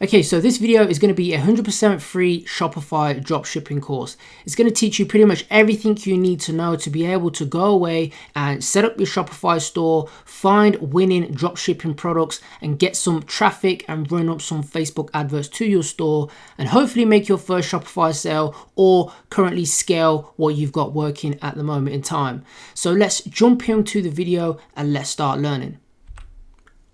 Okay, so this video is going to be a 100% free Shopify dropshipping course. It's going to teach you pretty much everything you need to know to be able to go away and set up your Shopify store, find winning dropshipping products and get some traffic and run up some Facebook adverts to your store and hopefully make your first Shopify sale or currently scale what you've got working at the moment in time. So let's jump into the video and let's start learning.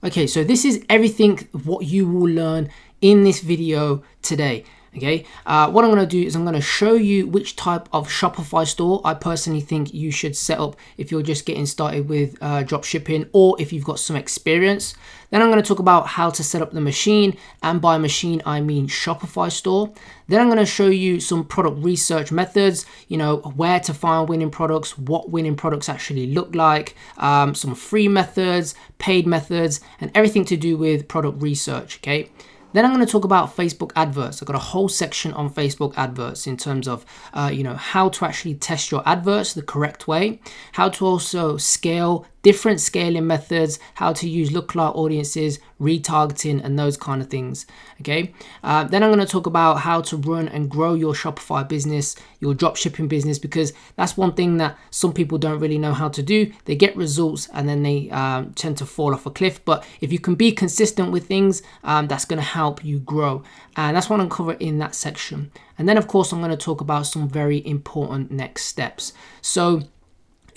Okay, so this is everything what you will learn in this video today. Okay, what I'm going to do is I'm going to show you which type of Shopify store I personally think you should set up if you're just getting started with dropshipping or if you've got some experience. Then I'm going to talk about how to set up the machine, and by machine I mean Shopify store. Then I'm going to show you some product research methods, you know, where to find winning products, what winning products actually look like, some free methods, paid methods, and everything to do with product research, okay? Then I'm going to talk about Facebook adverts. I've got a whole section on Facebook adverts in terms of, how to actually test your adverts the correct way, how to also scale different scaling methods, how to use lookalike audiences, retargeting, and those kind of things. Okay. Then I'm going to talk about how to run and grow your Shopify business, your dropshipping business, because that's one thing that some people don't really know how to do. They get results and then they tend to fall off a cliff. But if you can be consistent with things, that's going to help you grow. And that's what I'm covering in that section. And then, of course, I'm going to talk about some very important next steps. So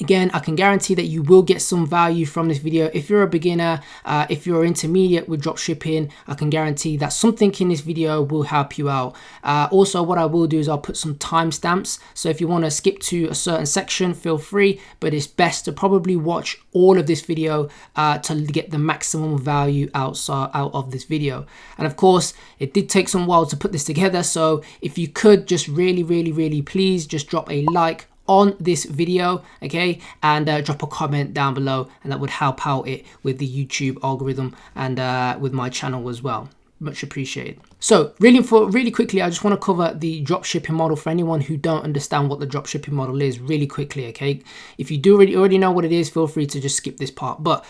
again, I can guarantee that you will get some value from this video. If you're a beginner, if you're intermediate with dropshipping, I can guarantee that something in this video will help you out. Also, what I will do is I'll put some timestamps. So if you want to skip to a certain section, feel free, but it's best to probably watch all of this video to get the maximum value out of this video. And of course, it did take some while to put this together. So if you could just really please just drop a like on this video, okay, and drop a comment down below, and that would help out it with the YouTube algorithm and with my channel as well. Much appreciated. So really quickly, I just want to cover the dropshipping model for anyone who don't understand what the dropshipping model is really quickly, okay? If you do already know what it is, feel free to just skip this part. But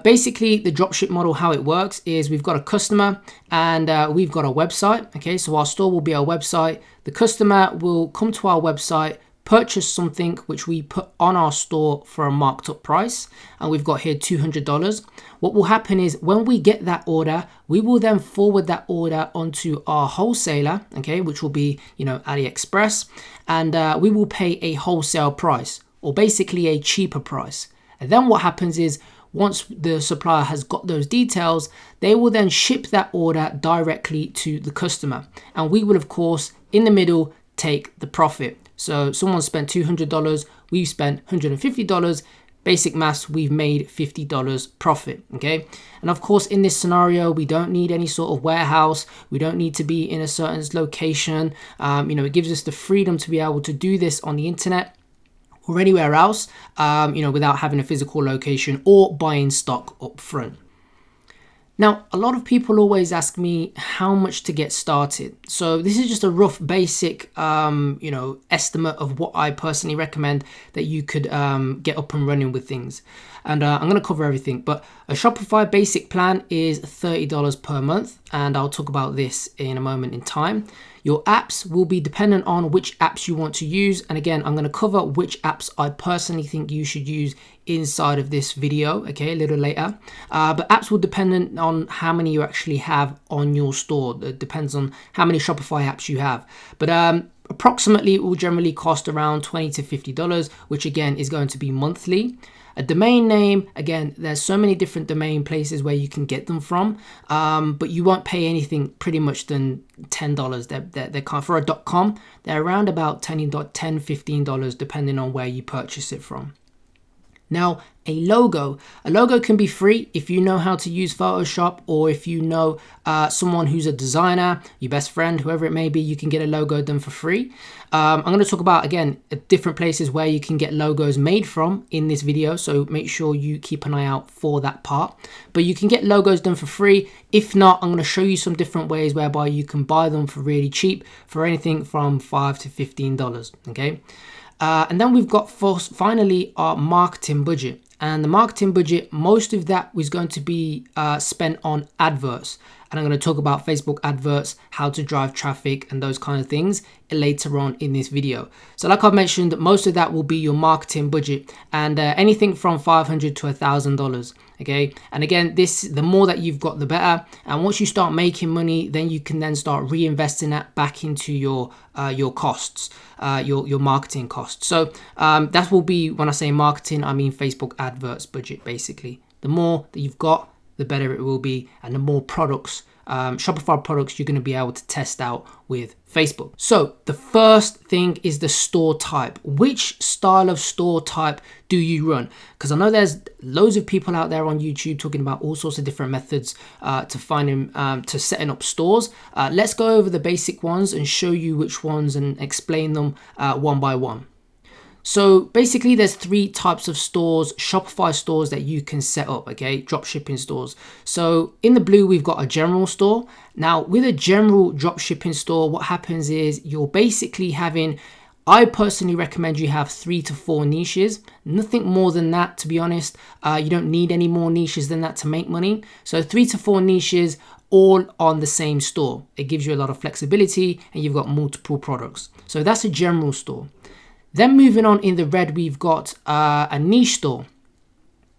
basically, the dropship model, how it works is we've got a customer and we've got a website, okay? So our store will be our website. The customer will come to our website, purchase something which we put on our store for a marked up price, and we've got here $200. What will happen is when we get that order, we will then forward that order onto our wholesaler, okay, which will be, AliExpress, and we will pay a wholesale price, or basically a cheaper price. And then what happens is once the supplier has got those details, they will then ship that order directly to the customer, and we will of course in the middle take the profit. So someone spent $200, we've spent $150, basic maths, we've made $50 profit, okay? And of course, in this scenario, we don't need any sort of warehouse. We don't need to be in a certain location. It gives us the freedom to be able to do this on the internet or anywhere else, without having a physical location or buying stock up front. Now, a lot of people always ask me how much to get started. So this is just a rough basic, estimate of what I personally recommend that you could get up and running with things. And I'm going to cover everything, but a Shopify basic plan is $30 per month. And I'll talk about this in a moment in time. Your apps will be dependent on which apps you want to use. And again, I'm going to cover which apps I personally think you should use inside of this video, okay, a little later. But apps will depend on how many you actually have on your store. It depends on how many Shopify apps you have. But approximately it will generally cost around $20 to $50, which again is going to be monthly. A domain name, again, there's so many different domain places where you can get them from, but you won't pay anything pretty much than $10. They can't, for a .com, they're around about $10, $15 depending on where you purchase it from. Now, a logo can be free if you know how to use Photoshop, or if you know someone who's a designer, your best friend, whoever it may be, you can get a logo done for free. I'm going to talk about, again, different places where you can get logos made from in this video, so make sure you keep an eye out for that part. But you can get logos done for free. If not, I'm going to show you some different ways whereby you can buy them for really cheap, for anything from $5 to $15, okay? And then we've got finally our marketing budget. And the marketing budget, most of that was going to be spent on adverts. And I'm going to talk about Facebook adverts, how to drive traffic and those kind of things later on in this video. So like I've mentioned, most of that will be your marketing budget, and anything from $500 to $1,000. Okay, and again, the more that you've got, the better. And once you start making money, then you can then start reinvesting that back into your costs, your marketing costs. So that will be, when I say marketing, I mean Facebook adverts budget. Basically, the more that you've got, the better it will be, and the more products, Shopify products, you're going to be able to test out with Facebook. So the first thing is the store type. Which style of store type do you run? Because I know there's loads of people out there on YouTube talking about all sorts of different methods to setting up stores. Let's go over the basic ones and show you which ones and explain them one by one. So basically there's 3 types of stores, Shopify stores, that you can set up, okay? Dropshipping stores. So in the blue, we've got a general store. Now with a general dropshipping store, what happens is you're basically having, I personally recommend you have 3 to 4 niches, nothing more than that, to be honest. You don't need any more niches than that to make money. So 3 to 4 niches, all on the same store. It gives you a lot of flexibility and you've got multiple products. So that's a general store. Then moving on, in the red, we've got a niche store.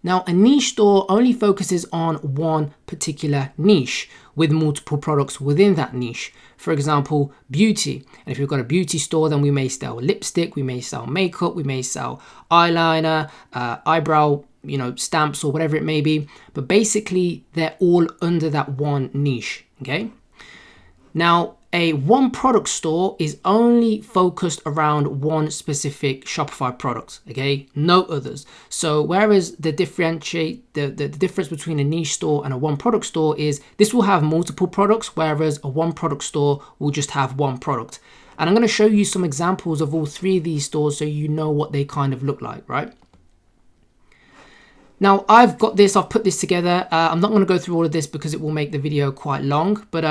Now, a niche store only focuses on one particular niche with multiple products within that niche. For example, beauty. And if you've got a beauty store, then we may sell lipstick, we may sell makeup, we may sell eyeliner, eyebrow, stamps, or whatever it may be. But basically, they're all under that one niche, okay? Now, a one product store is only focused around one specific Shopify product, okay? No others. So whereas the difference between a niche store and a one product store is this will have multiple products, whereas a one product store will just have one product. And I'm going to show you some examples of all 3 of these stores so you know what they kind of look like, right? Now I've put this together. I'm not going to go through all of this because it will make the video quite long, but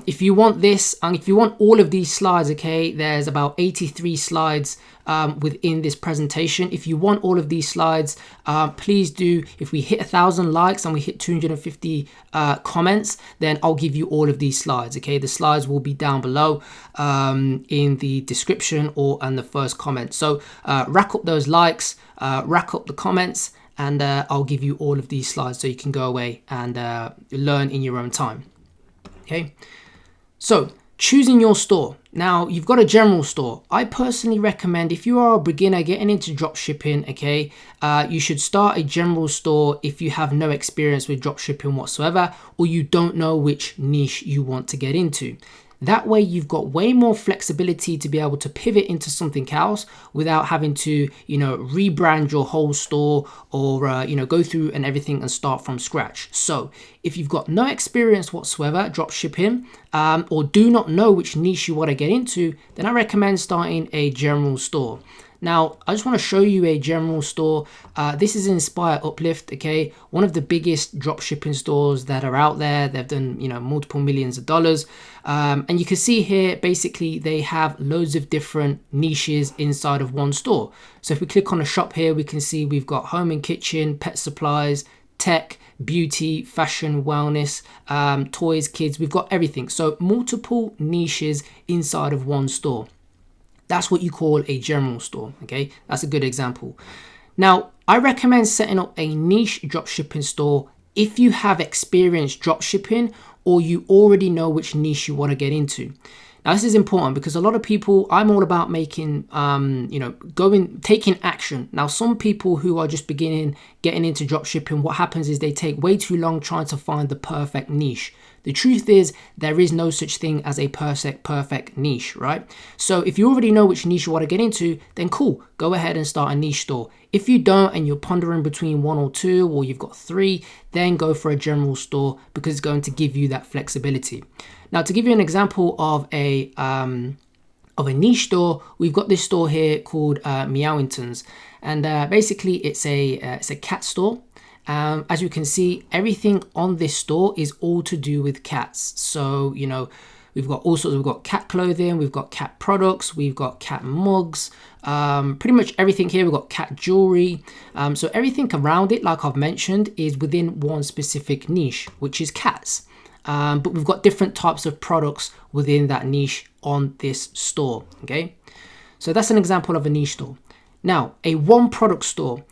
if you want this, and if you want all of these slides, okay, there's about 83 slides within this presentation. If you want all of these slides, please do. If we hit 1,000 likes and we hit 250 comments, then I'll give you all of these slides, okay? The slides will be down below in the description or in the first comment. So rack up those likes, rack up the comments, and I'll give you all of these slides so you can go away and learn in your own time. Okay, so choosing your store. Now you've got a general store. I personally recommend, if you are a beginner getting into dropshipping, okay, you should start a general store if you have no experience with dropshipping whatsoever, or you don't know which niche you want to get into. That way you've got way more flexibility to be able to pivot into something else without having to, rebrand your whole store or, go through and everything and start from scratch. So if you've got no experience whatsoever dropshipping or do not know which niche you want to get into, then I recommend starting a general store. Now, I just want to show you a general store. This is Inspire Uplift, okay? One of the biggest dropshipping stores that are out there. They've done, multiple millions of dollars. And you can see here, basically, they have loads of different niches inside of one store. So if we click on the shop here, we can see we've got home and kitchen, pet supplies, tech, beauty, fashion, wellness, toys, kids. We've got everything. So multiple niches inside of one store. That's what you call a general store, okay? That's a good example. Now, I recommend setting up a niche dropshipping store if you have experience dropshipping or you already know which niche you want to get into. Now, this is important because a lot of people, I'm all about making, taking action. Now, some people who are just getting into dropshipping, what happens is they take way too long trying to find the perfect niche. The truth is there is no such thing as a perfect niche, right? So if you already know which niche you want to get into, then cool, go ahead and start a niche store. If you don't and you're pondering between 1 or 2 or you've got 3, then go for a general store because it's going to give you that flexibility. Now, to give you an example of a niche store, we've got this store here called Meowingtons, and basically it's a cat store. As you can see, everything on this store is all to do with cats. So, We've got all sorts. We've got cat clothing, we've got cat products, we've got cat mugs, pretty much everything here. We've got cat jewelry. So everything around it, like I've mentioned, is within one specific niche, which is cats. But we've got different types of products within that niche on this store, okay? So that's an example of a niche store. Now, a one product store.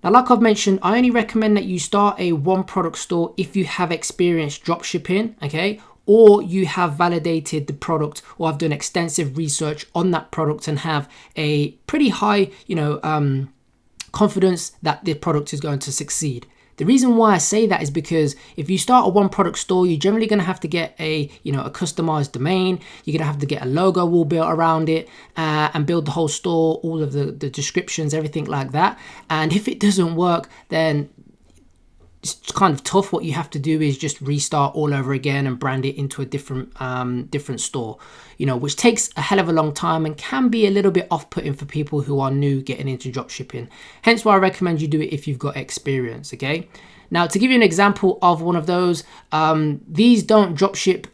Now, like I've mentioned, I only recommend that you start a one product store if you have experience drop shipping, okay? Or you have validated the product or have done extensive research on that product and have a pretty high, confidence that the product is going to succeed. The reason why I say that is because if you start a one product store, you're generally going to have to get a customized domain. You're going to have to get a logo all built around it and build the whole store, all of the descriptions, everything like that. And if it doesn't work, then it's kind of tough. What you have to do is just restart all over again and brand it into a different store, which takes a hell of a long time and can be a little bit off-putting for people who are new getting into dropshipping. Hence why I recommend you do it if you've got experience, okay? Now, to give you an example of one of those, these don't dropship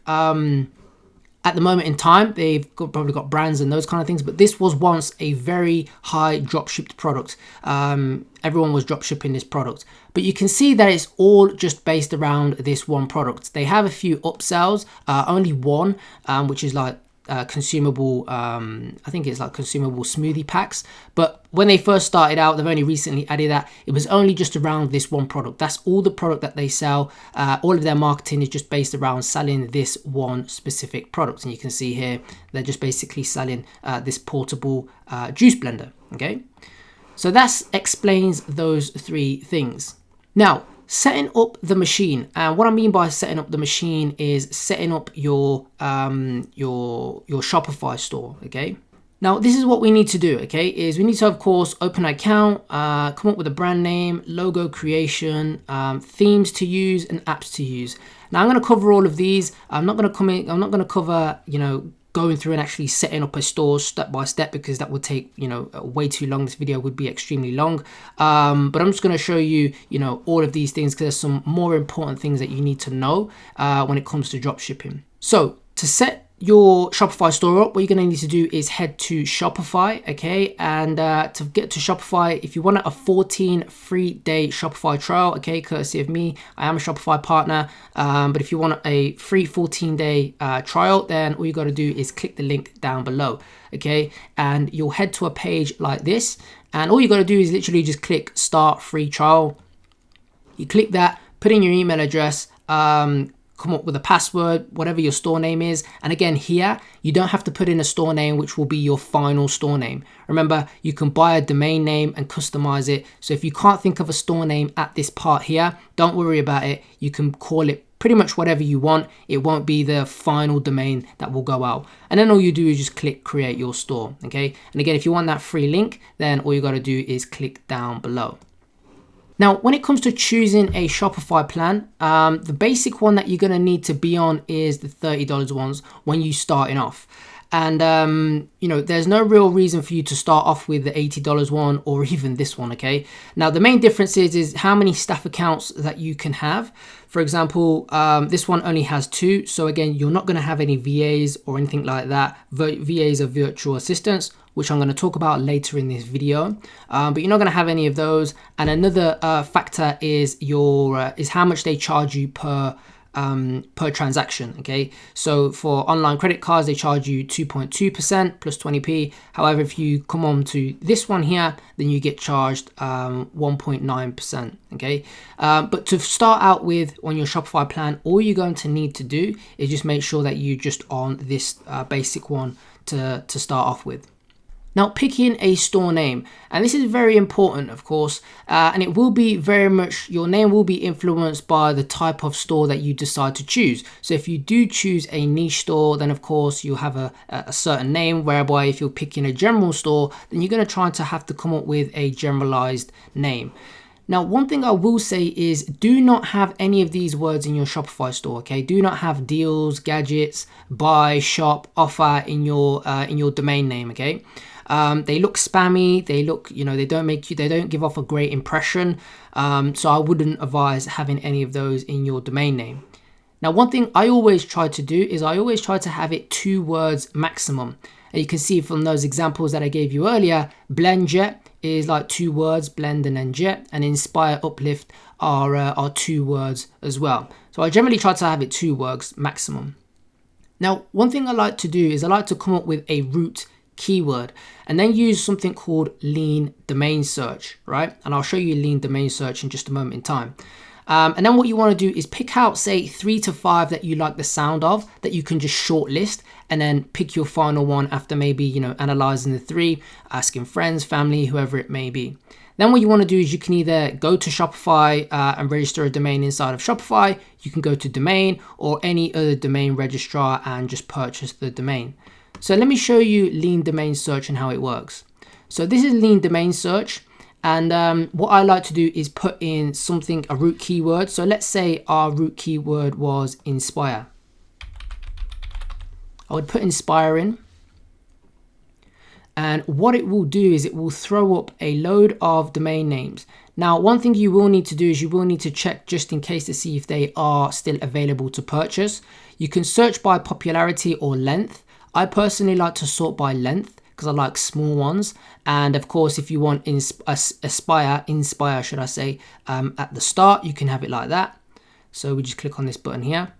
at the moment in time. They've probably got brands and those kind of things, but this was once a very high dropshipped product. Everyone was dropshipping this product, but you can see that it's all just based around this one product. They have a few upsells, only one, which is like consumable, I think it's like consumable smoothie packs. But when they first started out, they've only recently added that. It was only just around this one product. That's all the product that they sell. All of their marketing is just based around selling this one specific product. And you can see here, they're just basically selling this portable juice blender, okay? So that explains those three things. Now, setting up the machine, and what I mean by setting up the machine is setting up your Shopify store, okay? Now, this is what we need to do, okay, is we need to, of course, open an account, come up with a brand name, logo creation, themes to use, and apps to use. Now, I'm going to cover all of these. I'm not going to cover, going through and actually setting up a store step by step, because that would take way too long. This video would be extremely long, but I'm just going to show you all of these things, because there's some more important things that you need to know when it comes to drop shipping. So to set your Shopify store up, what you're going to need to do is head to Shopify, okay? And to get to Shopify, if you want a 14 free-day Shopify trial, okay, courtesy of me, I am a Shopify partner, but if you want a free 14-day trial, then all you got to do is click the link down below, okay? And you'll head to a page like this, and all you got to do is literally just click Start Free Trial. You click that, put in your email address, come up with a password, whatever your store name is. And again, here, you don't have to put in a store name, which will be your final store name. Remember, you can buy a domain name and customize it. So if you can't think of a store name at this part here, don't worry about it. You can call it pretty much whatever you want. It won't be the final domain that will go out. And then all you do is just click create your store, okay? And again, if you want that free link, then all you got to do is click down below. Now, when it comes to choosing a Shopify plan, the basic one that you're going to need to be on is the $30 ones when you're starting off. And, there's no real reason for you to start off with the $80 one or even this one, okay? Now, the main difference is how many staff accounts that you can have. For example, this one only has 2. So again, you're not going to have any VAs or anything like that. VAs are virtual assistants, which I'm going to talk about later in this video, but you're not going to have any of those. And another factor is is how much they charge you per transaction, okay? So for online credit cards, they charge you 2.2% plus 20p. However, if you come on to this one here, then you get charged 1.9%, okay? But to start out with on your Shopify plan, all you're going to need to do is just make sure that you're just on this basic one to start off with. Now, picking a store name, and this is very important, of course, and it will be very much, your name will be influenced by the type of store that you decide to choose. So if you do choose a niche store, then of course you'll have a certain name, whereby if you're picking a general store, then you're going to try to have to come up with a generalized name. Now, one thing I will say is do not have any of these words in your Shopify store, okay? Do not have deals, gadgets, buy, shop, offer in your domain name, okay? They look spammy. They look, they don't give off a great impression. So I wouldn't advise having any of those in your domain name. Now, one thing I always try to do is I always try to have it 2 words maximum. And you can see from those examples that I gave you earlier, blend jet is like 2 words, blend and then jet, and inspire, uplift are 2 words as well. So I generally try to have it 2 words maximum. Now, one thing I like to do is I like to come up with a root keyword and then use something called lean domain search, right? And I'll show you lean domain search in just a moment in time. And then what you want to do is pick out, say, 3 to 5 that you like the sound of, that you can just shortlist, and then pick your final one after maybe, you know, analyzing the 3, asking friends, family, whoever it may be. Then what you want to do is you can either go to Shopify and register a domain inside of Shopify. You can go to domain or any other domain registrar and just purchase the domain. So let me show you lean domain search and how it works. So this is lean domain search. And what I like to do is put in something, a root keyword. So let's say our root keyword was inspire. I would put inspire in. And what it will do is it will throw up a load of domain names. Now, one thing you will need to do is you will need to check just in case to see if they are still available to purchase. You can search by popularity or length. I personally like to sort by length because I like small ones. And of course, if you want inspire should I say, at the start, you can have it like that. So we just click on this button here.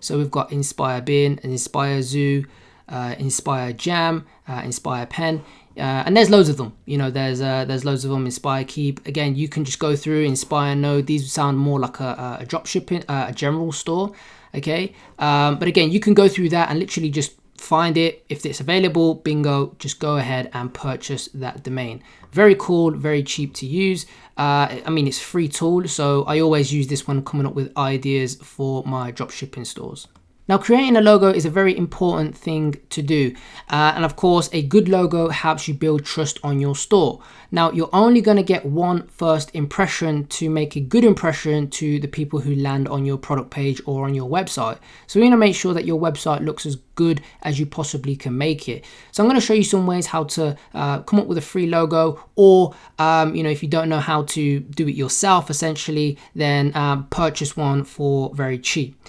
So we've got inspire bin, inspire zoo, inspire jam, inspire pen, and there's loads of them. You know, there's loads of them. Inspire keep. Again, you can just go through inspire node. These sound more like a drop shipping, a general store. Okay, but again, you can go through that and literally just find it. If it's available, bingo, just go ahead and purchase that domain. Very cool, very cheap to use. I mean, it's a free tool, so I always use this one coming up with ideas for my dropshipping stores. Now, creating a logo is a very important thing to do. And of course, a good logo helps you build trust on your store. Now, you're only going to get one first impression to make a good impression to the people who land on your product page or on your website. So you're going to make sure that your website looks as good as you possibly can make it. So I'm going to show you some ways how to come up with a free logo, or you know, if you don't know how to do it yourself, essentially, then purchase one for very cheap.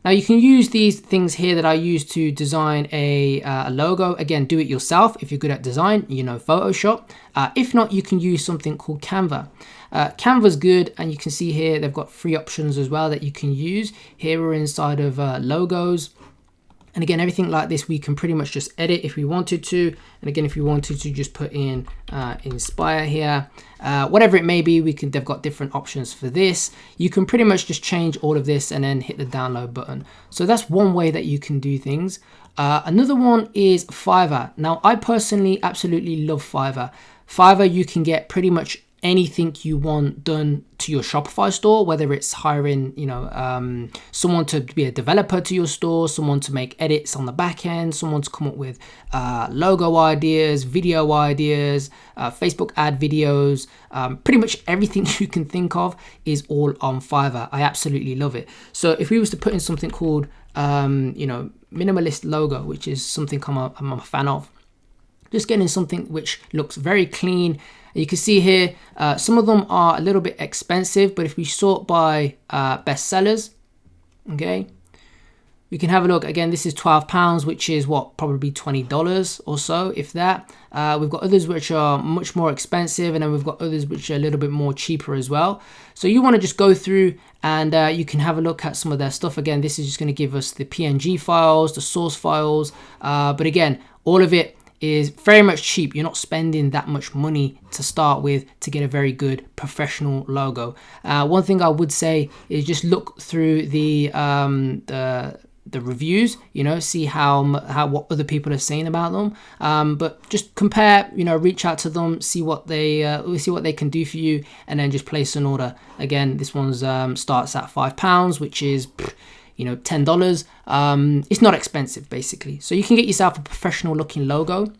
Now, you can use these things here that I use to design a logo. Again, do it yourself if you're good at design, you know, Photoshop. If not, you can use something called Canva. Canva's good, and you can see here they've got free options as well that you can use. Here we're inside of logos. And again, everything like this, we can pretty much just edit if we wanted to. And again, if we wanted to just put in inspire here, whatever it may be, they've got different options for this. You can pretty much just change all of this and then hit the download button. So that's one way that you can do things. Another one is Fiverr. Now, I personally absolutely love Fiverr. Fiverr, you can get pretty much anything you want done to your Shopify store, whether it's hiring, you know, someone to be a developer to your store, someone to make edits on the back end, someone to come up with logo ideas, video ideas, Facebook ad videos, pretty much everything you can think of is all on Fiverr. I absolutely love it. So if we was to put in something called, you know, minimalist logo, which is something I'm a fan of, just getting something which looks very clean. You can see here, some of them are a little bit expensive, but if we sort by best sellers, okay, we can have a look. Again, this is £12, which is what, probably $20 or so, if that. We've got others which are much more expensive, and then we've got others which are a little bit more cheaper as well. So you want to just go through and you can have a look at some of their stuff. Again, this is just going to give us the PNG files, the source files, but again, all of it is very much cheap. You're not spending that much money to start with to get a very good professional logo. One thing I would say is just look through the reviews, you know, see what other people are saying about them. But just compare, you know, reach out to them, see what they can do for you, and then just place an order. Again, this one's starts at £5, which is, you know, $10. It's not expensive, basically. So you can get yourself a professional looking logo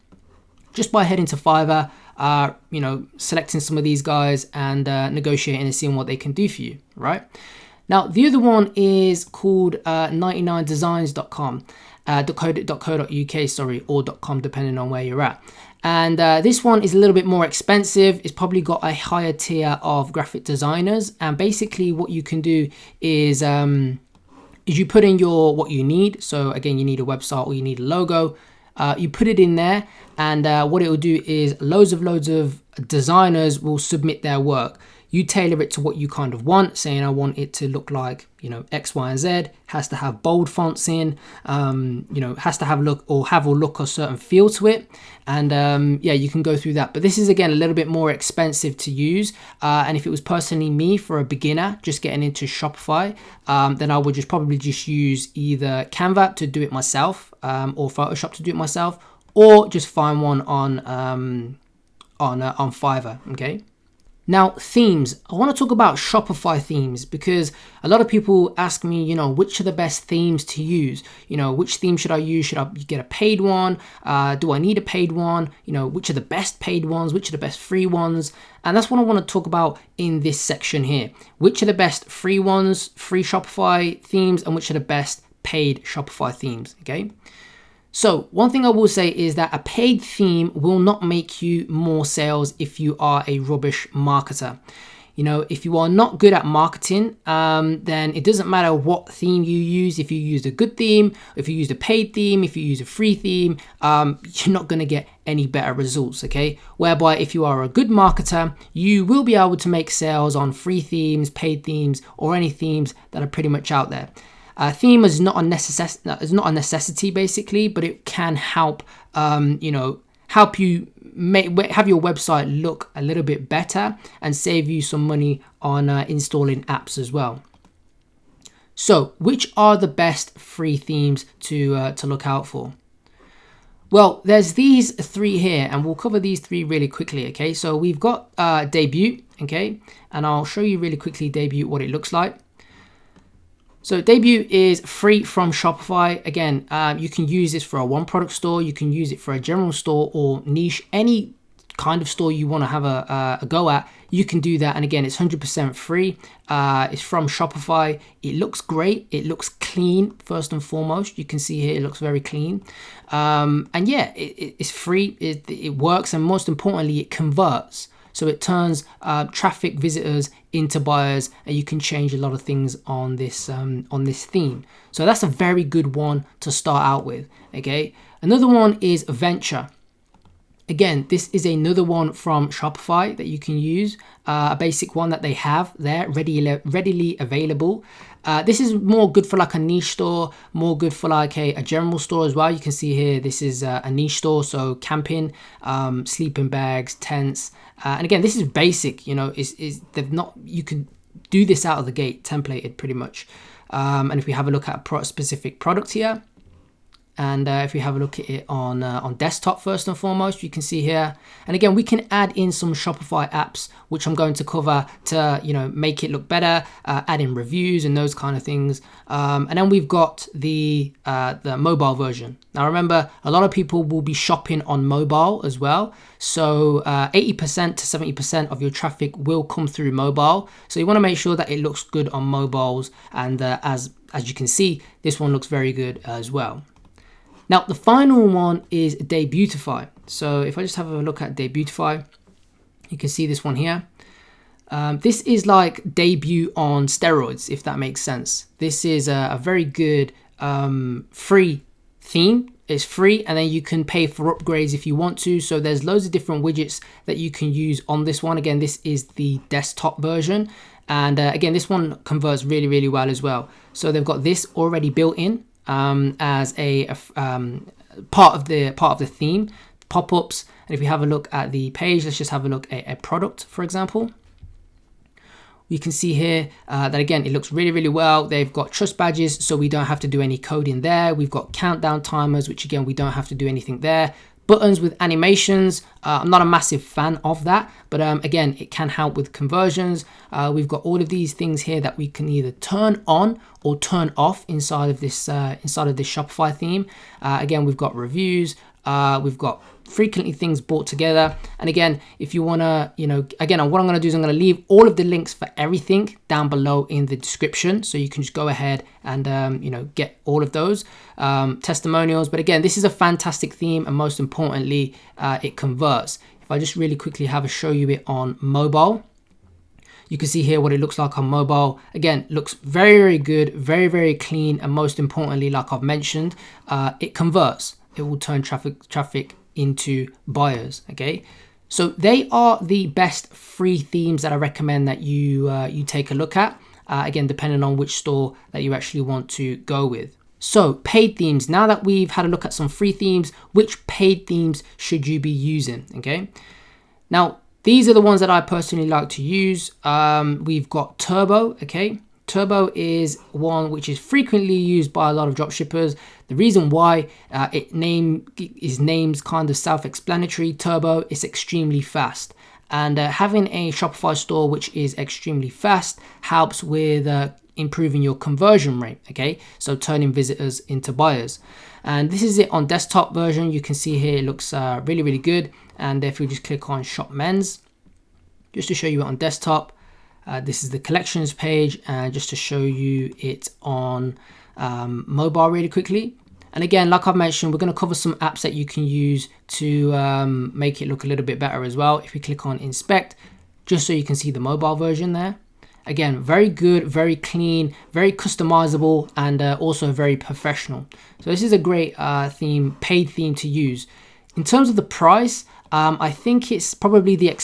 just by heading to Fiverr, you know, selecting some of these guys and negotiating and seeing what they can do for you, right? Now, the other one is called 99designs.com, .co.uk, sorry, or .com, depending on where you're at. And this one is a little bit more expensive. It's probably got a higher tier of graphic designers. And basically what you can do is is you put in what you need. So again, you need a website or you need a logo. You put it in there, and what it will do is loads of designers will submit their work. You tailor it to what you kind of want, saying I want it to look like, X, Y, and Z, has to have bold fonts in, has to have look a certain feel to it. And yeah, you can go through that. But this is, again, a little bit more expensive to use. And if it was personally me, for a beginner just getting into Shopify, then I would probably just use either Canva to do it myself, or Photoshop to do it myself, or just find one on Fiverr, okay? Now, themes. I want to talk about Shopify themes because a lot of people ask me, which are the best themes to use? Which theme should I use? Should I get a paid one? Do I need a paid one? Which are the best paid ones? Which are the best free ones? And that's what I want to talk about in this section here. Which are the best free ones, free Shopify themes, and which are the best paid Shopify themes, okay? So one thing I will say is that a paid theme will not make you more sales if you are a rubbish marketer. If you are not good at marketing, then it doesn't matter what theme you use. If you use a good theme, if you use a paid theme, if you use a free theme, you're not going to get any better results, okay? Whereby if you are a good marketer, you will be able to make sales on free themes, paid themes, or any themes that are pretty much out there. Theme is not a necessity basically, but it can help help you have your website look a little bit better and save you some money on installing apps as well. So which are the best free themes to look out for? Well, there's these three here, and we'll cover these three really quickly, okay? So we've got Debut, okay? And I'll show you really quickly Debut, what it looks like. So Debut is free from Shopify. Again, you can use this for a one product store. You can use it for a general store or niche, any kind of store you want to have a go at. You can do that. And again, it's 100% free. It's from Shopify. It looks great. It looks clean, first and foremost. You can see here, it looks very clean. And yeah, it's free. It works. And most importantly, it converts. So it turns traffic visitors into buyers, and you can change a lot of things on this theme. So that's a very good one to start out with. Okay. Another one is Venture. Again, this is another one from Shopify that you can use, a basic one that they have there readily available. This is more good for like a niche store, more good for like a general store as well. You can see here, this is a niche store, so camping, sleeping bags, tents, and again, this is basic. You can do this out of the gate, templated pretty much. And if we have a look at a specific product here, and if we have a look at it on desktop first and foremost, you can see here. And again, we can add in some Shopify apps, which I'm going to cover to make it look better, add in reviews and those kind of things. And then we've got the mobile version. Now remember, a lot of people will be shopping on mobile as well. So 80% to 70% of your traffic will come through mobile. So you want to make sure that it looks good on mobiles. And as you can see, this one looks very good as well. Now, the final one is Debutify. So if I just have a look at Debutify, you can see this one here. This is like Debut on steroids, if that makes sense. This is a very good free theme. It's free, and then you can pay for upgrades if you want to. So there's loads of different widgets that you can use on this one. Again, this is the desktop version. And again, this one converts really, really well as well. So they've got this already built in. As a part of the theme, pop-ups. And if we have a look at the page, let's just have a look at a product, for example. You can see here that again, it looks really, really well. They've got trust badges, so we don't have to do any coding there. We've got countdown timers, which again, we don't have to do anything there. Buttons with animations, I'm not a massive fan of that, but again, it can help with conversions. We've got all of these things here that we can either turn on or turn off inside of this Shopify theme. Again, we've got reviews, we've got frequently things brought together. And again, if you want to, again, what I'm going to do is I'm going to leave all of the links for everything down below in the description. So you can just go ahead and, get all of those testimonials. But again, this is a fantastic theme. And most importantly, it converts. If I just really quickly show you it on mobile, You can see here what it looks like on mobile. Again, looks very, very good, very, very clean, and most importantly, like I've mentioned, it converts. It will turn traffic into buyers. Okay, so they are the best free themes that I recommend that you take a look at. Again, depending on which store that you actually want to go with. So paid themes. Now that we've had a look at some free themes, which paid themes should you be using? Okay, now these are the ones that I personally like to use. We've got Turbo. Okay, Turbo is one which is frequently used by a lot of dropshippers. The reason why name's kind of self-explanatory. Turbo is extremely fast, and having a Shopify store which is extremely fast helps with improving your conversion rate. Okay, so turning visitors into buyers. And this is it on desktop version. You can see here it looks really, really good. And if we just click on Shop Men's, just to show you it on desktop, this is the collections page, and just to show you it on mobile really quickly. And again, like I've mentioned, we're going to cover some apps that you can use to make it look a little bit better as well. If we click on Inspect, just so you can see the mobile version there. Again, very good, very clean, very customizable, and also very professional. So this is a great paid theme to use. In terms of the price, I think it's probably the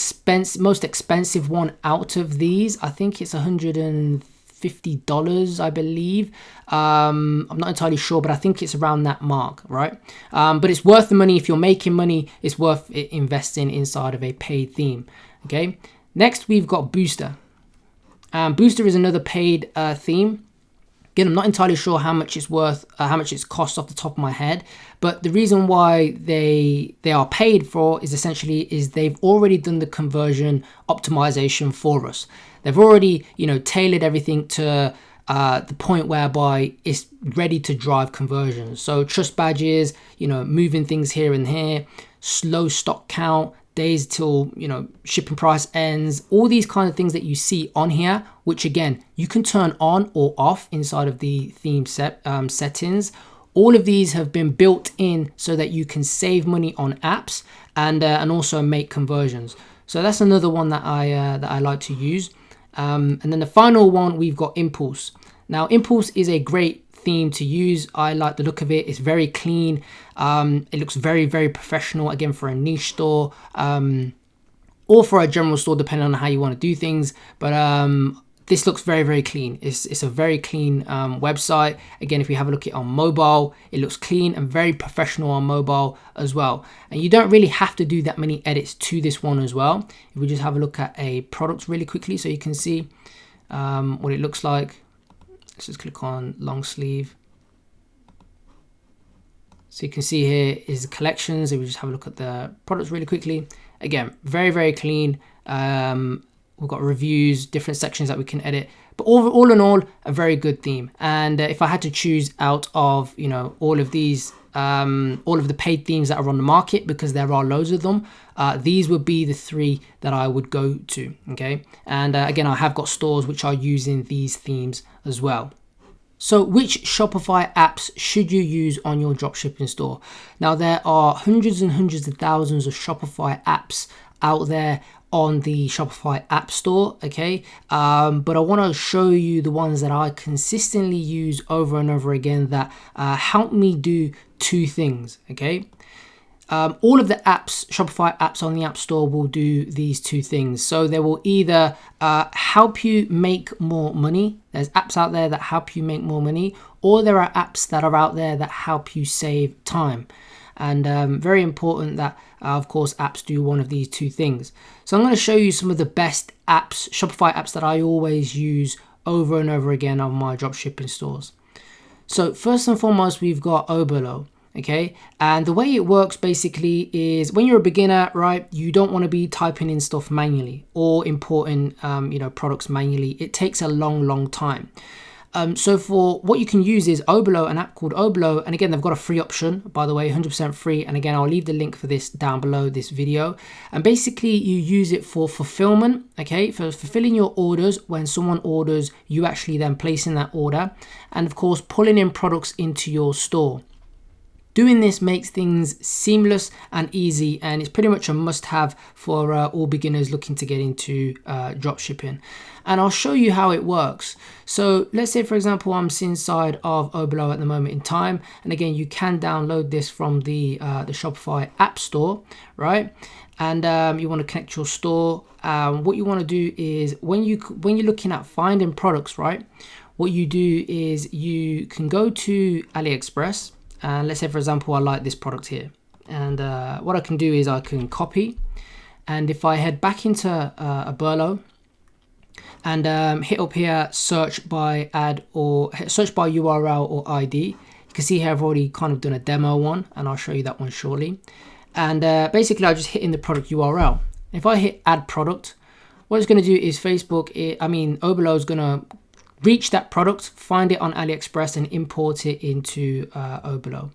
most expensive one out of these. I think it's $150, I believe. I'm not entirely sure, but I think it's around that mark, right? But it's worth the money. If you're making money, it's worth investing inside of a paid theme. Okay. Next, we've got Booster. Booster is another paid theme. Again, I'm not entirely sure how much it's worth, how much it's cost off the top of my head, but the reason why they are paid for is essentially they've already done the conversion optimization for us. They've already, tailored everything to the point whereby it's ready to drive conversions. So trust badges, moving things here and here, slow stock count, days till shipping price ends, all these kind of things that you see on here, which again you can turn on or off inside of the theme settings. All of these have been built in so that you can save money on apps and also make conversions. So that's another one that I like to use. And then the final one, we've got Impulse. Now Impulse is a great theme to use. I like the look of it. It's very clean. It looks very, very professional, again, for a niche store or for a general store, depending on how you want to do things. But this looks very, very clean. It's a very clean website. Again, if we have a look at it on mobile, it looks clean and very professional on mobile as well. And you don't really have to do that many edits to this one as well. If we just have a look at a product really quickly so you can see what it looks like. Let's just click on long sleeve. So you can see here is the collections. If we just have a look at the products really quickly. Again, very, very clean. We've got reviews, different sections that we can edit. But all in all, a very good theme. And if I had to choose out of, all of these, all of the paid themes that are on the market, because there are loads of them, these would be the three that I would go to, okay? And again, I have got stores which are using these themes as well. So which Shopify apps should you use on your dropshipping store? Now, there are hundreds and hundreds of thousands of Shopify apps out there on the Shopify App Store, okay? But I want to show you the ones that I consistently use over and over again that help me do two things, okay? All of the apps, Shopify apps on the App Store, will do these two things. So they will either help you make more money. There's apps out there that help you make more money, or there are apps that are out there that help you save time. And very important that, of course, apps do one of these two things. So I'm going to show you some of the best apps, Shopify apps that I always use over and over again on my dropshipping stores. So first and foremost, we've got Oberlo. Okay, and the way it works basically is when you're a beginner, right, you don't want to be typing in stuff manually or importing, products manually. It takes a long time. So for what you can use is Oberlo, an app called Oberlo. And again, they've got a free option, by the way, 100% free. And again, I'll leave the link for this down below this video. And basically you use it for fulfillment, okay, for fulfilling your orders. When someone orders, you actually then placing that order. And of course, pulling in products into your store. Doing this makes things seamless and easy, and it's pretty much a must-have for all beginners looking to get into dropshipping. And I'll show you how it works. So let's say, for example, I'm inside of Oberlo at the moment in time, and again, you can download this from the Shopify App Store, right? And you want to connect your store. What you want to do is when you're looking at finding products, right? What you do is you can go to AliExpress, and let's say, for example, I like this product here. And what I can do is I can copy, and if I head back into Oberlo and hit up here, search by URL or ID. You can see here I've already kind of done a demo one, and I'll show you that one shortly. And basically, I just hit in the product URL. If I hit add product, what it's going to do is Oberlo is going to reach that product, find it on AliExpress, and import it into Oberlo.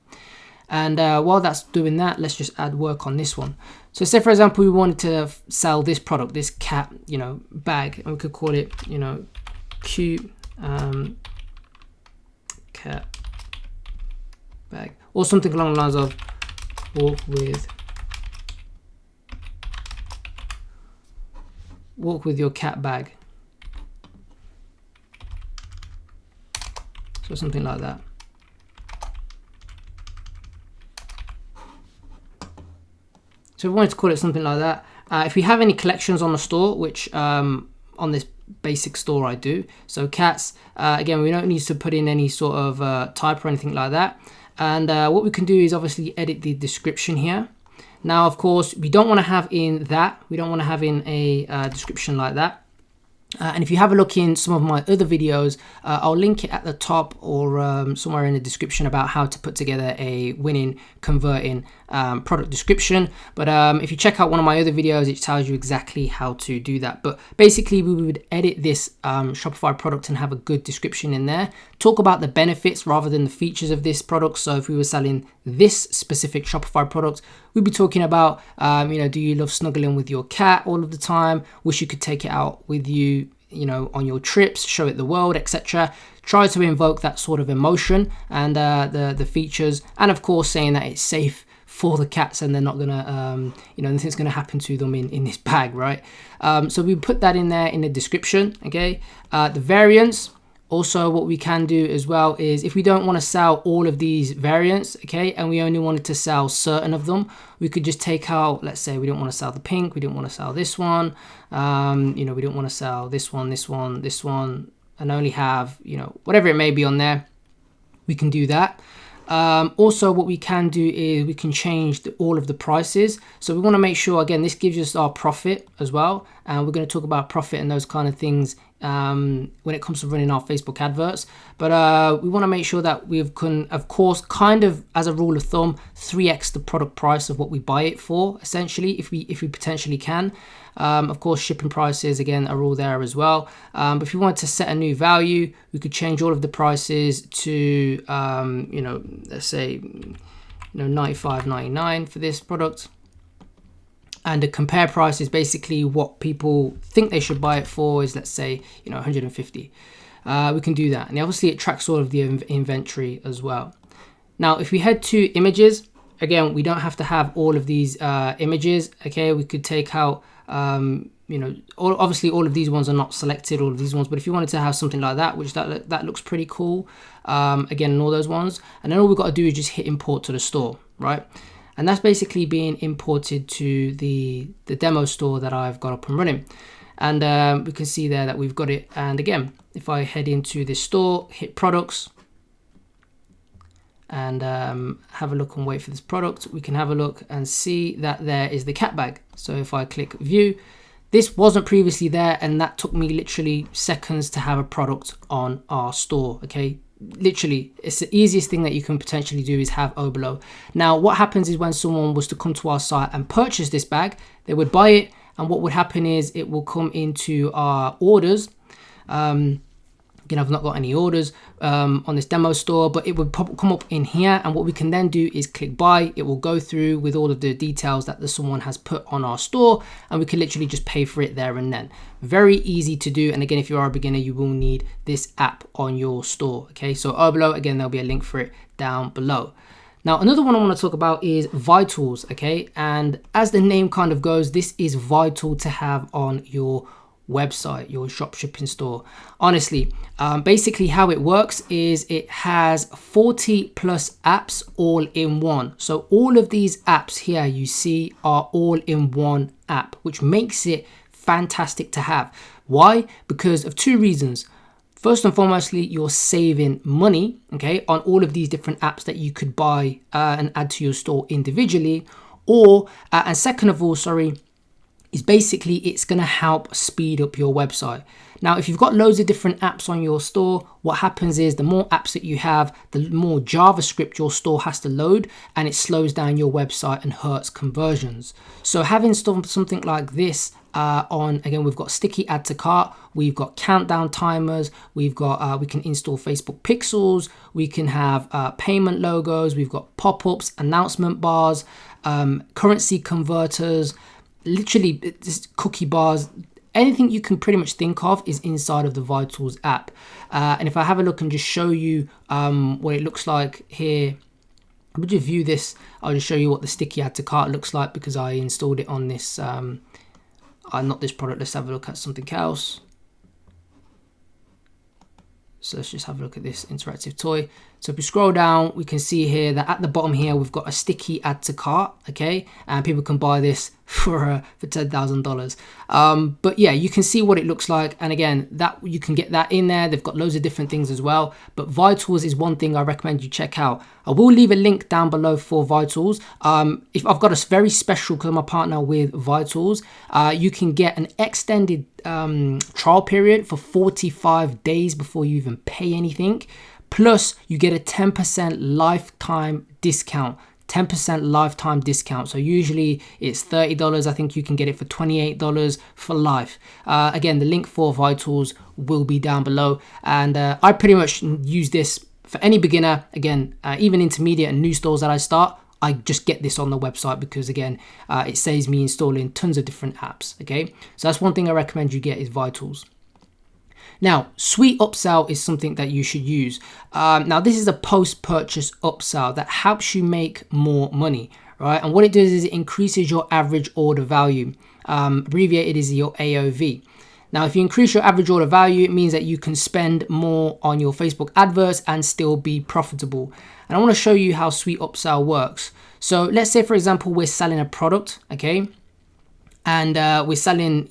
And while that's doing that, let's just add work on this one. So say, for example, we wanted to sell this product, this cat, bag, and we could call it, cute cat bag, or something along the lines of walk with your cat bag. So something like that. So if we wanted to call it something like that, if we have any collections on the store, which on this basic store I do, so cats, again, we don't need to put in any sort of type or anything like that. And what we can do is obviously edit the description here. Now, of course, we don't want to have in that. We don't want to have in a description like that. And if you have a look in some of my other videos, I'll link it at the top or somewhere in the description about how to put together a winning, converting product description. But if you check out one of my other videos, it tells you exactly how to do that. But basically, we would edit this Shopify product and have a good description in there. Talk about the benefits rather than the features of this product. So if we were selling this specific Shopify product, we'd be talking about, do you love snuggling with your cat all of the time? Wish you could take it out with you, on your trips, show it the world, etc. Try to invoke that sort of emotion and the features, and of course saying that it's safe for the cats and they're not gonna, nothing's gonna happen to them in this bag, right? So we put that in there in the description, okay? The variants. Also, what we can do as well is if we don't want to sell all of these variants, okay, and we only wanted to sell certain of them, we could just take out, let's say we don't want to sell the pink, we don't want to sell this one, we don't want to sell this one, and only have, whatever it may be on there, we can do that. Also, what we can do is we can change all of the prices. So we want to make sure, again, this gives us our profit as well. And we're going to talk about profit and those kind of things when it comes to running our Facebook adverts. But we want to make sure that we can, of course, kind of as a rule of thumb, 3x the product price of what we buy it for, essentially, if we potentially can. Of course, shipping prices, again, are all there as well. But if you want to set a new value, we could change all of the prices to, let's say, $95.99 for this product. And the compare price is basically what people think they should buy it for is, let's say, $150. We can do that. And obviously, it tracks all of the inventory as well. Now, if we head to images, again, we don't have to have all of these images. Okay, we could take out, obviously all of these ones are not selected, all of these ones, but if you wanted to have something like that, which that looks pretty cool, again, and all those ones, and then all we've got to do is just hit import to the store, right? And that's basically being imported to the demo store that I've got up and running. And we can see there that we've got it. And again, if I head into this store, hit products, and have a look and wait for this product, we can have a look and see that there is the cat bag. So if I click view, this wasn't previously there, and that took me literally seconds to have a product on our store, okay? Literally, it's the easiest thing that you can potentially do is have Oberlo. Now, what happens is when someone was to come to our site and purchase this bag, they would buy it, and what would happen is it will come into our orders. Again, I've not got any orders on this demo store, but it would come up in here, and what we can then do is click buy. It will go through with all of the details that someone has put on our store, and we can literally just pay for it there and then. Very easy to do, and again, if you are a beginner, you will need this app on your store. Okay, so Oberlo, again, there'll be a link for it down below. Now, another one I want to talk about is vitals, okay? And as the name kind of goes, this is vital to have on your website, your dropshipping store. Honestly, basically how it works is it has 40 plus apps all in one. So all of these apps here you see are all in one app, which makes it fantastic to have. Why? Because of two reasons. First and foremostly, you're saving money, okay, on all of these different apps that you could buy and add to your store individually. Or, and second of all, is basically it's going to help speed up your website. Now, if you've got loads of different apps on your store, what happens is the more apps that you have, the more JavaScript your store has to load, and it slows down your website and hurts conversions. So having something like this again, we've got sticky add to cart, we've got countdown timers, we've got we can install Facebook pixels, we can have payment logos, we've got pop-ups, announcement bars, currency converters, literally just cookie bars. Anything you can pretty much think of is inside of the Vitals app. And if I have a look and just show you what it looks like here, I'm going to view this. I'll just show you what the sticky add to cart looks like because I installed it on this not this product. Let's have a look at something else. So let's just have a look at this interactive toy. So if we scroll down, we can see here that at the bottom here, we've got a sticky add to cart, okay? And people can buy this for $10,000. But yeah, you can see what it looks like. And again, that you can get that in there. They've got loads of different things as well. But Vitals is one thing I recommend you check out. I will leave a link down below for Vitals. If I've got a very special, because I'm a partner with Vitals, you can get an extended trial period for 45 days before you even pay anything. Plus, you get a 10% lifetime discount. 10% lifetime discount. So usually it's $30. I think you can get it for $28 for life. Again, the link for Vitals will be down below. And I pretty much use this for any beginner. Again, even intermediate and new stores that I start, I just get this on the website because again, it saves me installing tons of different apps. Okay, so that's one thing I recommend you get is Vitals. Now, sweet upsell is something that you should use. Now, this is a post-purchase upsell that helps you make more money, right? And what it does is it increases your average order value. Abbreviated is your AOV. Now, if you increase your average order value, it means that you can spend more on your Facebook adverts and still be profitable. And I want to show you how sweet upsell works. So let's say, for example, we're selling a product, okay? And we're selling,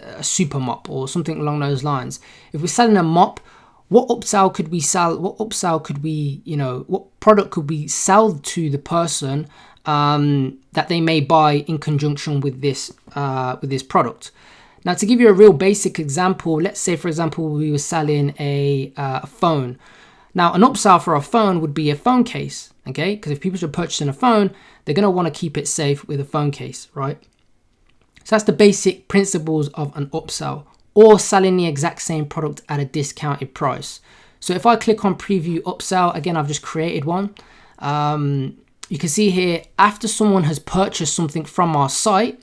a super mop or something along those lines. If we're selling a mop, what upsell could we sell? What upsell could we, what product could we sell to the person that they may buy in conjunction with this product? Now, to give you a real basic example, let's say, for example, we were selling a phone. Now, an upsell for a phone would be a phone case, okay? Because if people are purchasing a phone, they're going to want to keep it safe with a phone case, right? So that's the basic principles of an upsell, or selling the exact same product at a discounted price. So if I click on preview upsell, again, I've just created one. You can see here, after someone has purchased something from our site,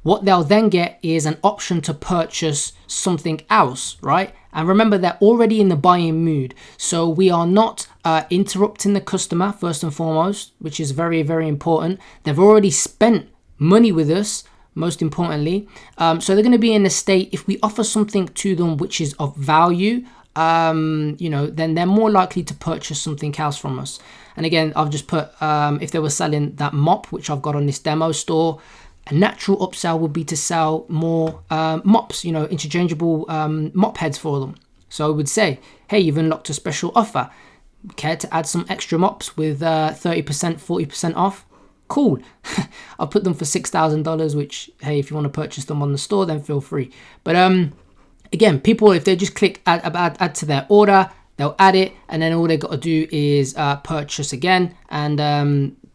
what they'll then get is an option to purchase something else, right? And remember, they're already in the buying mood. So we are not interrupting the customer, first and foremost, which is very, very important. They've already spent money with us, most importantly. So they're going to be in a state, if we offer something to them which is of value, then they're more likely to purchase something else from us. And again, I've just put, if they were selling that mop, which I've got on this demo store, a natural upsell would be to sell more mops, interchangeable mop heads for them. So I would say, hey, you've unlocked a special offer. Care to add some extra mops with 30%, 40% off? Cool. I'll put them for $6,000, which, hey, if you want to purchase them on the store, then feel free. But again, people, if they just click add to their order, they'll add it, and then all they got to do is purchase again. And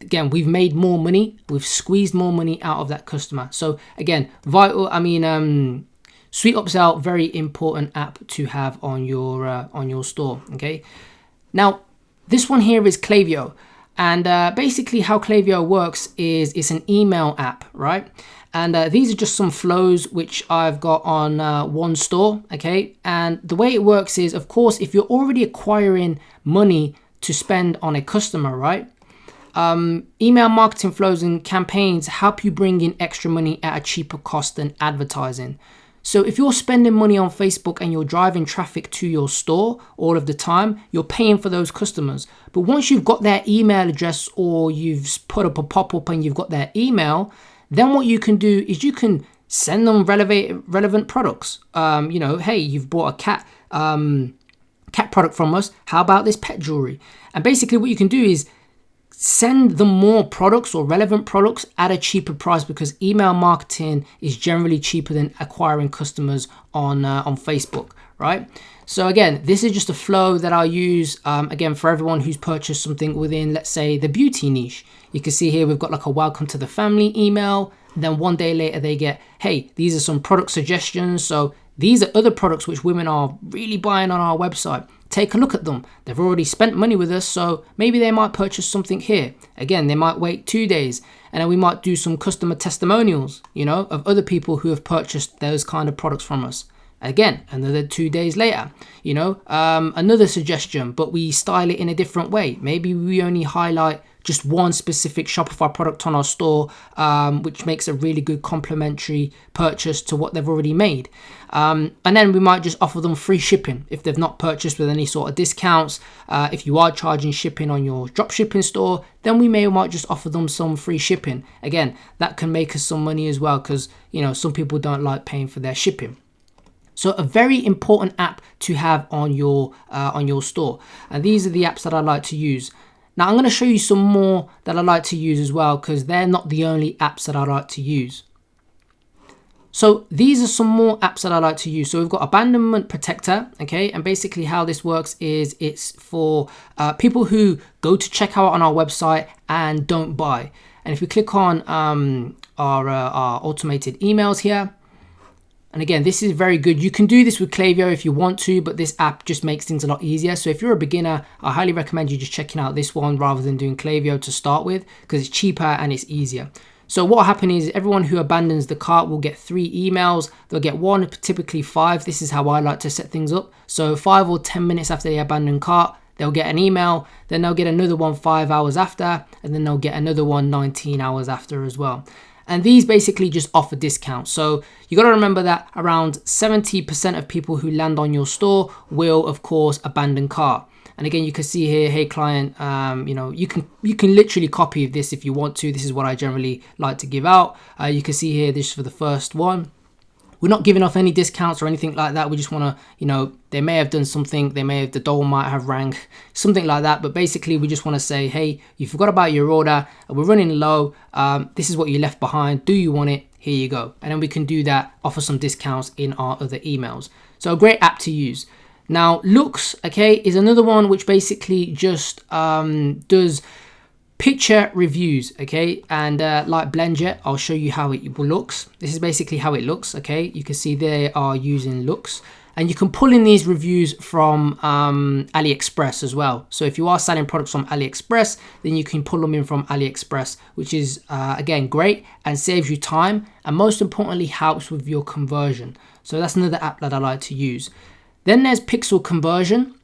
again, we've made more money. We've squeezed more money out of that customer. So again, Sweet Upsell, very important app to have on your store. Okay. Now, this one here is Klaviyo. And basically how Klaviyo works is it's an email app, right? And these are just some flows which I've got on one store, okay? And the way it works is, of course, if you're already acquiring money to spend on a customer, right? Email marketing flows and campaigns help you bring in extra money at a cheaper cost than advertising. So if you're spending money on Facebook and you're driving traffic to your store all of the time, you're paying for those customers. But once you've got their email address or you've put up a pop-up and you've got their email, then what you can do is you can send them relevant products. Hey, you've bought a cat product from us. How about this pet jewelry? And basically what you can do is send them more products or relevant products at a cheaper price, because email marketing is generally cheaper than acquiring customers on Facebook, right? So again, this is just a flow that I'll use again for everyone who's purchased something within, let's say, the beauty niche. You can see here we've got like a welcome to the family email. Then one day later they get, hey, these are some product suggestions. So these are other products which women are really buying on our website. Take a look at them. They've already spent money with us, so maybe they might purchase something here. Again, they might wait 2 days, and then we might do some customer testimonials, of other people who have purchased those kind of products from us. Again, another 2 days later, another suggestion, but we style it in a different way. Maybe we only highlight just one specific Shopify product on our store, which makes a really good complementary purchase to what they've already made. And then we might just offer them free shipping if they've not purchased with any sort of discounts. If you are charging shipping on your dropshipping store, then we might just offer them some free shipping. Again, that can make us some money as well, because some people don't like paying for their shipping. So a very important app to have on your store. And these are the apps that I like to use. Now I'm going to show you some more that I like to use as well, because they're not the only apps that I like to use. So these are some more apps that I like to use. So we've got Abandonment Protector, okay? And basically how this works is it's for people who go to checkout on our website and don't buy. And if we click on our automated emails here, and again, this is very good. You can do this with Klaviyo if you want to, but this app just makes things a lot easier. So if you're a beginner, I highly recommend you just checking out this one rather than doing Klaviyo to start with, because it's cheaper and it's easier. So what will happen is everyone who abandons the cart will get 3 emails. They'll get 1, typically 5. This is how I like to set things up. So 5 or 10 minutes after they abandon cart, they'll get an email, then they'll get another one 5 hours after, and then they'll get another one 19 hours after as well. And these basically just offer discounts. So you got to remember that around 70% of people who land on your store will, of course, abandon cart. And again, you can see here, hey client, you can literally copy this if you want to. This is what I generally like to give out. You can see here, this is for the first one. We're not giving off any discounts or anything like that. We just want to, they may have done something. The door might have rang, something like that. But basically, we just want to say, hey, you forgot about your order. We're running low. This is what you left behind. Do you want it? Here you go. And then we can do that, offer some discounts in our other emails. So a great app to use. Now, Looks, okay, is another one which basically just does picture reviews, okay, and like Blendjet, I'll show you how it looks. This is basically how it looks, okay. You can see they are using Looks, and you can pull in these reviews from AliExpress as well. So if you are selling products from AliExpress, then you can pull them in from AliExpress, which is again great and saves you time, and most importantly helps with your conversion. So that's another app that I like to use. Then there's Pixel Conversion.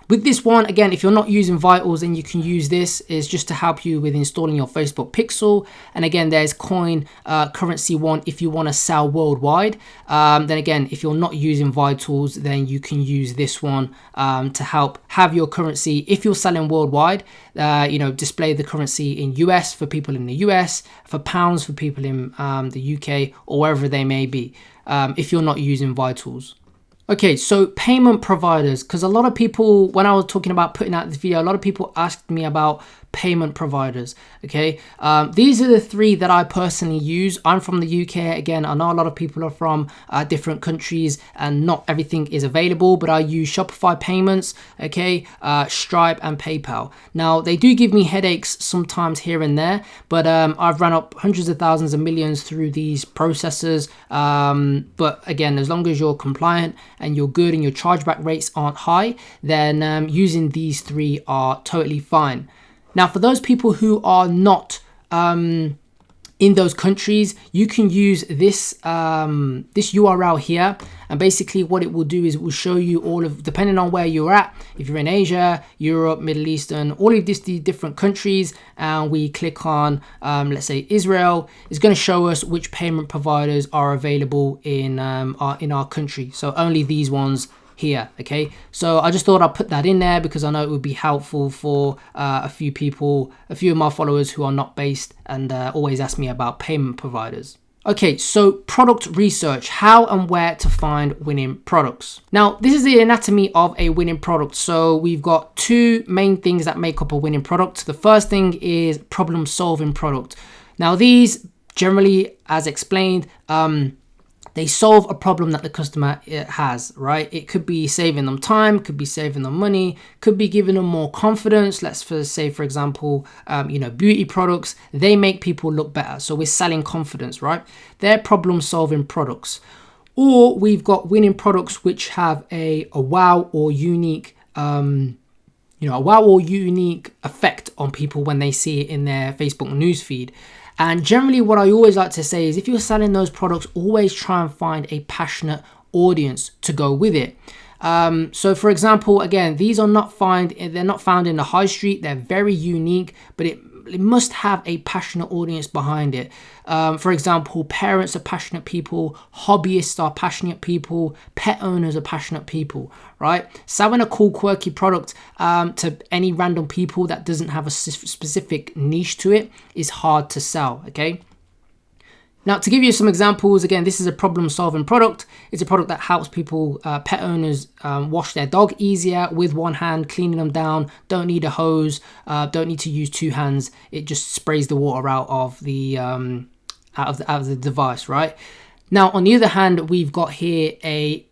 With this one, again, if you're not using Vitals, then you can use this. It's just to help you with installing your Facebook Pixel. And again, there's Coin Currency One if you want to sell worldwide. Then again, if you're not using Vitals, then you can use this one to help have your currency. If you're selling worldwide, display the currency in US for people in the US, for pounds for people in the UK, or wherever they may be, if you're not using Vitals. Okay, so payment providers, because a lot of people, when I was talking about putting out this video, a lot of people asked me about payment providers, okay? These are the 3 that I personally use. I'm from the UK. Again, I know a lot of people are from different countries and not everything is available, but I use Shopify Payments, okay, Stripe and PayPal. Now, they do give me headaches sometimes here and there, but I've run up hundreds of thousands and millions through these processes. But again, as long as you're compliant and you're good and your chargeback rates aren't high, then using these 3 are totally fine. Now, for those people who are not in those countries, you can use this this URL here, and basically what it will do is it will show you all of, depending on where you're at, if you're in Asia, Europe, Middle Eastern, all of these different countries, and we click on let's say Israel, it's going to show us which payment providers are available in our country. So only these ones here. Okay, so I just thought I'd put that in there because I know it would be helpful for a few people, a few of my followers who are not based and always ask me about payment providers. Okay, so product research, how and where to find winning products. Now, this is the anatomy of a winning product. So we've got two main things that make up a winning product. The first thing is problem solving product. Now, these generally, as explained, they solve a problem that the customer has, right? It could be saving them time, could be saving them money, could be giving them more confidence. Let's say, for example, beauty products, they make people look better. So we're selling confidence, right? They're problem solving products. Or we've got winning products which have a wow or unique, a wow or unique effect on people when they see it in their Facebook newsfeed. And generally what I always like to say is if you're selling those products, always try and find a passionate audience to go with it. So for example, again, they're not found in the high street. They're very unique, but it must have a passionate audience behind it. For example, parents are passionate people, hobbyists are passionate people, pet owners are passionate people, right? Selling a cool, quirky product to any random people that doesn't have a specific niche to it is hard to sell, okay? Now, to give you some examples, again, this is a problem-solving product. It's a product that helps people, pet owners, wash their dog easier with one hand, cleaning them down. Don't need a hose. Don't need to use two hands. It just sprays the water out of the device, right? Now, on the other hand, we've got here a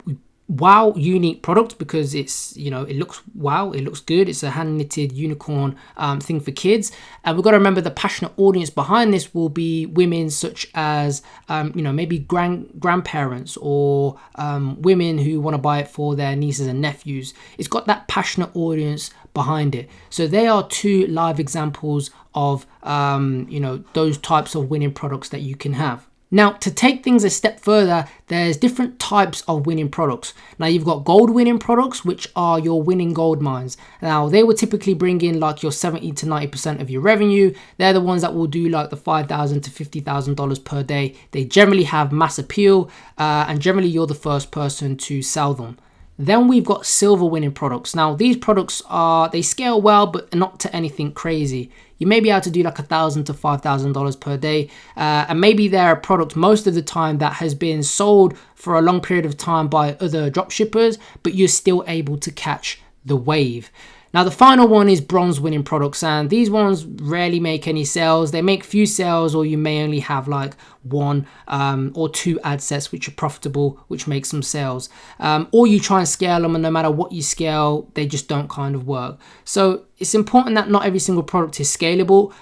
wow unique product because it's, it looks wow, it looks good. It's a hand knitted unicorn thing for kids, and we've got to remember the passionate audience behind this will be women such as maybe grandparents or women who want to buy it for their nieces and nephews. It's got that passionate audience behind it. So they are two live examples of those types of winning products that you can have. Now, to take things a step further, there's different types of winning products. Now, you've got gold winning products, which are your winning gold mines. Now, they will typically bring in like your 70 to 90% of your revenue. They're the ones that will do like the $5,000 to $50,000 per day. They generally have mass appeal, and generally you're the first person to sell them. Then we've got silver winning products. Now, these products they scale well, but not to anything crazy. You may be able to do like $1,000 to $5,000 per day. And maybe they're a product most of the time that has been sold for a long period of time by other dropshippers, but you're still able to catch the wave. Now, the final one is bronze winning products, and these ones rarely make any sales. They make few sales, or you may only have like one or two ad sets which are profitable, which make some sales. Or you try and scale them, and no matter what you scale, they just don't kind of work. So it's important that not every single product is scalable.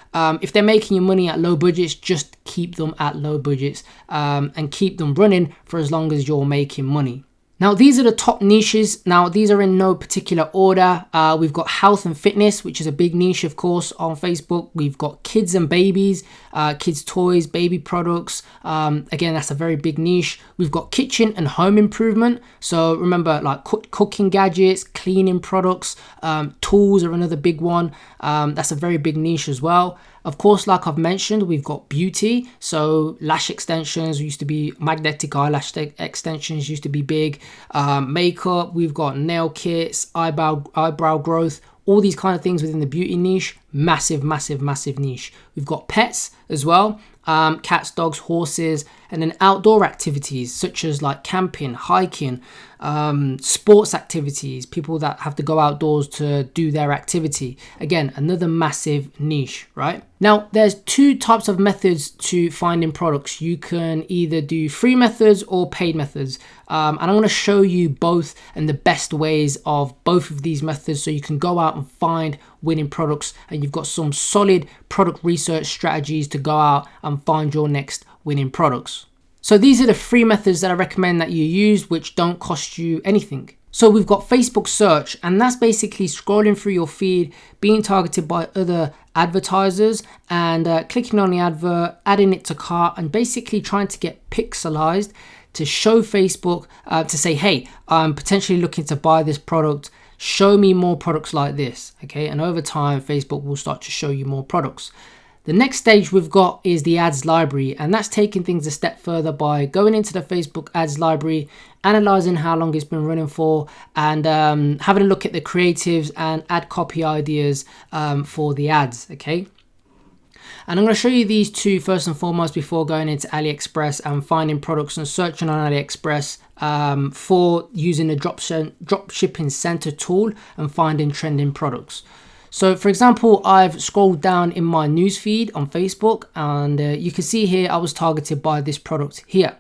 If they're making you money at low budgets, just keep them at low budgets and keep them running for as long as you're making money. Now, these are the top niches. Now, these are in no particular order. We've got health and fitness, which is a big niche, of course, on Facebook. We've got kids and babies, kids' toys, baby products. Again, that's a very big niche. We've got kitchen and home improvement. So remember, like cooking gadgets, cleaning products, tools are another big one. That's a very big niche as well. Of course, like I've mentioned, we've got beauty. So lash extensions used to be, magnetic eyelash extensions used to be big. Makeup, we've got nail kits, eyebrow growth, all these kind of things within the beauty niche. Massive, massive, massive niche. We've got pets as well. Cats, dogs, horses, and then outdoor activities such as like camping, hiking, sports activities, people that have to go outdoors to do their activity. Again, another massive niche, right? Now, there's two types of methods to finding products. You can either do free methods or paid methods. And I'm going to show you both and the best ways of both of these methods so you can go out and find winning products, and you've got some solid product research strategies to go out and find your next winning products. So these are the free methods that I recommend that you use, which don't cost you anything. So we've got Facebook search, and that's basically scrolling through your feed, being targeted by other advertisers and clicking on the advert, adding it to cart, and basically trying to get pixelized to show Facebook to say, hey, I'm potentially looking to buy this product. Show me more products like this. Okay. And over time, Facebook will start to show you more products. The next stage we've got is the ads library, and that's taking things a step further by going into the Facebook ads library, analyzing how long it's been running for, and having a look at the creatives and ad copy ideas for the ads. Okay. And I'm going to show you these two first and foremost before going into AliExpress and finding products and searching on AliExpress for using the dropshipping center tool and finding trending products. So for example, I've scrolled down in my newsfeed on Facebook, and you can see here I was targeted by this product here.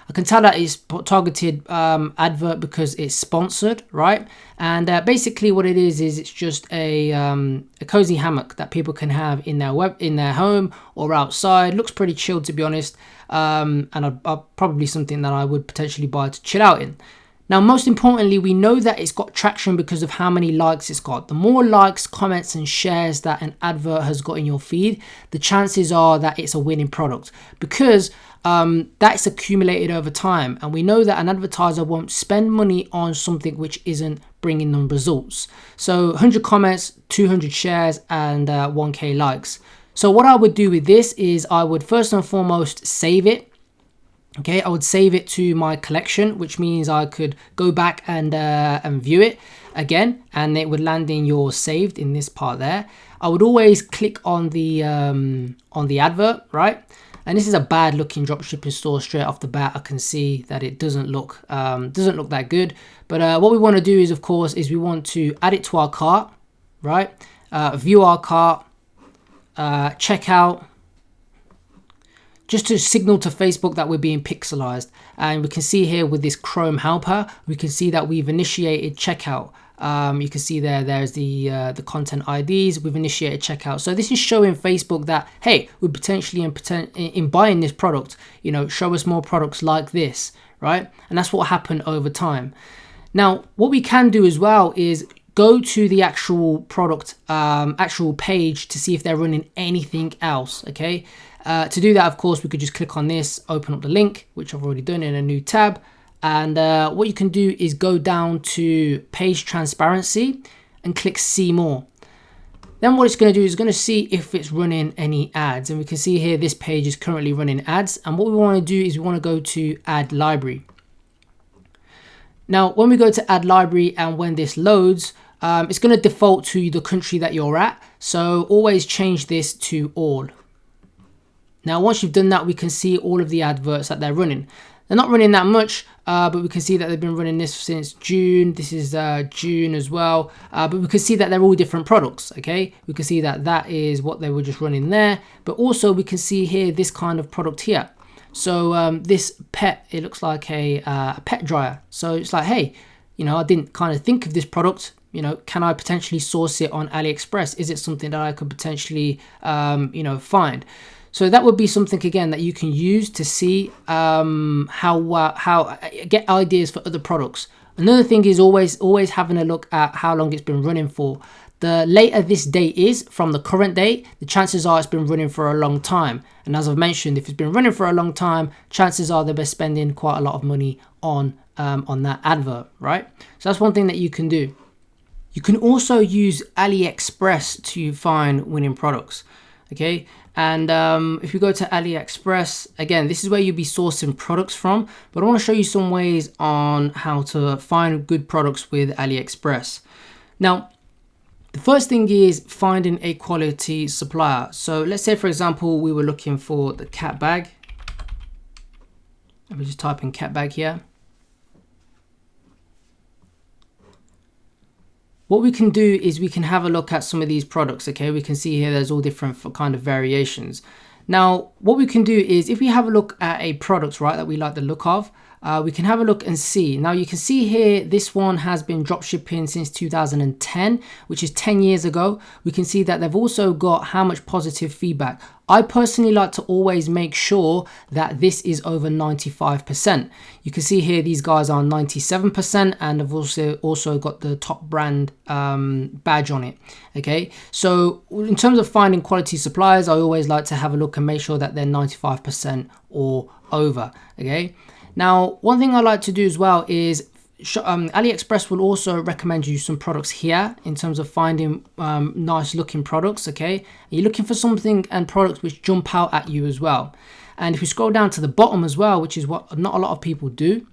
I can tell that it's targeted advert because it's sponsored, right? And basically what it is it's just a cozy hammock that people can have in their home or outside. Looks pretty chilled, to be honest, and probably something that I would potentially buy to chill out in. Now, most importantly, we know that it's got traction because of how many likes it's got. The more likes, comments, and shares that an advert has got in your feed, the chances are that it's a winning product, because that's accumulated over time. And we know that an advertiser won't spend money on something which isn't bringing them results. So 100 comments, 200 shares, and 1K likes. So what I would do with this is I would first and foremost save it. Okay, I would save it to my collection, which means I could go back and view it again, and it would land in your saved in this part there. I would always click on the advert, right? And this is a bad looking dropshipping store straight off the bat. I can see that it doesn't look that good. But what we want to do is, of course, we want to add it to our cart, right? View our cart, check out, just to signal to Facebook that we're being pixelized. And we can see here with this Chrome helper, we can see that we've initiated checkout. You can see there's the content IDs. We've initiated checkout. So this is showing Facebook that, hey, we're potentially in buying this product, show us more products like this, right? And that's what happened over time. Now, what we can do as well is go to the actual product, actual page to see if they're running anything else, okay? To do that, of course, we could just click on this, open up the link, which I've already done in a new tab. And what you can do is go down to page transparency and click see more. Then what it's going to do is going to see if it's running any ads. And we can see here this page is currently running ads. And what we want to do is we want to go to add library. Now, when we go to add library and when this loads, it's going to default to the country that you're at. So always change this to all. Now, once you've done that, we can see all of the adverts that they're running. They're not running that much, but we can see that they've been running this since June. This is June as well. But we can see that they're all different products, okay? We can see that that is what they were just running there. But also we can see here this kind of product here. So this pet, it looks like a pet dryer. So it's like, hey, I didn't kind of think of this product. Can I potentially source it on AliExpress? Is it something that I could potentially, find? So that would be something, again, that you can use to see how get ideas for other products. Another thing is always having a look at how long it's been running for. The later this date is from the current date, the chances are it's been running for a long time. And as I've mentioned, if it's been running for a long time, chances are they'll be spending quite a lot of money on that advert, right? So that's one thing that you can do. You can also use AliExpress to find winning products, okay? And if you go to AliExpress, again, this is where you'll be sourcing products from, but I want to show you some ways on how to find good products with AliExpress. Now, the first thing is finding a quality supplier. So let's say, for example, we were looking for the cat bag. Let me just type in cat bag here. What we can do is we can have a look at some of these products, okay? We can see here there's all different kind of variations. Now, what we can do is if we have a look at a product, right, that we like the look of, we can have a look and see. Now you can see here, this one has been dropshipping since 2010, which is 10 years ago. We can see that they've also got how much positive feedback. I personally like to always make sure that this is over 95%. You can see here these guys are 97%, and I've also got the top brand badge on it. Okay, so in terms of finding quality suppliers, I always like to have a look and make sure that they're 95% or over. Okay, now one thing I like to do as well is AliExpress will also recommend you some products here in terms of finding nice looking products. Okay, you're looking for something and products which jump out at you as well. And if you scroll down to the bottom as well, which is what not a lot of people do,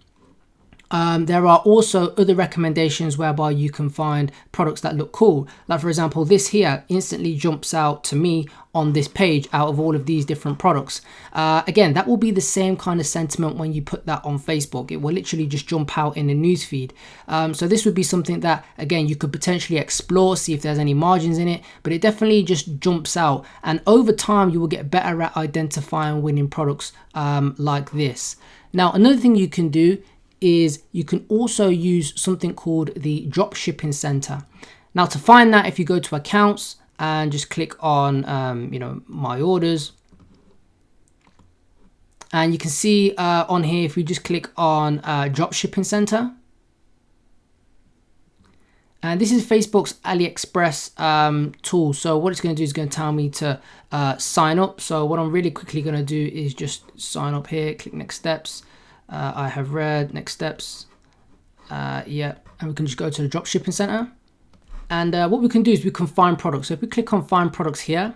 there are also other recommendations whereby you can find products that look cool. Like for example, this here instantly jumps out to me on this page out of all of these different products. Again, that will be the same kind of sentiment when you put that on Facebook. It will literally just jump out in the newsfeed. So this would be something that, again, you could potentially explore, see if there's any margins in it, but it definitely just jumps out. And over time, you will get better at identifying winning products like this. Now, another thing you can do is you can also use something called the Dropshipping Center. Now to find that, if you go to accounts and just click on my orders, and you can see on here, if we just click on Dropshipping Center, and this is Facebook's AliExpress tool. So what it's going to do is going to tell me to sign up. So what I'm really quickly going to do is just sign up here, click next steps. I have read next steps. Yeah, and we can just go to the Dropshipping Center. And what we can do is we can find products. So if we click on find products here,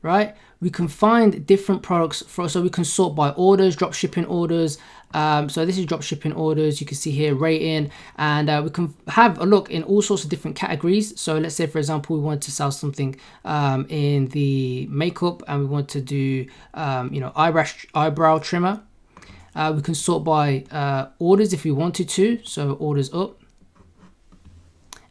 right, we can find different products so we can sort by orders, dropshipping orders. So this is dropshipping orders. You can see here rating, and we can have a look in all sorts of different categories. So let's say, for example, we want to sell something in the makeup, and we want to do eyebrow trimmer. We can sort by orders if we wanted to, so orders up.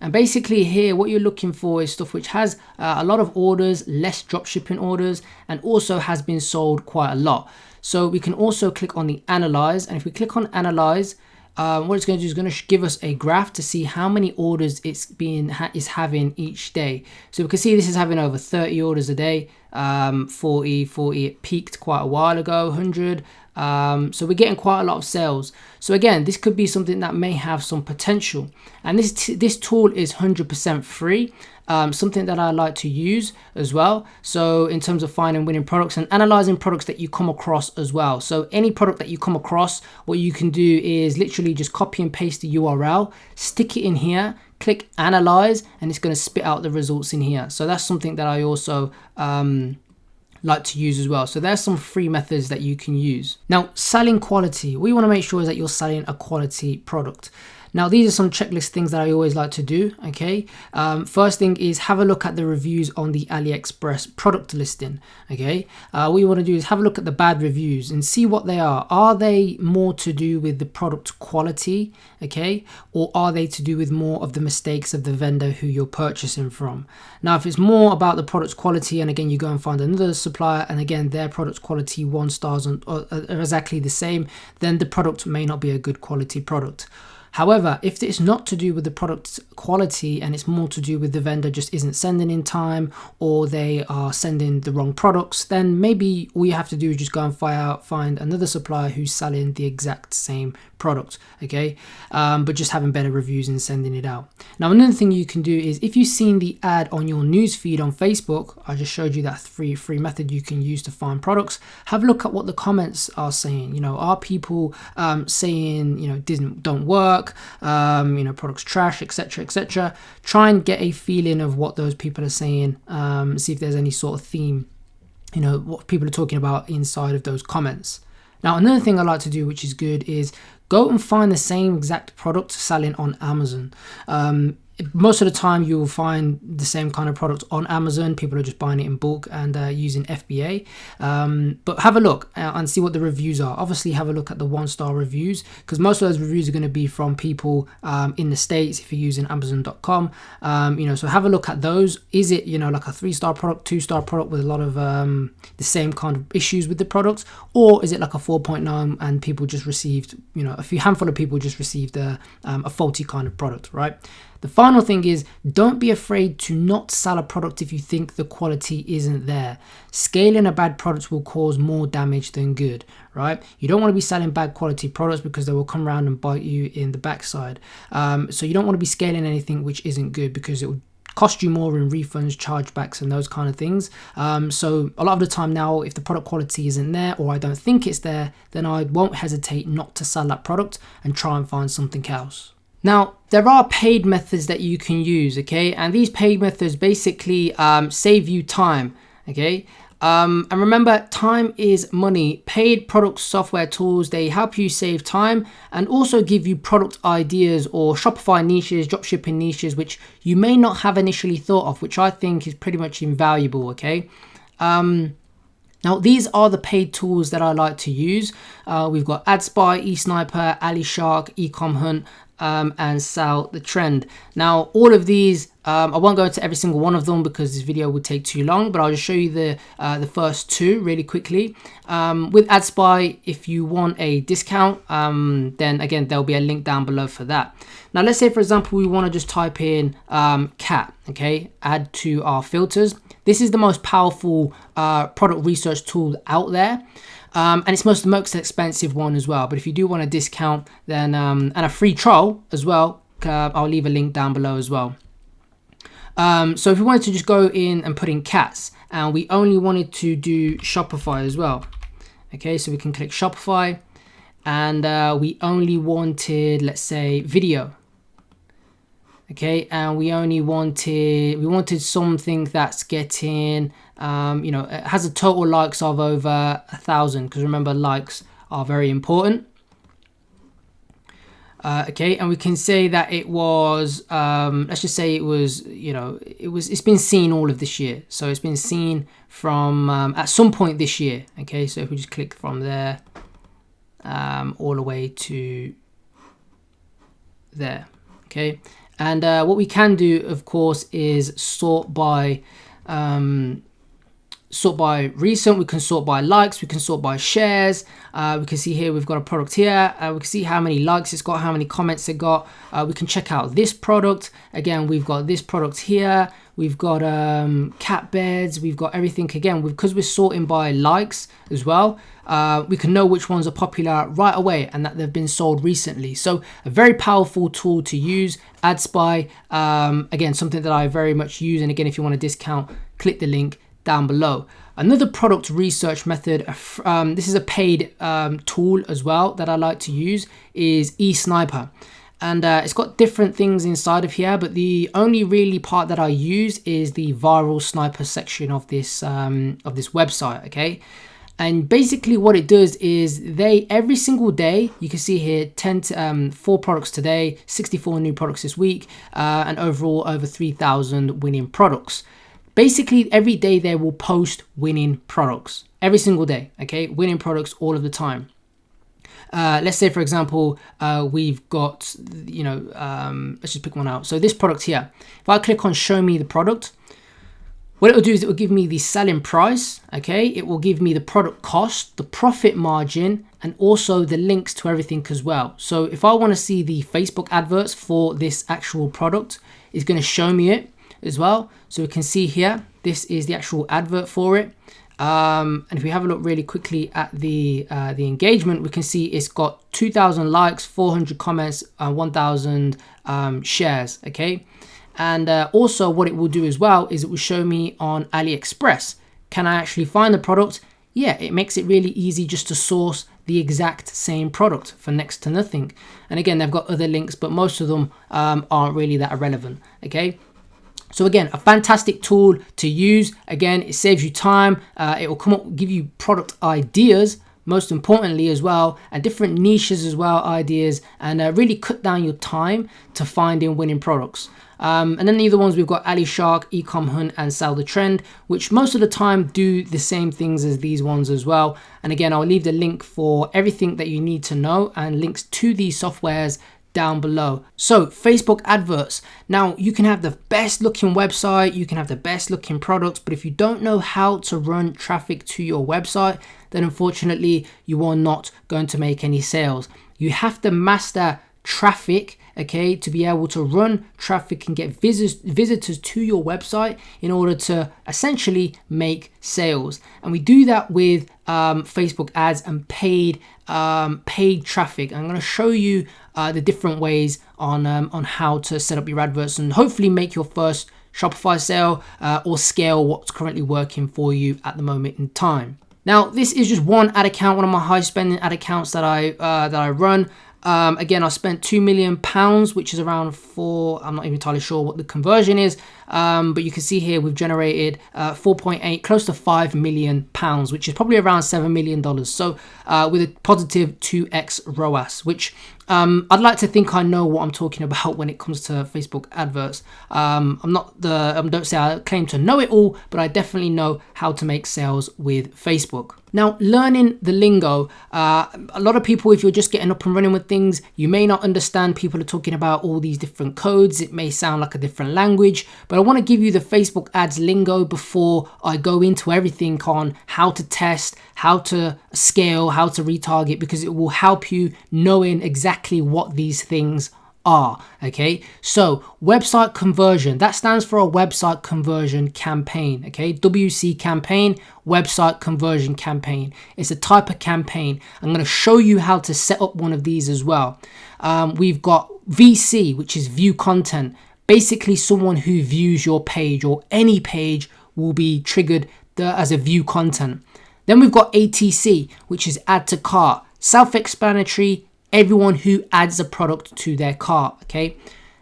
And basically here, what you're looking for is stuff which has a lot of orders, less dropshipping orders, and also has been sold quite a lot. So we can also click on the Analyze, and if we click on Analyze, what it's going to do is going to give us a graph to see how many orders it's is having each day. So we can see this is having over 30 orders a day, 40, it peaked quite a while ago, 100. So we're getting quite a lot of sales. So again, this could be something that may have some potential. And this tool is 100% free. Something that I like to use as well. So in terms of finding winning products and analyzing products that you come across as well. So any product that you come across, what you can do is literally just copy and paste the URL, stick it in here, click analyze, and it's going to spit out the results in here. So that's something that I also like to use as well. So there's some free methods that you can use. Now, selling quality. What you want to make sure is that you're selling a quality product. Now, these are some checklist things that I always like to do, okay? First thing is have a look at the reviews on the AliExpress product listing, okay? What you want to do is have a look at the bad reviews and see what they are. Are they more to do with the product quality, okay? Or are they to do with more of the mistakes of the vendor who you're purchasing from? Now, if it's more about the product quality, and again, you go and find another supplier, and again, their product quality 1 stars are exactly the same, then the product may not be a good quality product. However, if it's not to do with the product quality and it's more to do with the vendor just isn't sending in time, or they are sending the wrong products, then maybe all you have to do is just go and find another supplier who's selling the exact same product, okay? But just having better reviews and sending it out. Now, another thing you can do is if you've seen the ad on your newsfeed on Facebook, I just showed you that free method you can use to find products. Have a look at what the comments are saying. You know, are people saying, you know, don't work, products trash, etc., etc. Try and get a feeling of what those people are saying. See if there's any sort of theme, you know, what people are talking about inside of those comments. Now, another thing I like to do, which is good, is go and find the same exact product selling on Amazon. most of the time you will find the same kind of product on Amazon. People are just buying it in bulk and using FBA. But have a look and see what the reviews are. Obviously have a look at the 1-star reviews, because most of those reviews are going to be from people in the States if you're using Amazon.com. So have a look at those. Is it, like a 3-star product, 2-star product with a lot of the same kind of issues with the product, or is it like a 4.9 and people just received, a few handful of people just received a faulty kind of product, right? The final thing is, don't be afraid to not sell a product if you think the quality isn't there. Scaling a bad product will cause more damage than good, right? You don't want to be selling bad quality products because they will come around and bite you in the backside. So you don't want to be scaling anything which isn't good, because it will cost you more in refunds, chargebacks, and those kind of things. So a lot of the time now, if the product quality isn't there, or I don't think it's there, then I won't hesitate not to sell that product and try and find something else. Now, there are paid methods that you can use, okay? And these paid methods basically save you time, okay? And remember, time is money. Paid product software tools, they help you save time and also give you product ideas or Shopify niches, dropshipping niches, which you may not have initially thought of, which I think is pretty much invaluable, okay? Now, these are the paid tools that I like to use. We've got AdSpy, eSniper, AliShark, Ecom Hunt, and Sell the Trend. Now, all of these, I won't go into every single one of them because this video would take too long, but I'll just show you the first two really quickly. With AdSpy, if you want a discount, then again, there'll be a link down below for that. Now, let's say, for example, we want to just type in cat, okay, add to our filters. This is the most powerful product research tool out there. And it's the most expensive one as well. But if you do want a discount, then and a free trial as well, I'll leave a link down below as well. So if we wanted to just go in and put in cats, and we only wanted to do Shopify as well, okay, so we can click Shopify, and we only wanted, let's say, video. Okay, and we wanted something that's getting, it has a total likes of over 1,000, because remember, likes are very important. Okay, and we can say that it was, let's just say it was, it's been seen all of this year. So it's been seen from at some point this year. Okay, so if we just click from there, all the way to there. Okay. And what we can do, of course, is sort by recent. We can sort by likes. We can sort by shares. We can see here we've got a product here. We can see how many likes it's got, how many comments it got. We can check out this product. Again, we've got this product here. We've got cat beds. We've got everything. Again, because we're sorting by likes as well, we can know which ones are popular right away and that they've been sold recently. So a very powerful tool to use. AdSpy, again, something that I very much use. And again, if you want a discount, click the link down below. Another product research method, this is a paid tool as well that I like to use, is eSniper. And it's got different things inside of here, but the only really part that I use is the viral sniper section of this website, okay? And basically what it does is every single day, you can see here 4 products today, 64 new products this week, and overall over 3,000 winning products. Basically every day they will post winning products, every single day, okay? Winning products all of the time. Let's say, for example, we've got, let's just pick one out. So this product here, if I click on show me the product, what it will do is it will give me the selling price, okay? It will give me the product cost, the profit margin, and also the links to everything as well. So if I want to see the Facebook adverts for this actual product, it's going to show me it as well. So we can see here, this is the actual advert for it. And if we have a look really quickly at the engagement, we can see it's got 2,000 likes, 400 comments, 1,000 shares, okay? And also what it will do as well is it will show me on AliExpress. Can I actually find the product? Yeah, it makes it really easy just to source the exact same product for next to nothing. And again, they've got other links, but most of them aren't really that relevant, okay? So again, a fantastic tool to use. Again, it saves you time. It will come up, give you product ideas most importantly as well, and different niches as well, ideas, and really cut down your time to finding winning products. And then the other ones, we've got AliShark, Ecom Hunt, and Sell the Trend, which most of the time do the same things as these ones as well. And again, I'll leave the link for everything that you need to know and links to these softwares down below. So Facebook adverts. Now you can have the best looking website, you can have the best looking products, but if you don't know how to run traffic to your website, then unfortunately you are not going to make any sales. You have to master traffic, okay, to be able to run traffic and get visitors to your website in order to essentially make sales. And we do that with Facebook ads and paid traffic. I'm going to show you the different ways on how to set up your adverts and hopefully make your first Shopify sale or scale what's currently working for you at the moment in time. Now, this is just one ad account, one of my high spending ad accounts that I run. Again, I spent £2 million, which is around I'm not even entirely sure what the conversion is, but you can see here we've generated 4.8, close to £5 million, which is probably around $7 million. So with a positive 2x ROAS, which I'd like to think I know what I'm talking about when it comes to Facebook adverts. Don't say I claim to know it all, but I definitely know how to make sales with Facebook. Now, learning the lingo, a lot of people, if you're just getting up and running with things, you may not understand. People are talking about all these different codes. It may sound like a different language, but I want to give you the Facebook ads lingo before I go into everything on how to test, how to scale, how to retarget, because it will help you knowing exactly what these things are. Okay, so website conversion, that stands for a website conversion campaign. Okay, WC campaign, website conversion campaign. It's a type of campaign. I'm going to show you how to set up one of these as well. We've got VC, which is view content. Basically, someone who views your page or any page will be triggered as a view content. Then we've got ATC, which is add to cart. Self-explanatory, everyone who adds a product to their cart, okay?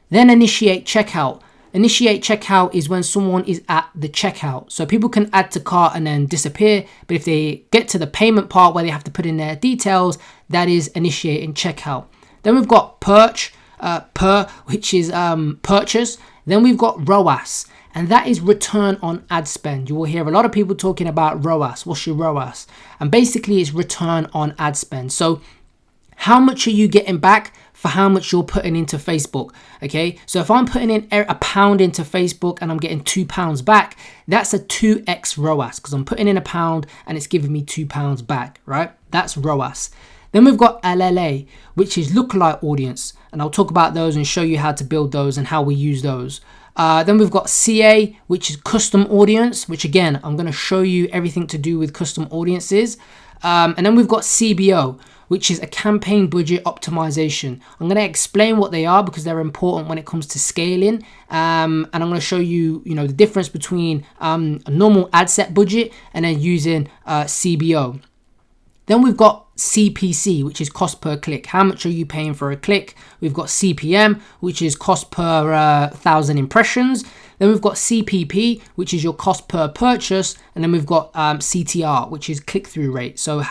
Then initiate checkout. Initiate checkout is when someone is at the checkout. So people can add to cart and then disappear, but if they get to the payment part where they have to put in their details, that is initiating checkout. Then we've got which is purchase. Then we've got ROAS, and that is return on ad spend. You will hear a lot of people talking about ROAS. What's your ROAS? And basically it's return on ad spend. So how much are you getting back for how much you're putting into Facebook? Okay, so if I'm putting in £1 into Facebook and I'm getting £2 back, that's a 2x ROAS because I'm putting in £1 and it's giving me £2 back, right? That's ROAS. Then we've got LLA, which is lookalike audience, and I'll talk about those and show you how to build those and how we use those. Then we've got CA, which is custom audience, which again, I'm going to show you everything to do with custom audiences. And then we've got CBO, which is a campaign budget optimization. I'm going to explain what they are because they're important when it comes to scaling. And I'm going to show you, the difference between a normal ad set budget and then using CBO. Then we've got CPC, which is cost per click. How much are you paying for a click? We've got CPM, which is cost per 1,000 impressions. Then we've got CPP, which is your cost per purchase. And then we've got CTR, which is click-through rate. So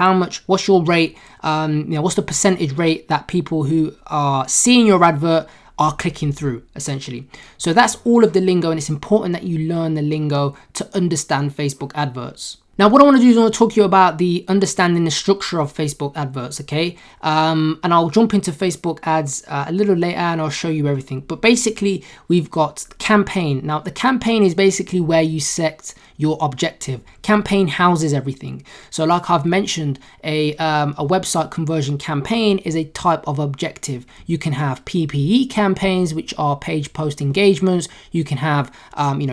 what's your rate? What's the percentage rate that people who are seeing your advert are clicking through, essentially. So that's all of the lingo, and it's important that you learn the lingo to understand Facebook adverts. Now, what I want to do is I want to talk to you about understanding the structure of Facebook adverts, okay? And I'll jump into Facebook ads a little later and I'll show you everything. But basically, we've got campaign. Now, the campaign is basically where you set your objective. Campaign houses everything. So like I've mentioned, a website conversion campaign is a type of objective. You can have PPE campaigns, which are page post engagements. You can have,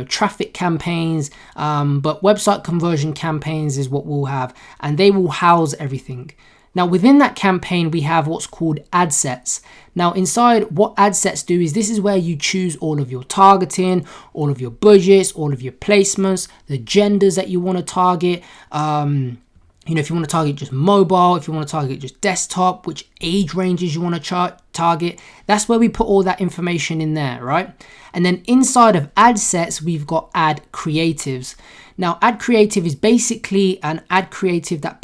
traffic campaigns, but website conversion campaigns is what we'll have, and they will house everything. Now, within that campaign, we have what's called ad sets. Now, inside, what ad sets do is this is where you choose all of your targeting, all of your budgets, all of your placements, the genders that you want to target. If you want to target just mobile, if you want to target just desktop, which age ranges you want to target, that's where we put all that information in there, right? And then inside of ad sets, we've got ad creatives. Now, ad creative is basically an ad creative that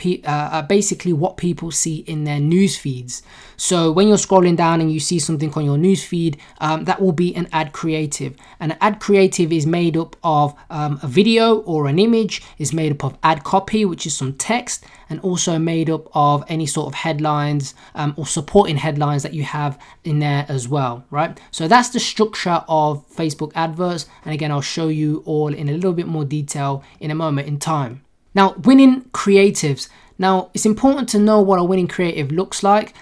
basically what people see in their news feeds. So when you're scrolling down and you see something on your news feed, that will be an ad creative. And an ad creative is made up of a video or an image, is made up of ad copy, which is some text, and also made up of any sort of headlines or supporting headlines that you have in there as well, right? So that's the structure of Facebook adverts. And again, I'll show you all in a little bit more detail in a moment in time. Now, winning creatives. Now, it's important to know what a winning creative looks like.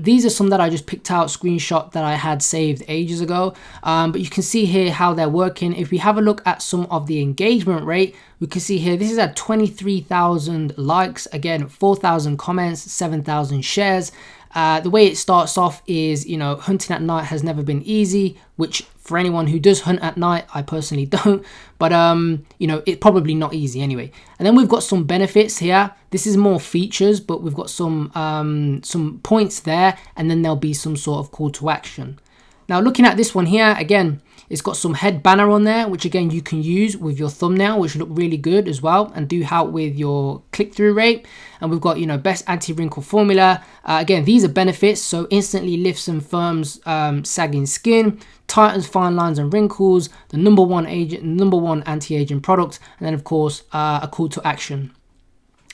These are some that I just picked out, screenshot that I had saved ages ago. But you can see here how they're working. If we have a look at some of the engagement rate, we can see here, this is at 23,000 likes, again, 4,000 comments, 7,000 shares. The way it starts off is, hunting at night has never been easy, which for anyone who does hunt at night, I personally don't, but it's probably not easy anyway. And then we've got some benefits here. This is more features, but we've got some points there, and then there'll be some sort of call to action. Now, looking at this one here, again, it's got some head banner on there, which again, you can use with your thumbnail, which look really good as well, and do help with your click-through rate. And we've got, best anti-wrinkle formula. Again, these are benefits. So instantly lifts and firms sagging skin, tightens fine lines and wrinkles, the number one anti-aging product, and then of course, a call to action.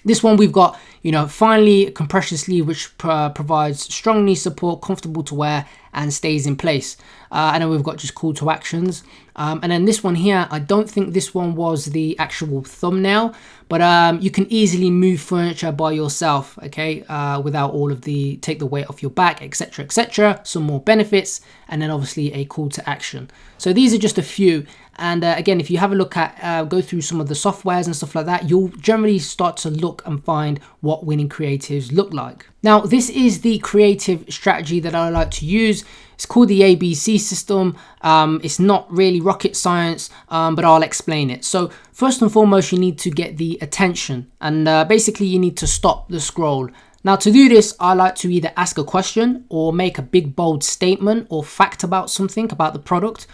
This one we've got, finally a compression sleeve, which provides strong knee support, comfortable to wear, and stays in place. And then we've got just call to actions. And then this one here, I don't think this one was the actual thumbnail, but you can easily move furniture by yourself, okay, without all of take the weight off your back, etc., etc. Some more benefits, and then obviously a call to action. So these are just a few. And again, if you have a look at, go through some of the softwares and stuff like that, you'll generally start to look and find what winning creatives look like. Now, this is the creative strategy that I like to use. It's called the ABC system. It's not really rocket science, but I'll explain it. So first and foremost, you need to get the attention, and basically you need to stop the scroll. Now, to do this, I like to either ask a question or make a big bold statement or fact about something, about the product,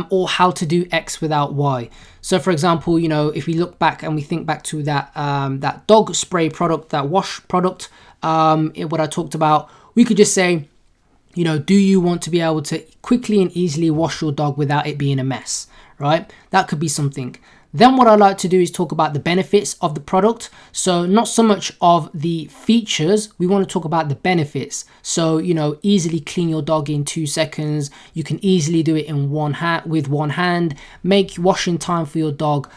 or how to do X without Y. So for example, if we look back and we think back to that dog spray product, that wash product, what I talked about, we could just say, do you want to be able to quickly and easily wash your dog without it being a mess, right? That could be something. Then what I like to do is talk about the benefits of the product. So not so much of the features, we want to talk about the benefits. So, easily clean your dog in 2 seconds. You can easily do it in with one hand, make washing time for your dog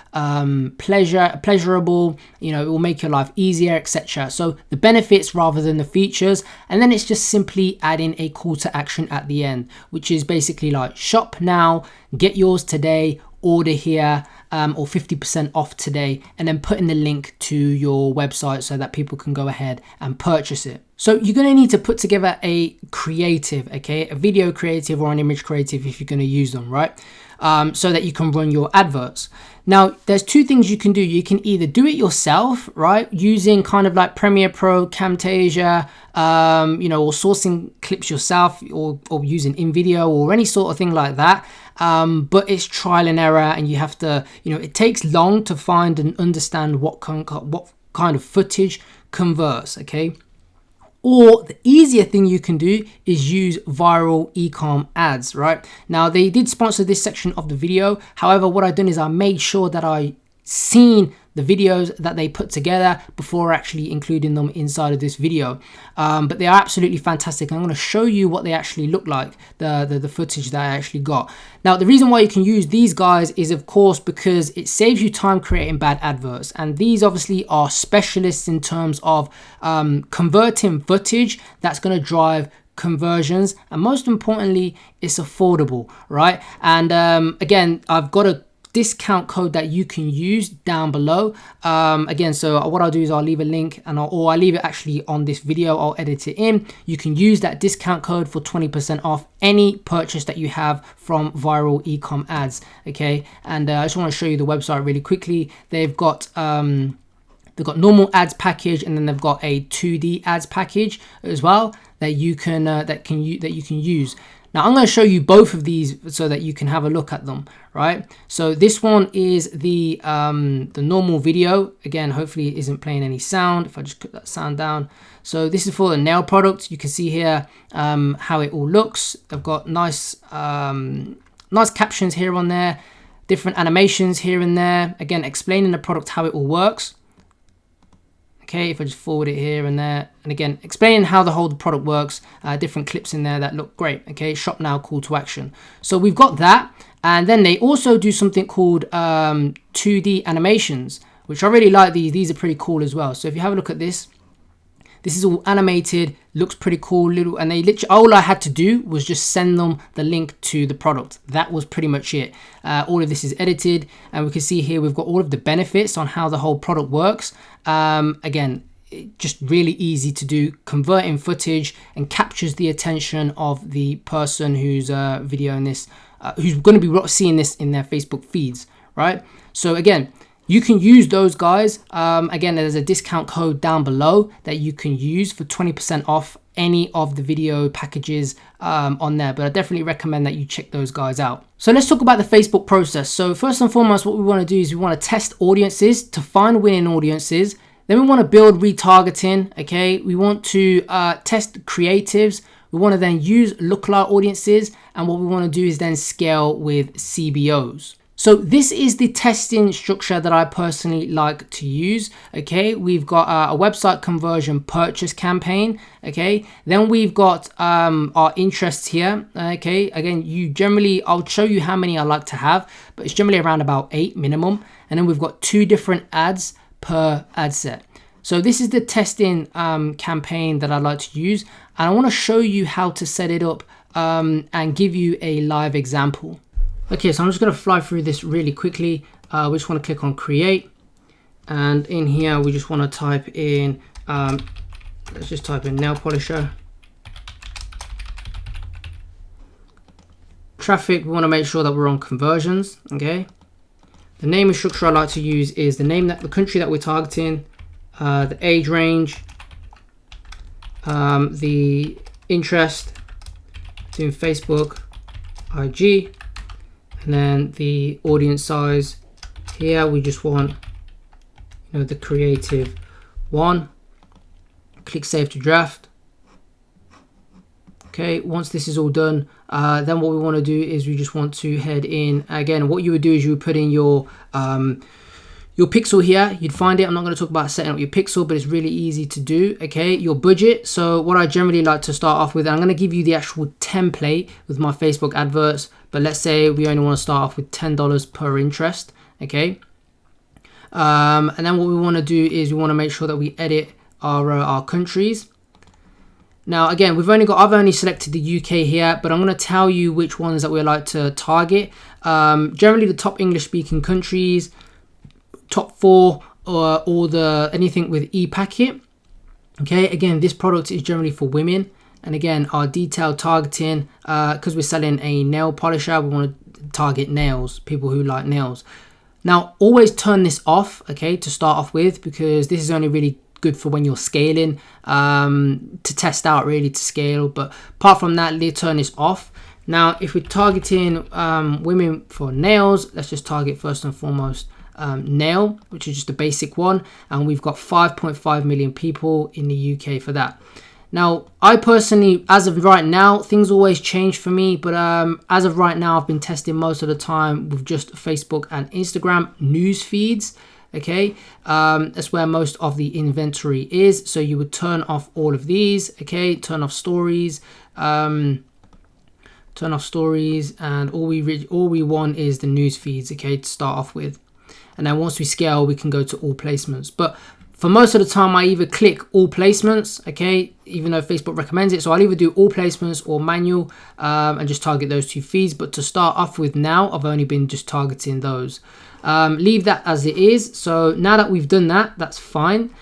pleasurable. It will make your life easier, etc. So the benefits rather than the features. And then it's just simply adding a call to action at the end, which is basically like shop now, get yours today, order here, or 50% off today, and then put in the link to your website so that people can go ahead and purchase it. So you're going to need to put together a creative, okay, a video creative or an image creative if you're going to use them, right? So that you can run your adverts. Now, there's two things you can do. You can either do it yourself, right, using kind of like Premiere Pro, Camtasia, or sourcing clips yourself, or using InVideo or any sort of thing like that. But it's trial and error, and you have to, it takes long to find and understand what kind of footage converts, okay? Or the easier thing you can do is use viral ecom ads, right? Now, they did sponsor this section of the video. However, what I've done is I made sure that I seen the videos that they put together before actually including them inside of this video. But they are absolutely fantastic. I'm going to show you what they actually look like, the footage that I actually got. Now, the reason why you can use these guys is, of course, because it saves you time creating bad adverts. And these obviously are specialists in terms of converting footage that's going to drive conversions. And most importantly, it's affordable, right? And again, I've got a discount code that you can use down below. Again, so what I'll do is I'll leave a link, and I'll leave it actually on this video. I'll edit it in. You can use that discount code for 20% off any purchase that you have from viral ecom ads. Okay, and I just want to show you the website really quickly. They've got normal ads package, and then they've got a 2D ads package as well that you can use. Now I'm going to show you both of these so that you can have a look at them, right? So this one is the normal video. Again, hopefully it isn't playing any sound. If I just put that sound down. So this is for the nail product. You can see here how it all looks. They've got nice captions here on there, different animations here and there. Again, explaining the product, how it all works. Okay, if I just forward it here and there, and again, explaining how the whole product works, different clips in there that look great. Okay, shop now, call to action. So we've got that, and then they also do something called 2D animations, which I really like. These are pretty cool as well. So if you have a look at this, this is all animated, looks pretty cool, little, and they literally, all I had to do was just send them the link to the product. That was pretty much it. All of this is edited, and we can see here we've got all of the benefits on how the whole product works. Again, just really easy to do, converting footage, and captures the attention of the person who's videoing this, who's going to be seeing this in their Facebook feeds, right? So again, you can use those guys. Again, there's a discount code down below that you can use for 20% off any of the video packages on there, but I definitely recommend that you check those guys out. So let's talk about the Facebook process. So first and foremost, what we want to do is we want to test audiences to find winning audiences. Then we want to build retargeting. Okay, we want to test creatives. We want to then use lookalike audiences, and what we want to do is then scale with CBOs. So this is the testing structure that I personally like to use. Okay, we've got a website conversion purchase campaign. Okay, then we've got our interests here. Okay, again, I'll show you how many I like to have, but it's generally around about 8 minimum. And then we've got 2 different ads per ad set. So this is the testing campaign that I like to use, and I want to show you how to set it up and give you a live example. Okay, so I'm just going to fly through this really quickly. We just want to click on create, and in here we just want to type in, let's just type in nail polisher. Traffic, we want to make sure that we're on conversions. Okay, the naming structure I like to use is the name, the country that we're targeting, the age range, the interest, doing Facebook, IG, and then the audience size. Here we just want, the creative one. Click save to draft. Okay, once this is all done, then what we want to do is we just want to head in. Again, what you would do is you would put in your pixel here. You'd find it. I'm not going to talk about setting up your pixel, but it's really easy to do. Okay, your budget. So what I generally like to start off with, I'm going to give you the actual template with my Facebook adverts, but let's say we only want to start off with $10 per interest. Okay, and then what we want to do is we want to make sure that we edit our countries. Now again, I've only selected the UK here, but I'm going to tell you which ones that we like to target. Generally the top English speaking countries, top 4, or anything with e-packet. Okay, again, this product is generally for women, and again, our detailed targeting, because we're selling a nail polisher, we want to target nails, people who like nails. Now always turn this off, okay, to start off with, because this is only really good for when you're scaling, to test out, really, to scale. But apart from that, turn this off. Now if we're targeting women for nails, let's just target first and foremost nail, which is just a basic one, and we've got 5.5 million people in the UK for that. Now I personally, as of right now, things always change for me, but as of right now, I've been testing most of the time with just Facebook and Instagram news feeds. Okay, that's where most of the inventory is. So you would turn off all of these. Okay, turn off stories, and all we want is the news feeds. Okay, to start off with, and then once we scale, we can go to all placements. But for most of the time, I either click all placements, okay, even though Facebook recommends it. So I'll either do all placements or manual, and just target those 2 feeds. But to start off with now, I've only been just targeting those. Leave that as it is. So now that we've done that, that's fine.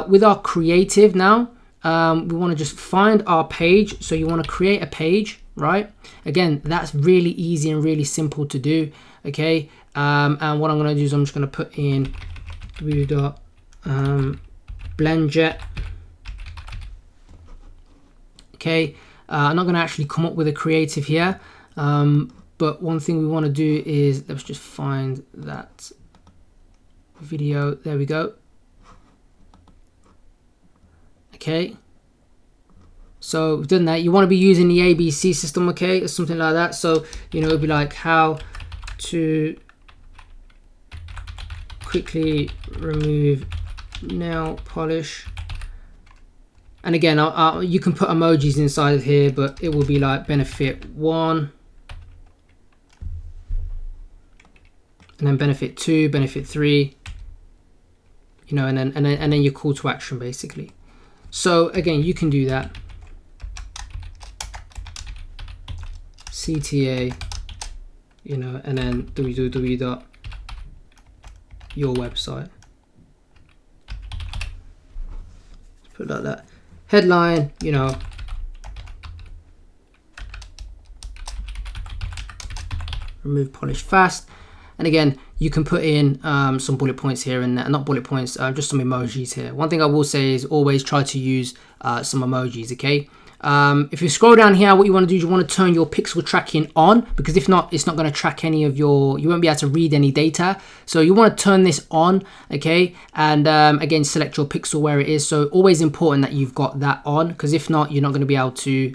With our creative now, we want to just find our page. So you want to create a page, right? Again, that's really easy and really simple to do. Okay, and what I'm going to do is I'm just going to put in blendjet. Okay, I'm not going to actually come up with a creative here, but one thing we want to do is, let's just find that video. There we go. Okay, so we've done that. You want to be using the ABC system, okay, or something like that. So, you know, it'd be like how to quickly remove nail polish. And again, you can put emojis inside of here, but it will be like benefit 1, and then benefit 2, benefit 3, you know, and then your call to action basically. So again, you can do that. CTA, you know, and then www.yourwebsite. Put it like that. Headline, you know, remove polish fast. And again, you can put in some bullet points here and not bullet points, just some emojis here. One thing I will say is always try to use some emojis, okay? If you scroll down here, what you want to do is you want to turn your pixel tracking on, because if not, it's not going to track any of your, you won't be able to read any data. So you want to turn this on, okay? And again, select your pixel where it is. So always important that you've got that on, because if not, you're not going to be able to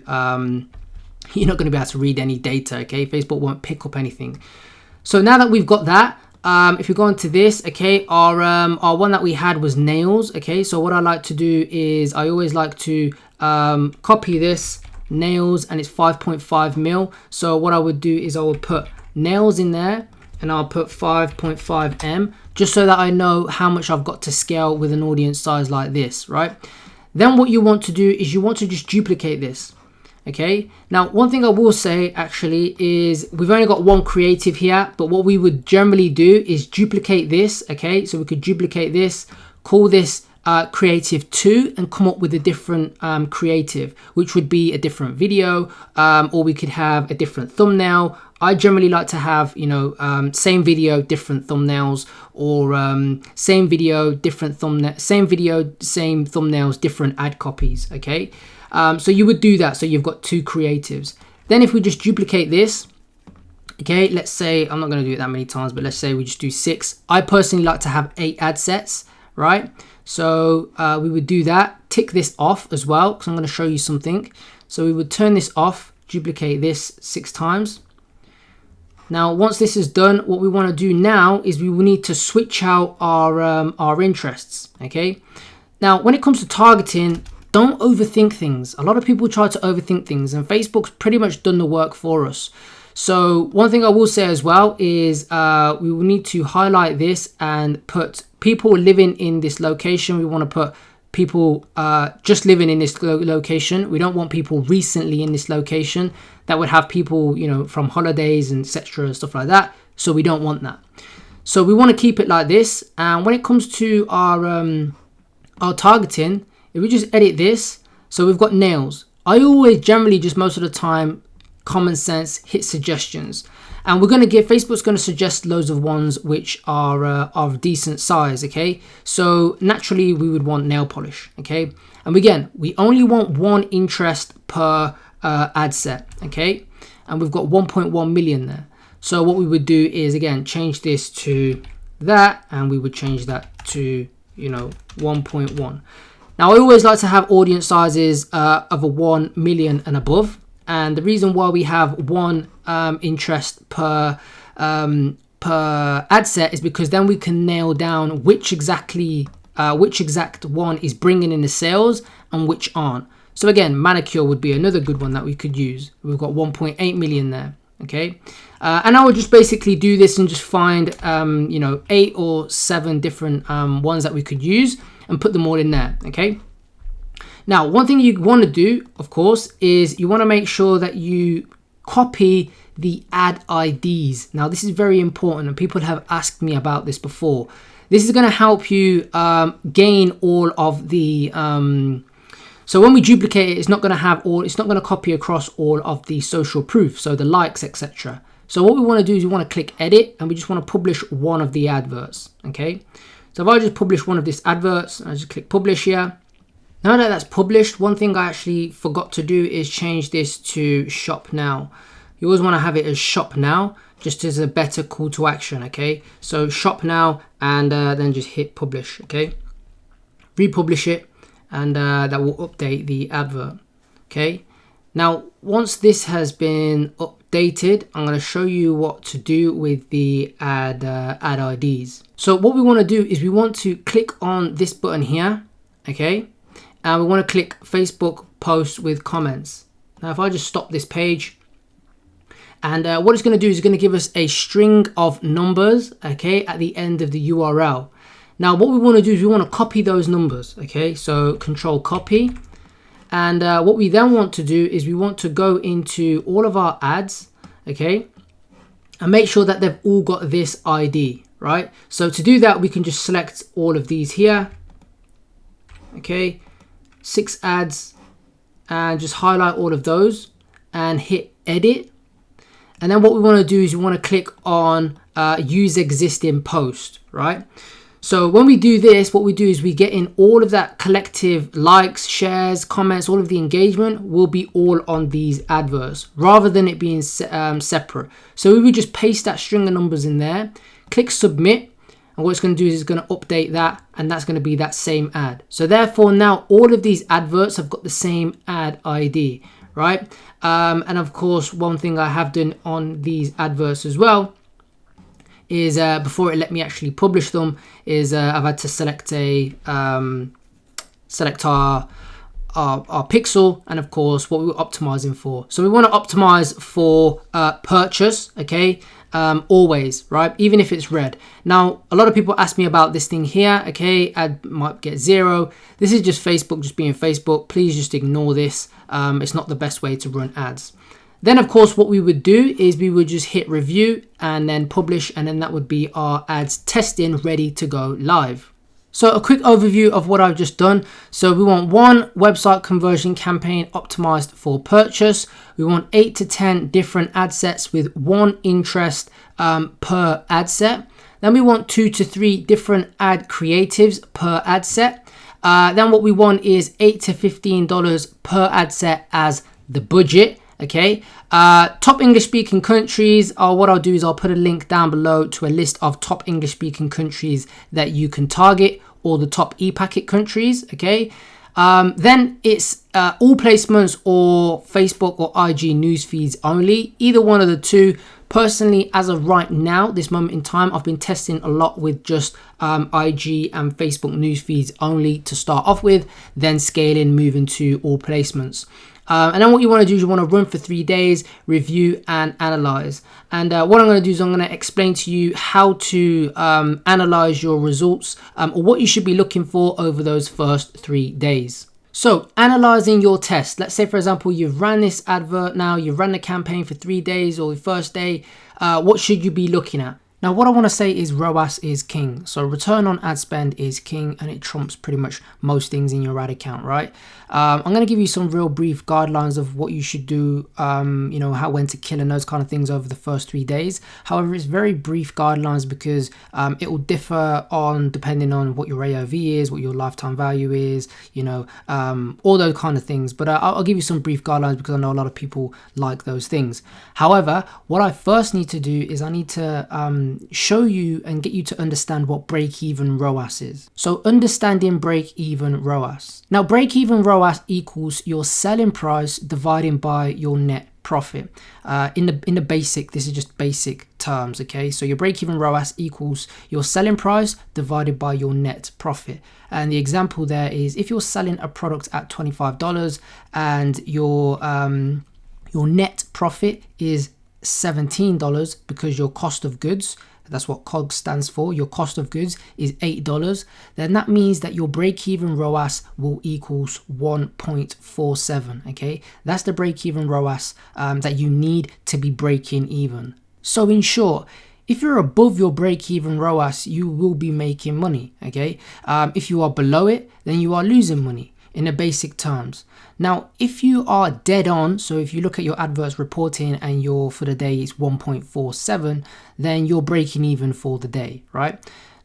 read any data, okay? Facebook won't pick up anything. So now that we've got that, if you go into this, okay, our one that we had was nails, okay? So what I like to do is I always like to copy this nails, and it's 5.5 mil. So what I would do is I would put nails in there, and I'll put 5.5 m, just so that I know how much I've got to scale with an audience size like this, right? Then what you want to do is you want to just duplicate this. Okay, now one thing I will say actually is we've only got one creative here, but what we would generally do is duplicate this. Okay, so we could duplicate this, call this creative 2, and come up with a different creative, which would be a different video, or we could have a different thumbnail. I generally like to have, you know, same video, different thumbnails, or same video, different thumbnail, same video, same thumbnails, different ad copies. Okay. So you would do that, so you've got 2 creatives. Then if we just duplicate this, okay, let's say, I'm not going to do it that many times, but let's say we just do 6. I personally like to have 8 ad sets, right? So we would do that, tick this off as well, because I'm going to show you something. So we would turn this off, duplicate this 6 times. Now, once this is done, what we want to do now is we will need to switch out our interests, okay? Now, when it comes to targeting, don't overthink things. A lot of people try to overthink things, and Facebook's pretty much done the work for us. So one thing I will say as well is we will need to highlight this and put people living in this location. We want to put people just living in this location. We don't want people recently in this location. That would have people, you know, from holidays and etc. and stuff like that. So we don't want that. So we want to keep it like this. And when it comes to our targeting, if we just edit this, so we've got nails. I always generally just most of the time, common sense, hit suggestions. And we're going to give, Facebook's going to suggest loads of ones which are of decent size, okay? So naturally we would want nail polish, okay? And again, we only want 1 interest per ad set, okay? And we've got 1.1 million there. So what we would do is, again, change this to that, and we would change that to, you know, 1.1. Now, I always like to have audience sizes of a 1 million and above. And the reason why we have 1 interest per ad set is because then we can nail down which exact one is bringing in the sales and which aren't. So again, manicure would be another good one that we could use. We've got 1.8 million there. Okay, and I would just basically do this and just find 8 or 7 different ones that we could use and put them all in there. Okay, now one thing you want to do, of course, is you want to make sure that you copy the ad IDs. Now this is very important, and people have asked me about this before. This is going to help you gain all of the so when we duplicate it, it's not going to copy across all of the social proof, so the likes, etc. So what we want to do is we want to click edit, and we just want to publish one of the adverts. Okay, so if I just publish one of these adverts, I just click publish here, Now that that's published, one thing I actually forgot to do is change this to shop now. You always want to have it as shop now, just as a better call to action, okay? So shop now, and then just hit publish, okay? Republish it, and that will update the advert, okay? Now, once this has been updated, I'm going to show you what to do with the ad IDs. So what we want to do is we want to click on this button here, okay? And we want to click Facebook post with comments. Now, if I just stop this page, and what it's going to do is going to give us a string of numbers, okay, at the end of the URL. Now, what we want to do is we want to copy those numbers, okay? So control copy. And what we then want to do is we want to go into all of our ads, okay? And make sure that they've all got this ID, right? So to do that, we can just select all of these here, okay? 6 ads, and just highlight all of those and hit edit. And then what we want to do is we want to click on use existing post, right? So when we do this, what we do is we get in all of that collective likes, shares, comments, all of the engagement will be all on these adverts rather than it being separate. So we would just paste that string of numbers in there, click submit, and what it's going to do is it's going to update that, and that's going to be that same ad. So therefore now all of these adverts have got the same ad ID, right? And of course, one thing I have done on these adverts as well is before it let me actually publish them is I've had to select our pixel, and of course what we were optimizing for. So we want to optimize for purchase, okay, always, right, even if it's red. Now a lot of people ask me about this thing here, okay, ad might get 0. This is just Facebook just being Facebook. Please just ignore this. It's not the best way to run ads. Then of course what we would do is we would just hit review and then publish, and then that would be our ads testing ready to go live. So a quick overview of what I've just done. So we want 1 website conversion campaign optimized for purchase. We want 8 to 10 different ad sets with 1 interest per ad set. Then we want 2 to 3 different ad creatives per ad set. Then what we want is $8 to $15 per ad set as the budget. Okay, top English speaking countries, what I'll do is I'll put a link down below to a list of top English speaking countries that you can target, or the top e-packet countries, okay? Then it's all placements or Facebook or IG news feeds only, either one of the two. Personally, as of right now, this moment in time, I've been testing a lot with just IG and Facebook news feeds only to start off with, then scaling, moving to all placements. And then what you want to do is you want to run for 3 days, review and analyze. And what I'm going to do is I'm going to explain to you how to analyze your results or what you should be looking for over those first 3 days. So analyzing your test. Let's say, for example, you've ran this advert now, you've ran the campaign for 3 days or the first day. What should you be looking at? Now, what I want to say is ROAS is king. So return on ad spend is king, and it trumps pretty much most things in your ad account, right? I'm going to give you some real brief guidelines of what you should do, you know, when to kill and those kind of things over the first 3 days. However, it's very brief guidelines because it will differ depending on what your AOV is, what your lifetime value is, you know, all those kind of things. But I'll give you some brief guidelines because I know a lot of people like those things. However, what I first need to do is I need to show you and get you to understand what break-even ROAS is. So understanding break-even ROAS. Now, break-even ROAS equals your selling price divided by your net profit. In the basic, this is just basic terms, okay? So your break-even ROAS equals your selling price divided by your net profit. And the example there is if you're selling a product at $25 and your net profit is $17 because your cost of goods, that's what COGS stands for, your cost of goods is $8, then that means that your break-even ROAS will equals 1.47, okay? That's the break-even ROAS that you need to be breaking even. So in short, if you're above your break-even ROAS, you will be making money, okay? If you are below it, then you are losing money in the basic terms. Now, if you are dead on, so if you look at your adverts reporting and your for the day is 1.47, then you're breaking even for the day, right?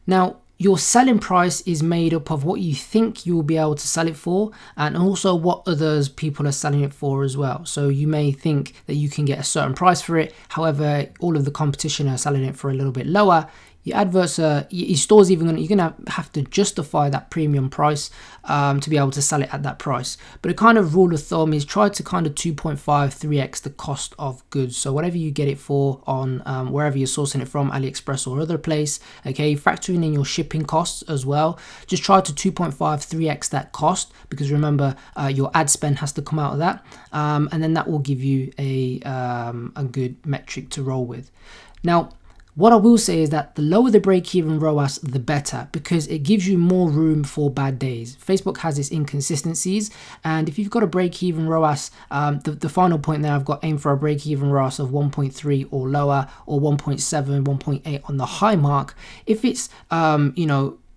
Now, your selling price is made up of what you think you will be able to sell it for, and also what others people are selling it for as well. So you may think that you can get a certain price for it, however all of the competition are selling it for a little bit lower. Your adverts are, your store's even gonna, you're gonna have to justify that premium price to be able to sell it at that price. But a kind of rule of thumb is try to kind of 2.5, 3x the cost of goods. So whatever you get it for on wherever you're sourcing it from, AliExpress or other place, okay, factoring in your shipping costs as well. Just try to 2.5, 3x that cost, because remember your ad spend has to come out of that, and then that will give you a good metric to roll with. Now, what I will say is that the lower the break-even ROAS, the better, because it gives you more room for bad days. Facebook has its inconsistencies, and if you've got a break-even ROAS, the final point there, I've got aim for a break-even ROAS of 1.3 or lower, or 1.7, 1.8 on the high mark. If it's,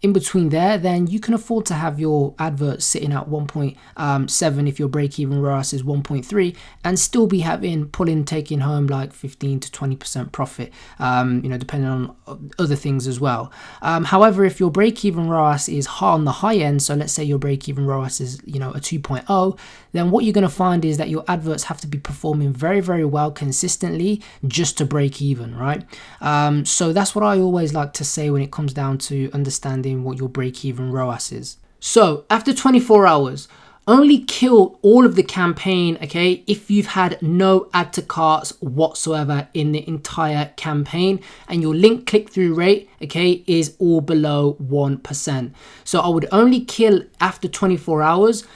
in between there, then you can afford to have your advert sitting at 1.7 if your break-even ROAS is 1.3, and still be taking home like 15 to 20% profit, depending on other things as well. However, if your break-even ROAS is on the high end, so let's say your break-even ROAS is a 2.0, then what you're going to find is that your adverts have to be performing very, very well consistently just to break even, right? So that's what I always like to say when it comes down to understanding what your break-even ROAS is. So after 24 hours, only kill all of the campaign, okay, if you've had no add to carts whatsoever in the entire campaign and your link click-through rate, okay, is all below 1%. So I would only kill after 24 hours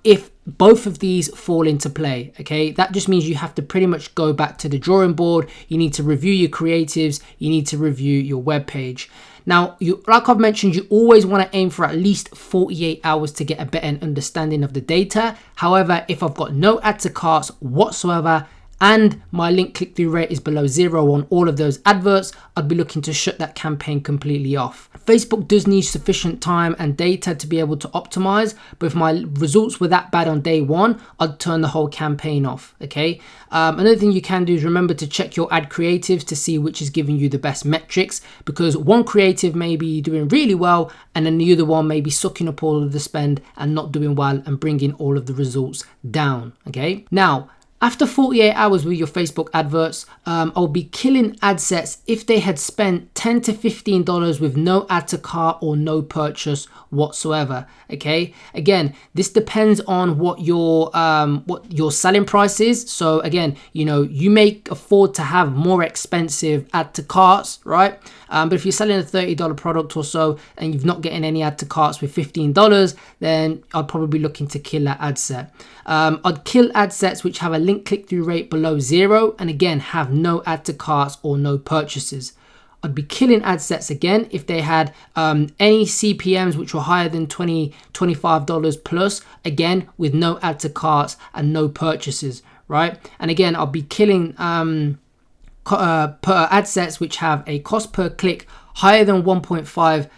if both of these fall into play, okay? That just means you have to pretty much go back to the drawing board. You need to review your creatives. You need to review your web page. Now, like I've mentioned, you always want to aim for at least 48 hours to get a better understanding of the data. However, if I've got no add to carts whatsoever and my link click-through rate is below 0 on all of those adverts, I'd be looking to shut that campaign completely off. Facebook does need sufficient time and data to be able to optimize, but if my results were that bad on day one, I'd turn the whole campaign off, okay? Another thing you can do is remember to check your ad creatives to see which is giving you the best metrics, because one creative may be doing really well and then the other one may be sucking up all of the spend and not doing well and bringing all of the results down, okay? Now, after 48 hours with your Facebook adverts, I'll be killing ad sets if they had spent $10 to $15 with no add to cart or no purchase whatsoever. Okay, again, this depends on what your selling price is. So again, you may afford to have more expensive add to carts, right? But if you're selling a $30 product or so and you're not getting any add to carts with $15, then I'd probably be looking to kill that ad set. I'd kill ad sets which have a link click-through rate below 0 and again have no add to carts or no purchases. I'd be killing ad sets again if they had any CPMs which were higher than $20, $25 plus, again with no add to carts and no purchases, right? And again, I'll be killing per ad sets which have a cost per click higher than 1.5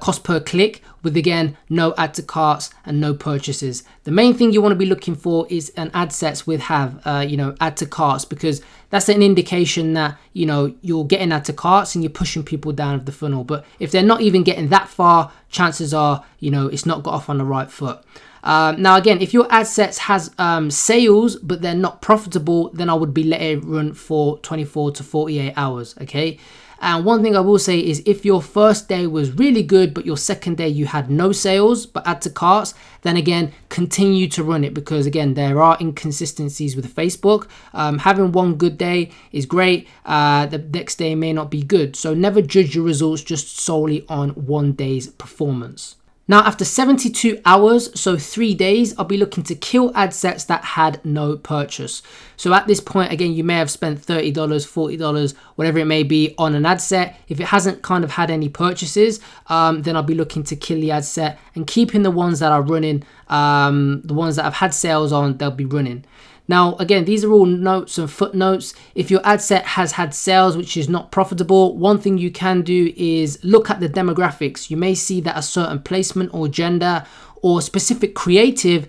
cost per click, with again no add to carts and no purchases. The main thing you want to be looking for is an ad sets with have add to carts, because that's an indication that you're getting add to carts and you're pushing people down the funnel. But if they're not even getting that far, chances are it's not got off on the right foot. Now again, if your ad sets has sales but they're not profitable, then I would be letting it run for 24 to 48 hours, okay? And one thing I will say is if your first day was really good but your second day you had no sales but add to carts, then again continue to run it, because again there are inconsistencies with Facebook. Having one good day is great, the next day may not be good, so never judge your results just solely on one day's performance. Now, after 72 hours, so 3 days, I'll be looking to kill ad sets that had no purchase. So at this point, again, you may have spent $30, $40, whatever it may be on an ad set. If it hasn't kind of had any purchases, then I'll be looking to kill the ad set and keeping the ones that are running, the ones that I've had sales on, they'll be running. Now, again, these are all notes and footnotes. If your ad set has had sales which is not profitable, one thing you can do is look at the demographics. You may see that a certain placement or gender or specific creative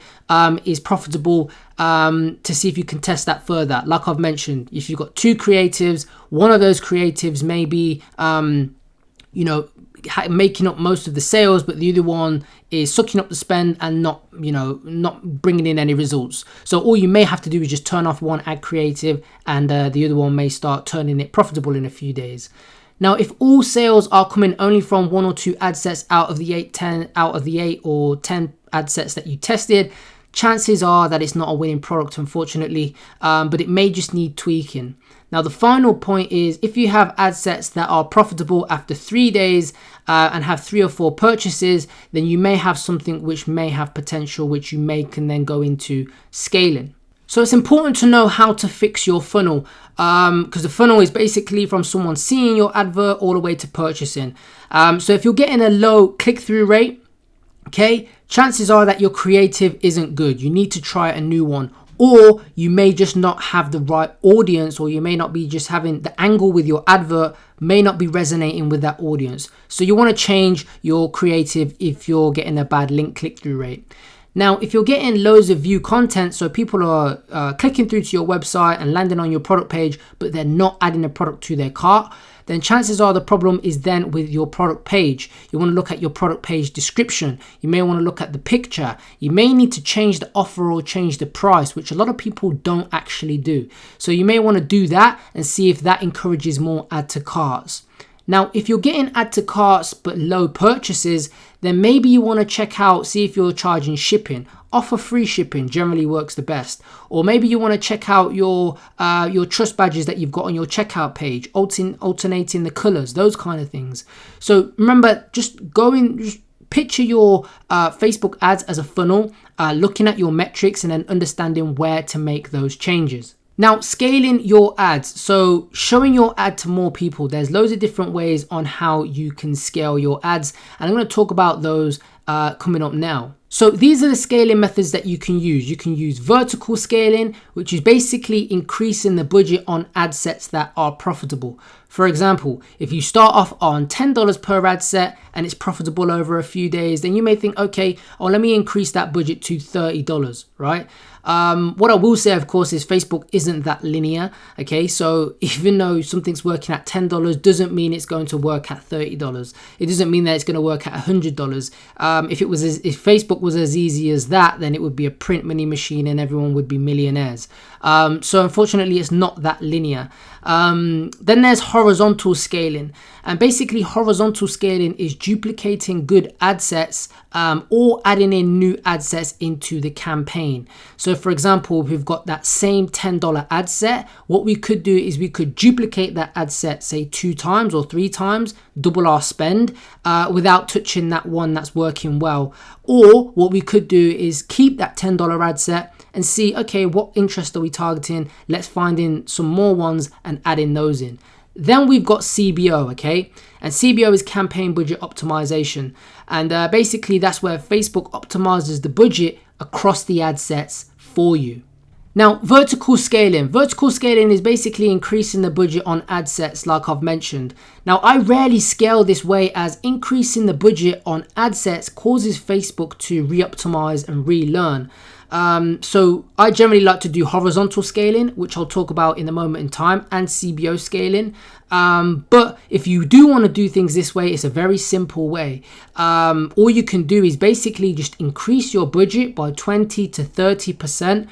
is profitable, to see if you can test that further. Like I've mentioned, if you've got two creatives, one of those creatives may be making up most of the sales, but the other one is sucking up the spend and not bringing in any results. So all you may have to do is just turn off one ad creative, and the other one may start turning it profitable in a few days. Now, if all sales are coming only from 1 or 2 ad sets out of the 8 or 10 ad sets that you tested, chances are that it's not a winning product, unfortunately, but it may just need tweaking. Now, the final point is, if you have ad sets that are profitable after 3 days and have 3 or 4 purchases, then you may have something which may have potential, which you can then go into scaling. So it's important to know how to fix your funnel, because the funnel is basically from someone seeing your advert all the way to purchasing. So if you're getting a low click-through rate, okay, chances are that your creative isn't good. You need to try a new one. Or you may just not have the right audience, or you may not be just having the angle with your advert may not be resonating with that audience. So you want to change your creative if you're getting a bad link click-through rate. Now, if you're getting loads of view content, so people are clicking through to your website and landing on your product page, but they're not adding a product to their cart, then chances are the problem is then with your product page. You want to look at your product page description. You may want to look at the picture. You may need to change the offer or change the price, which a lot of people don't actually do. So you may want to do that and see if that encourages more add to carts. Now, if you're getting add to carts but low purchases, then maybe you want to check out, see if you're charging shipping. Offer free shipping generally works the best. Or maybe you want to check out your trust badges that you've got on your checkout page, alternating the colors, those kind of things. So remember, just picture your Facebook ads as a funnel, looking at your metrics and then understanding where to make those changes. Now, scaling your ads. So showing your ad to more people. There's loads of different ways on how you can scale your ads. And I'm going to talk about those coming up now. So these are the scaling methods that you can use. You can use vertical scaling, which is basically increasing the budget on ad sets that are profitable. For example, if you start off on $10 per ad set and it's profitable over a few days, then you may think, okay, let me increase that budget to $30, right? What I will say, of course, is Facebook isn't that linear. Okay, so even though something's working at $10 doesn't mean it's going to work at $30. It doesn't mean that it's going to work at $100. If Facebook was as easy as that, then it would be a print money machine and everyone would be millionaires. So unfortunately, it's not that linear. Then there's horizontal scaling, and basically horizontal scaling is duplicating good ad sets or adding in new ad sets into the campaign. So for example, if we've got that same $10 ad set, what we could do is we could duplicate that ad set, say 2 times or 3 times, double our spend without touching that one that's working well. Or what we could do is keep that $10 ad set and see, okay, what interest are we targeting? Let's find in some more ones and add in those in. Then we've got CBO, okay? And CBO is campaign budget optimization. And basically that's where Facebook optimizes the budget across the ad sets for you. Now, vertical scaling. Vertical scaling is basically increasing the budget on ad sets like I've mentioned. Now, I rarely scale this way, as increasing the budget on ad sets causes Facebook to re-optimize and relearn. So I generally like to do horizontal scaling, which I'll talk about in a moment in time, and CBO scaling. But if you do want to do things this way, it's a very simple way. All you can do is basically just increase your budget by 20 to 30%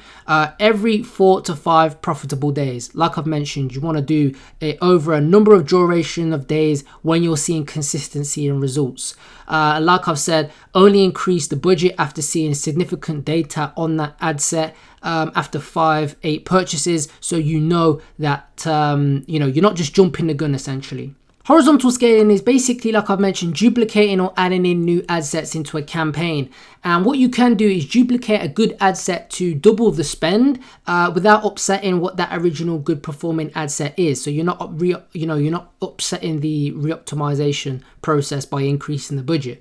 every 4 to 5 profitable days. Like I've mentioned, you want to do it over a number of duration of days when you're seeing consistency and results. Like I've said, only increase the budget after seeing significant data on that ad set after 5-8 purchases, so you know that you're not just jumping the gun essentially. Horizontal scaling is basically, like I've mentioned, duplicating or adding in new ad sets into a campaign. And what you can do is duplicate a good ad set to double the spend without upsetting what that original good performing ad set is. So you're not upsetting the re-optimization process by increasing the budget.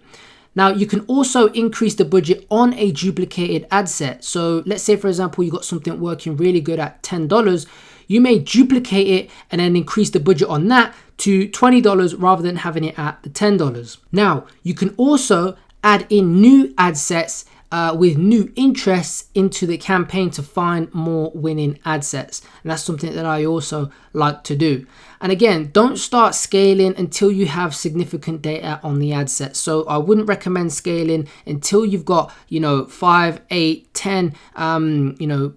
Now, you can also increase the budget on a duplicated ad set. So let's say, for example, you got something working really good at $10. You may duplicate it and then increase the budget on that to $20 rather than having it at the $10. Now, you can also add in new ad sets with new interests into the campaign to find more winning ad sets. And that's something that I also like to do. And again, don't start scaling until you have significant data on the ad set. So I wouldn't recommend scaling until you've got, 5, 8, 10,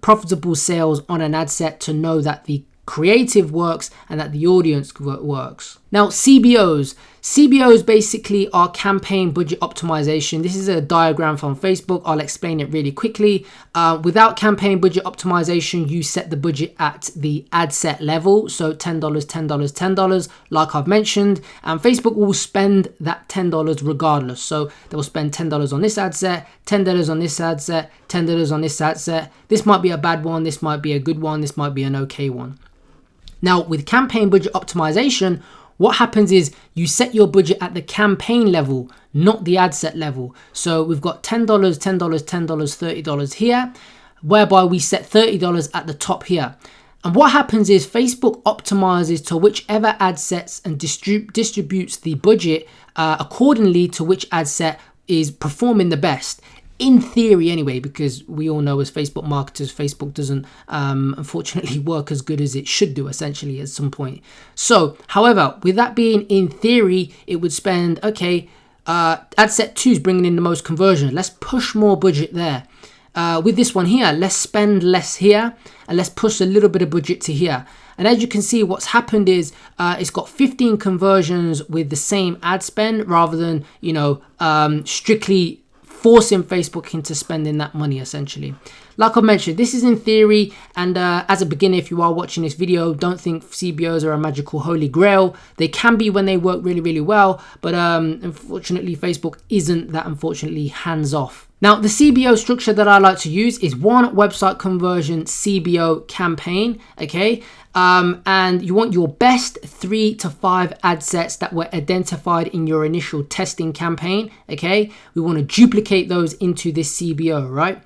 profitable sales on an ad set to know that the creative works and that the audience works. Now, CBOs basically are campaign budget optimization. This is a diagram from Facebook. I'll explain it really quickly. Without campaign budget optimization, you set the budget at the ad set level. So $10, $10, $10, like I've mentioned, and Facebook will spend that $10 regardless. So they will spend $10 on this ad set, $10 on this ad set, $10 on this ad set. This might be a bad one. This might be a good one. This might be an okay one. Now, with campaign budget optimization, what happens is you set your budget at the campaign level, not the ad set level. So we've got $10, $10, $10, $30 here, whereby we set $30 at the top here. And what happens is Facebook optimizes to whichever ad sets and distributes the budget accordingly to which ad set is performing the best. In theory anyway, because we all know as Facebook marketers, Facebook doesn't unfortunately work as good as it should do essentially at some point. So, however, with that being in theory, it would spend, ad set 2 is bringing in the most conversion. Let's push more budget there. With this one here, let's spend less here and let's push a little bit of budget to here. And as you can see, what's happened is it's got 15 conversions with the same ad spend rather than, strictly forcing Facebook into spending that money essentially. Like I mentioned, this is in theory, and as a beginner, if you are watching this video, don't think CBOs are a magical holy grail. They can be when they work really, really well, but unfortunately, Facebook isn't that hands-off. Now, the CBO structure that I like to use is one website conversion CBO campaign, okay? And you want your best 3 to 5 ad sets that were identified in your initial testing campaign, okay? We want to duplicate those into this CBO, right?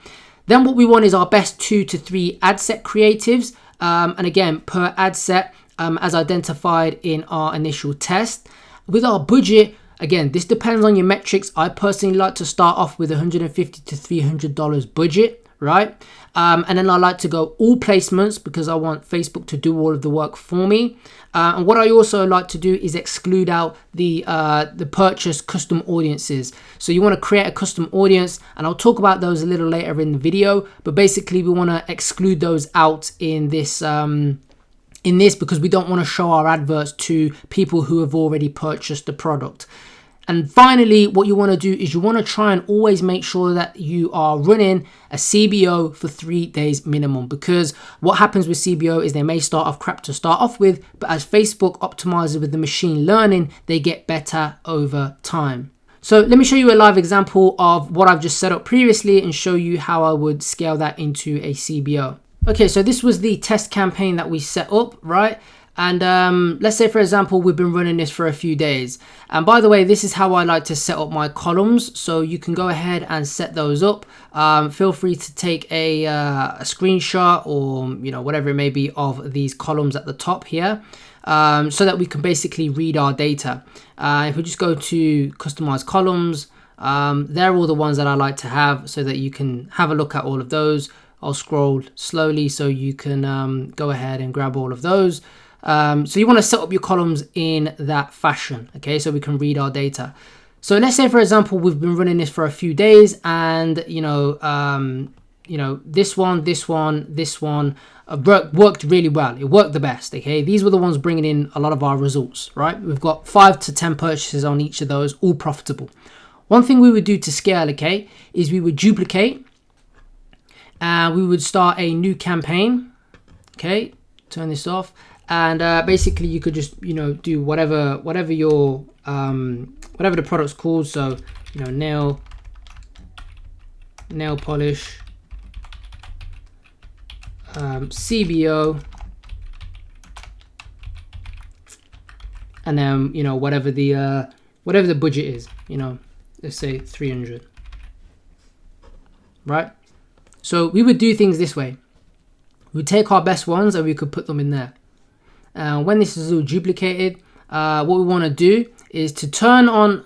Then what we want is our best 2 to 3 ad set creatives, and again, per ad set as identified in our initial test. With our budget, again, this depends on your metrics. I personally like to start off with $150 to $300 budget, right? And then I like to go all placements because I want Facebook to do all of the work for me. And what I also like to do is exclude out the purchase custom audiences. So you want to create a custom audience, and I'll talk about those a little later in the video. But basically, we want to exclude those out in this because we don't want to show our adverts to people who have already purchased the product. And finally, what you want to do is you want to try and always make sure that you are running a CBO for 3 days minimum, because what happens with CBO is they may start off crap to start off with, but as Facebook optimizes with the machine learning, they get better over time. So let me show you a live example of what I've just set up previously and show you how I would scale that into a CBO. Okay, so this was the test campaign that we set up, right? And let's say, for example, we've been running this for a few days. And by the way, this is how I like to set up my columns. So you can go ahead and set those up. Feel free to take a screenshot or, whatever it may be of these columns at the top here, so that we can basically read our data. If we just go to customize columns, they're all the ones that I like to have so that you can have a look at all of those. I'll scroll slowly so you can go ahead and grab all of those. So you want to set up your columns in that fashion, okay, so we can read our data. So let's say, for example, we've been running this for a few days, and this one worked really well. It worked the best, okay. These were the ones bringing in a lot of our results, right? We've got 5 to 10 purchases on each of those, all profitable. One thing we would do to scale, okay, is we would duplicate. We would start a new campaign, okay, turn this off, and basically you could just do whatever your whatever the product's called. So nail polish CBO, and then whatever the budget is, let's say 300, right? So we would do things this way. We'd take our best ones and we could put them in there. When this is all duplicated, what we want to do is to turn on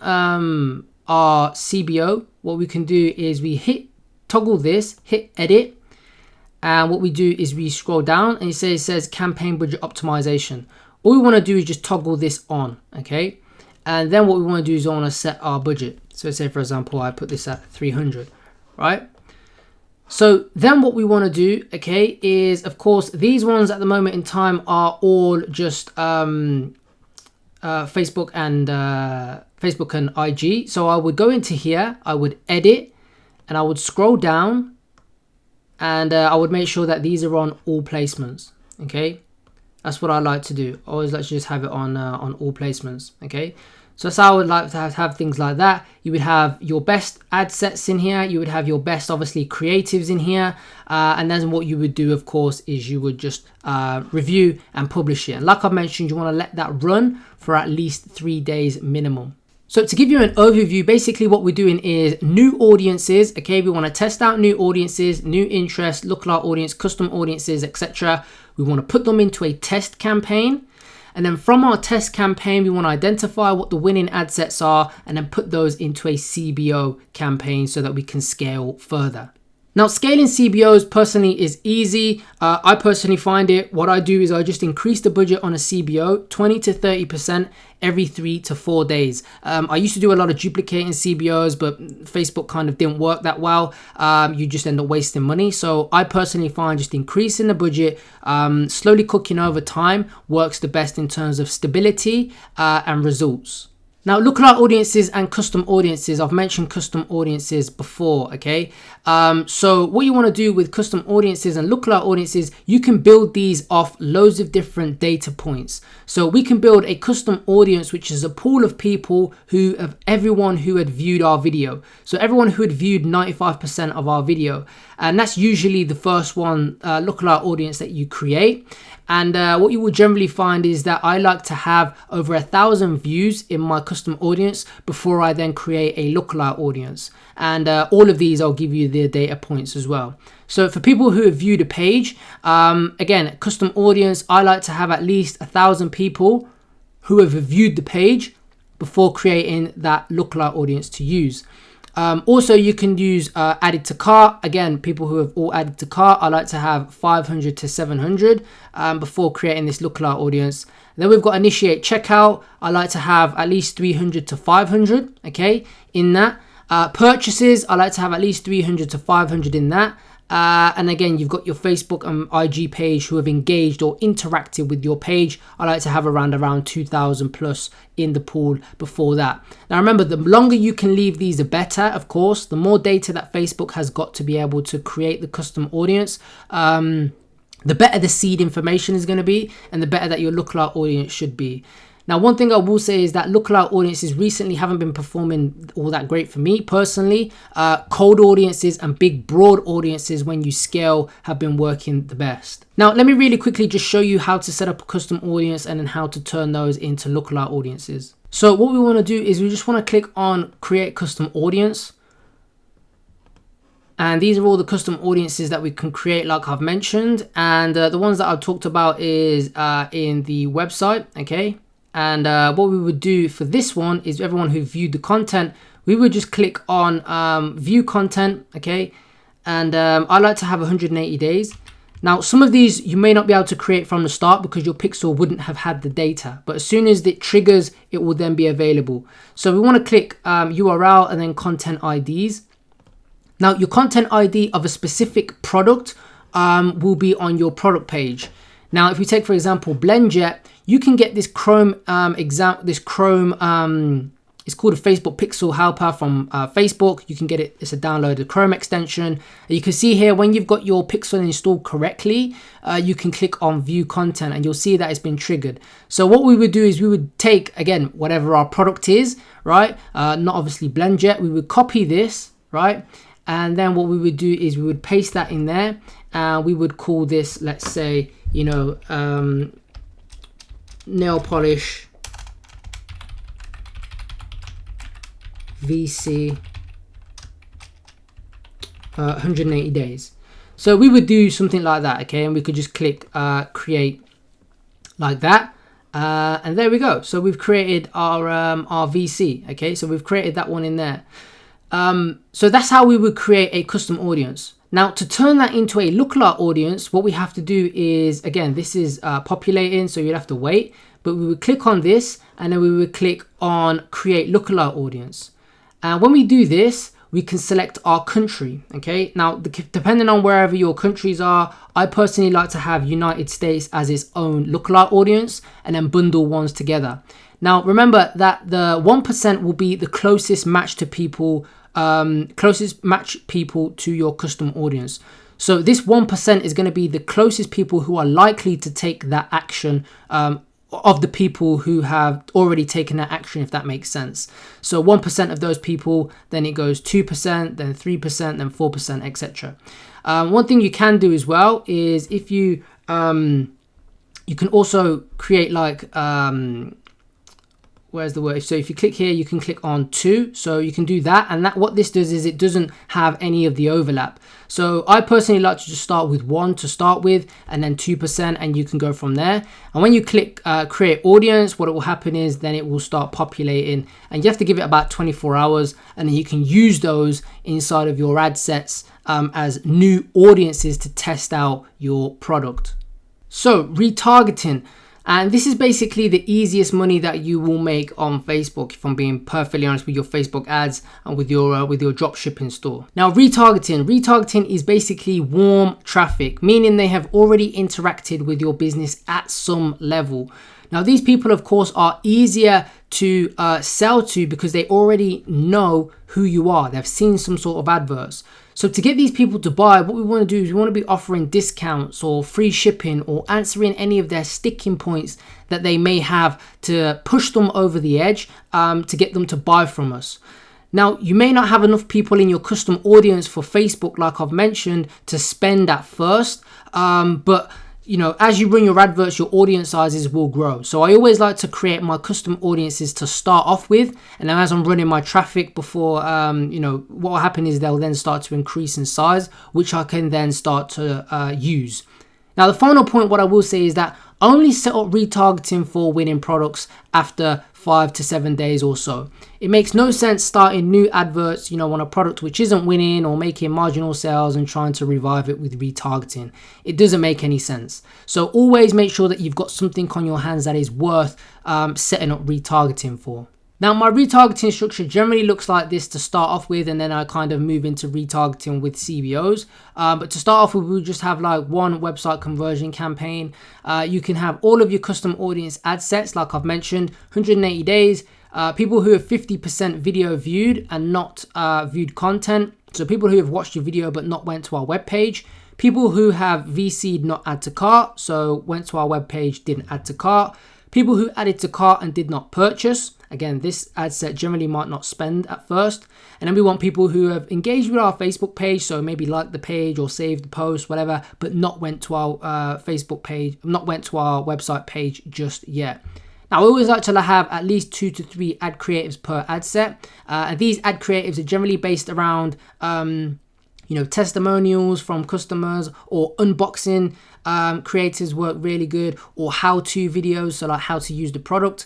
our CBO. What we can do is we hit toggle this, hit edit, and what we do is we scroll down and it says campaign budget optimization. All we want to do is just toggle this on, okay? And then what we want to do is I want to set our budget. So say for example, I put this at 300, right? So then what we want to do, okay, is of course these ones at the moment in time are all just Facebook and IG. So I would go into here, I would edit, and I would scroll down, and I would make sure that these are on all placements. Okay, that's what I like to do. I always like to just have it on all placements. Okay, so that's how I would like to have things like that. You would have your best ad sets in here. You would have your best, obviously, creatives in here. And then what you would do, of course, is you would just review and publish it. And like I mentioned, you want to let that run for at least 3 days minimum. So to give you an overview, basically what we're doing is new audiences. Okay, we want to test out new audiences, new interest, lookalike audience, custom audiences, etc. We want to put them into a test campaign. And then from our test campaign, we want to identify what the winning ad sets are and then put those into a CBO campaign so that we can scale further. Now, scaling CBOs personally is easy. I personally find it, what I do is I just increase the budget on a CBO 20 to 30% every 3 to 4 days. I used to do a lot of duplicating CBOs, but Facebook kind of didn't work that well. You just end up wasting money. So I personally find just increasing the budget, slowly cooking over time works the best in terms of stability and results. Now, lookalike audiences and custom audiences. I've mentioned custom audiences before, okay? So what you want to do with custom audiences and lookalike audiences, you can build these off loads of different data points. So we can build a custom audience, which is a pool of people of everyone who had viewed our video. So everyone who had viewed 95% of our video. And that's usually the first one, lookalike audience that you create. And what you will generally find is that I like to have over 1,000 views in my custom audience before I then create a lookalike audience. And all of these, I'll give you the data points as well. So for people who have viewed a page, again, custom audience, I like to have at least 1,000 people who have viewed the page before creating that lookalike audience to use. Also, you can use added to cart. Again, people who have all added to cart, I like to have 500 to 700 before creating this lookalike audience. Then we've got initiate checkout. I like to have at least 300 to 500, okay, in that. Purchases, I like to have at least 300 to 500 in that. And again, you've got your Facebook and IG page who have engaged or interacted with your page. I like to have around 2,000 plus in the pool before that. Now remember, the longer you can leave these, the better, of course. The more data that Facebook has got to be able to create the custom audience, the better the seed information is going to be and the better that your lookalike audience should be. Now, one thing I will say is that lookalike audiences recently haven't been performing all that great for me personally. Cold audiences and big broad audiences when you scale have been working the best. Now, let me really quickly just show you how to set up a custom audience and then how to turn those into lookalike audiences. So what we want to do is we just want to click on create custom audience. And these are all the custom audiences that we can create, like I've mentioned. And the ones that I've talked about is in the website, okay? And what we would do for this one is everyone who viewed the content, we would just click on view content, okay? And I like to have 180 days. Now, some of these you may not be able to create from the start because your pixel wouldn't have had the data. But as soon as it triggers, it will then be available. So we want to click URL and then content IDs. Now, your content ID of a specific product will be on your product page. Now, if we take, for example, BlendJet, you can get this Chrome it's called a Facebook Pixel Helper from Facebook. You can get it, it's a downloaded Chrome extension. You can see here when you've got your pixel installed correctly, you can click on view content and you'll see that it's been triggered. So what we would do is we would take, again, whatever our product is, right? Not obviously BlendJet. We would copy this, right? And then what we would do is we would paste that in there. We would call this, let's say, you know, nail polish VC 180 days. So we would do something like that, okay? And we could just click create like that. And there we go. So we've created our VC, okay? So we've created that one in there. So that's how we would create a custom audience. Now, to turn that into a lookalike audience, what we have to do is, again, this is populating, so you'd have to wait, but we would click on this and then we would click on create lookalike audience. And when we do this, we can select our country, okay? Now, depending on wherever your countries are, I personally like to have United States as its own lookalike audience and then bundle ones together. Now, remember that the 1% will be the closest match to people, to your custom audience. So this 1% is going to be the closest people who are likely to take that action, of the people who have already taken that action, if that makes sense. So 1% of those people, then it goes 2%, then 3%, then 4%, etc. One thing you can do as well is if you can also create like where's the word? So if you click here, you can click on 2. So you can do that. And that what this does is it doesn't have any of the overlap. So I personally like to just start with 1 to start with, and then 2%, and you can go from there. And when you click create audience, what it will happen is then it will start populating, and you have to give it about 24 hours, and then you can use those inside of your ad sets as new audiences to test out your product. So retargeting. And this is basically the easiest money that you will make on Facebook, if I'm being perfectly honest, with your Facebook ads and with your drop shipping store. Now, retargeting is basically warm traffic, meaning they have already interacted with your business at some level. Now, these people, of course, are easier to sell to because they already know who you are. They've seen some sort of adverts. So to get these people to buy, what we want to do is we want to be offering discounts or free shipping or answering any of their sticking points that they may have to push them over the edge to get them to buy from us. Now, you may not have enough people in your custom audience for Facebook, like I've mentioned, to spend at first, but you know, as you run your adverts, your audience sizes will grow. So I always like to create my custom audiences to start off with. And then as I'm running my traffic before, you know, what will happen is they'll then start to increase in size, which I can then start to use. Now, the final point, what I will say is that only set up retargeting for winning products after 5 to 7 days or so. It makes no sense starting new adverts, you know, on a product which isn't winning or making marginal sales and trying to revive it with retargeting. It doesn't make any sense. So always make sure that you've got something on your hands that is worth setting up retargeting for. Now, my retargeting structure generally looks like this to start off with, and then I kind of move into retargeting with CBOs. But to start off with, we'll just have like one website conversion campaign. You can have all of your custom audience ad sets, like I've mentioned, 180 days, people who have 50% video viewed and not viewed content. So people who have watched your video but not went to our webpage. People who have VC'd not add to cart, so went to our webpage, didn't add to cart. People who added to cart and did not purchase. Again, this ad set generally might not spend at first. And then we want people who have engaged with our Facebook page, so maybe liked the page or saved the post, whatever, but not went to our Facebook page, not went to our website page just yet. Now, I always like to have at least 2 to 3 ad creatives per ad set. And these ad creatives are generally based around you know, testimonials from customers or unboxing creators work really good, or how-to videos, so like how to use the product.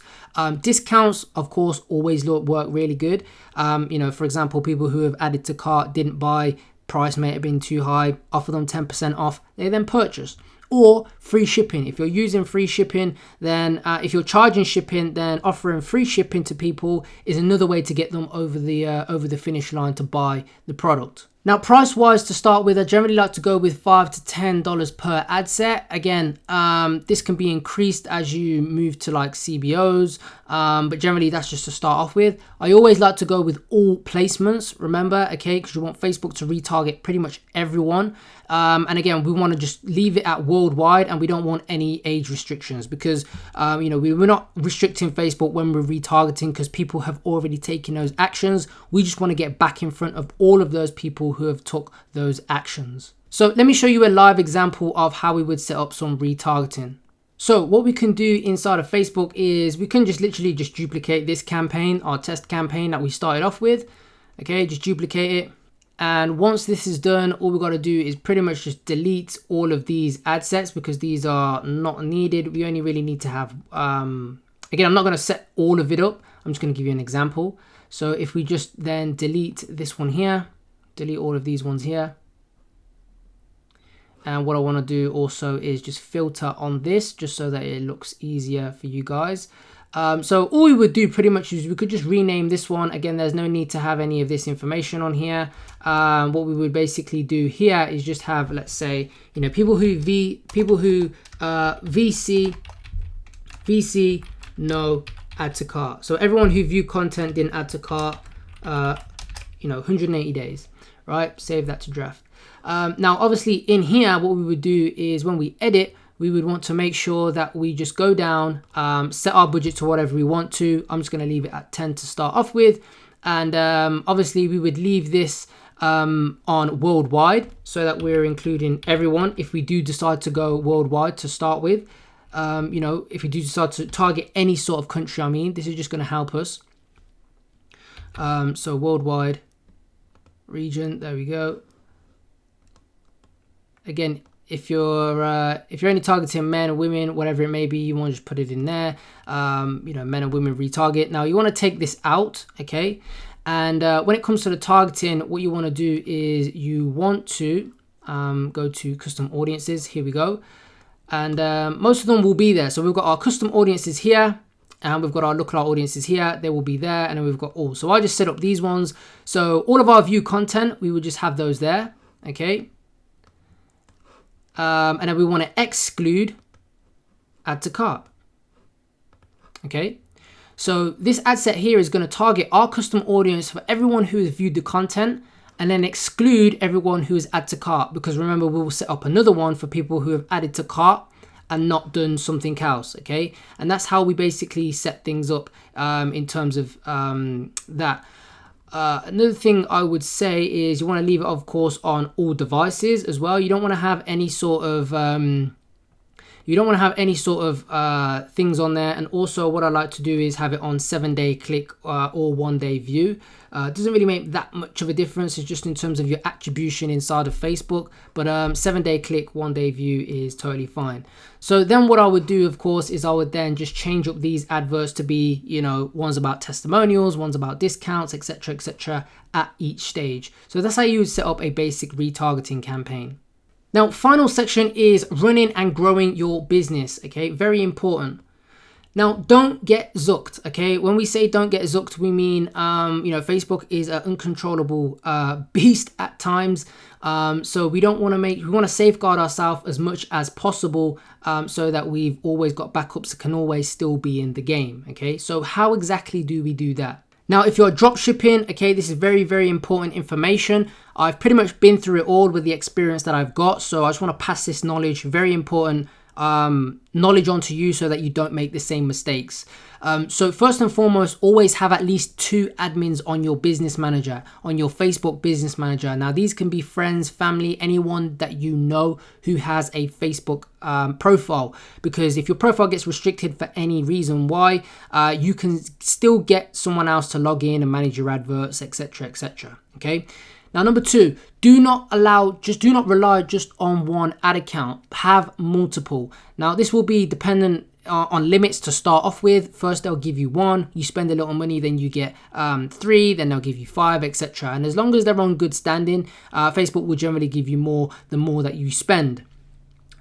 Discounts, of course, always work really good. You know, for example, people who have added to cart, didn't buy, price may have been too high, offer them 10% off, they then purchase. Or free shipping. If you're using free shipping, then if you're charging shipping, then offering free shipping to people is another way to get them over the finish line to buy the product. Now, price-wise, to start with, I generally like to go with $5 to $10 per ad set. Again, this can be increased as you move to like CBOs, but generally that's just to start off with. I always like to go with all placements, remember, okay, because you want Facebook to retarget pretty much everyone. And again, we want to just leave it at worldwide, and we don't want any age restrictions because, you know, we're not restricting Facebook when we're retargeting because people have already taken those actions. We just want to get back in front of all of those people who have took those actions. So let me show you a live example of how we would set up some retargeting. So what we can do inside of Facebook is we can just literally just duplicate this campaign, our test campaign that we started off with. Okay, just duplicate it. And once this is done, all we've got to do is pretty much just delete all of these ad sets because these are not needed. We only really need to have, again, I'm not going to set all of it up. I'm just going to give you an example. So if we just then delete this one here, delete all of these ones here. And what I want to do also is just filter on this, just so that it looks easier for you guys. So all we would do pretty much is we could just rename this one. Again, there's no need to have any of this information on here. What we would basically do here is just have, let's say, you know, people who VC no add to cart. So everyone who viewed content didn't add to cart, you know, 180 days, right? Save that to draft. Now, obviously in here, what we would do is when we edit, we would want to make sure that we just go down, set our budget to whatever we want to. I'm just going to leave it at 10 to start off with. And obviously we would leave this on worldwide so that we're including everyone. If we do decide to go worldwide to start with, you know, if we do decide to target any sort of country, I mean, this is just going to help us. So worldwide region, there we go. Again, if you're only targeting men or women, whatever it may be, you want to just put it in there. You know, men and women retarget. Now you want to take this out, okay? And when it comes to the targeting, what you want to do is you want to go to custom audiences. Here we go. And most of them will be there. So we've got our custom audiences here, and we've got our look at our audiences here. They will be there, and then we've got all. So I just set up these ones. So all of our view content, we would just have those there, okay? And then we want to exclude add to cart. Okay, so this ad set here is going to target our custom audience for everyone who has viewed the content, and then exclude everyone who has add to cart, because remember, we will set up another one for people who have added to cart and not done something else. Okay, and that's how we basically set things up in terms of that. Another thing I would say is you want to leave it, of course, on all devices as well. You don't want to have any sort of things on there. And also what I like to do is have it on 7-day click or 1-day view. It doesn't really make that much of a difference. It's just in terms of your attribution inside of Facebook. But 7-day click, 1-day view is totally fine. So then what I would do, of course, is I would then just change up these adverts to be, you know, one's about testimonials, one's about discounts, etc., at each stage. So that's how you would set up a basic retargeting campaign. Now, final section is running and growing your business. Okay, very important. Now, don't get zooked, okay? When we say don't get zooked, we mean, you know, Facebook is an uncontrollable beast at times. So we don't want to we want to safeguard ourselves as much as possible so that we've always got backups that can always still be in the game, okay? So how exactly do we do that? Now, if you're drop shipping, okay, this is very, very important information. I've pretty much been through it all with the experience that I've got. So I just want to pass this knowledge, very important knowledge onto you so that you don't make the same mistakes. So first and foremost, always have at least 2 admins on your business manager, on your Facebook business manager. Now, these can be friends, family, anyone that you know who has a Facebook profile, because if your profile gets restricted for any reason why, you can still get someone else to log in and manage your adverts, etc. Okay. Now, number 2, do not rely just on one ad account. Have multiple. Now, this will be dependent on limits to start off with. First, they'll give you 1. You spend a little money, then you get 3. Then they'll give you 5, etc. And as long as they're on good standing, Facebook will generally give you more the more that you spend.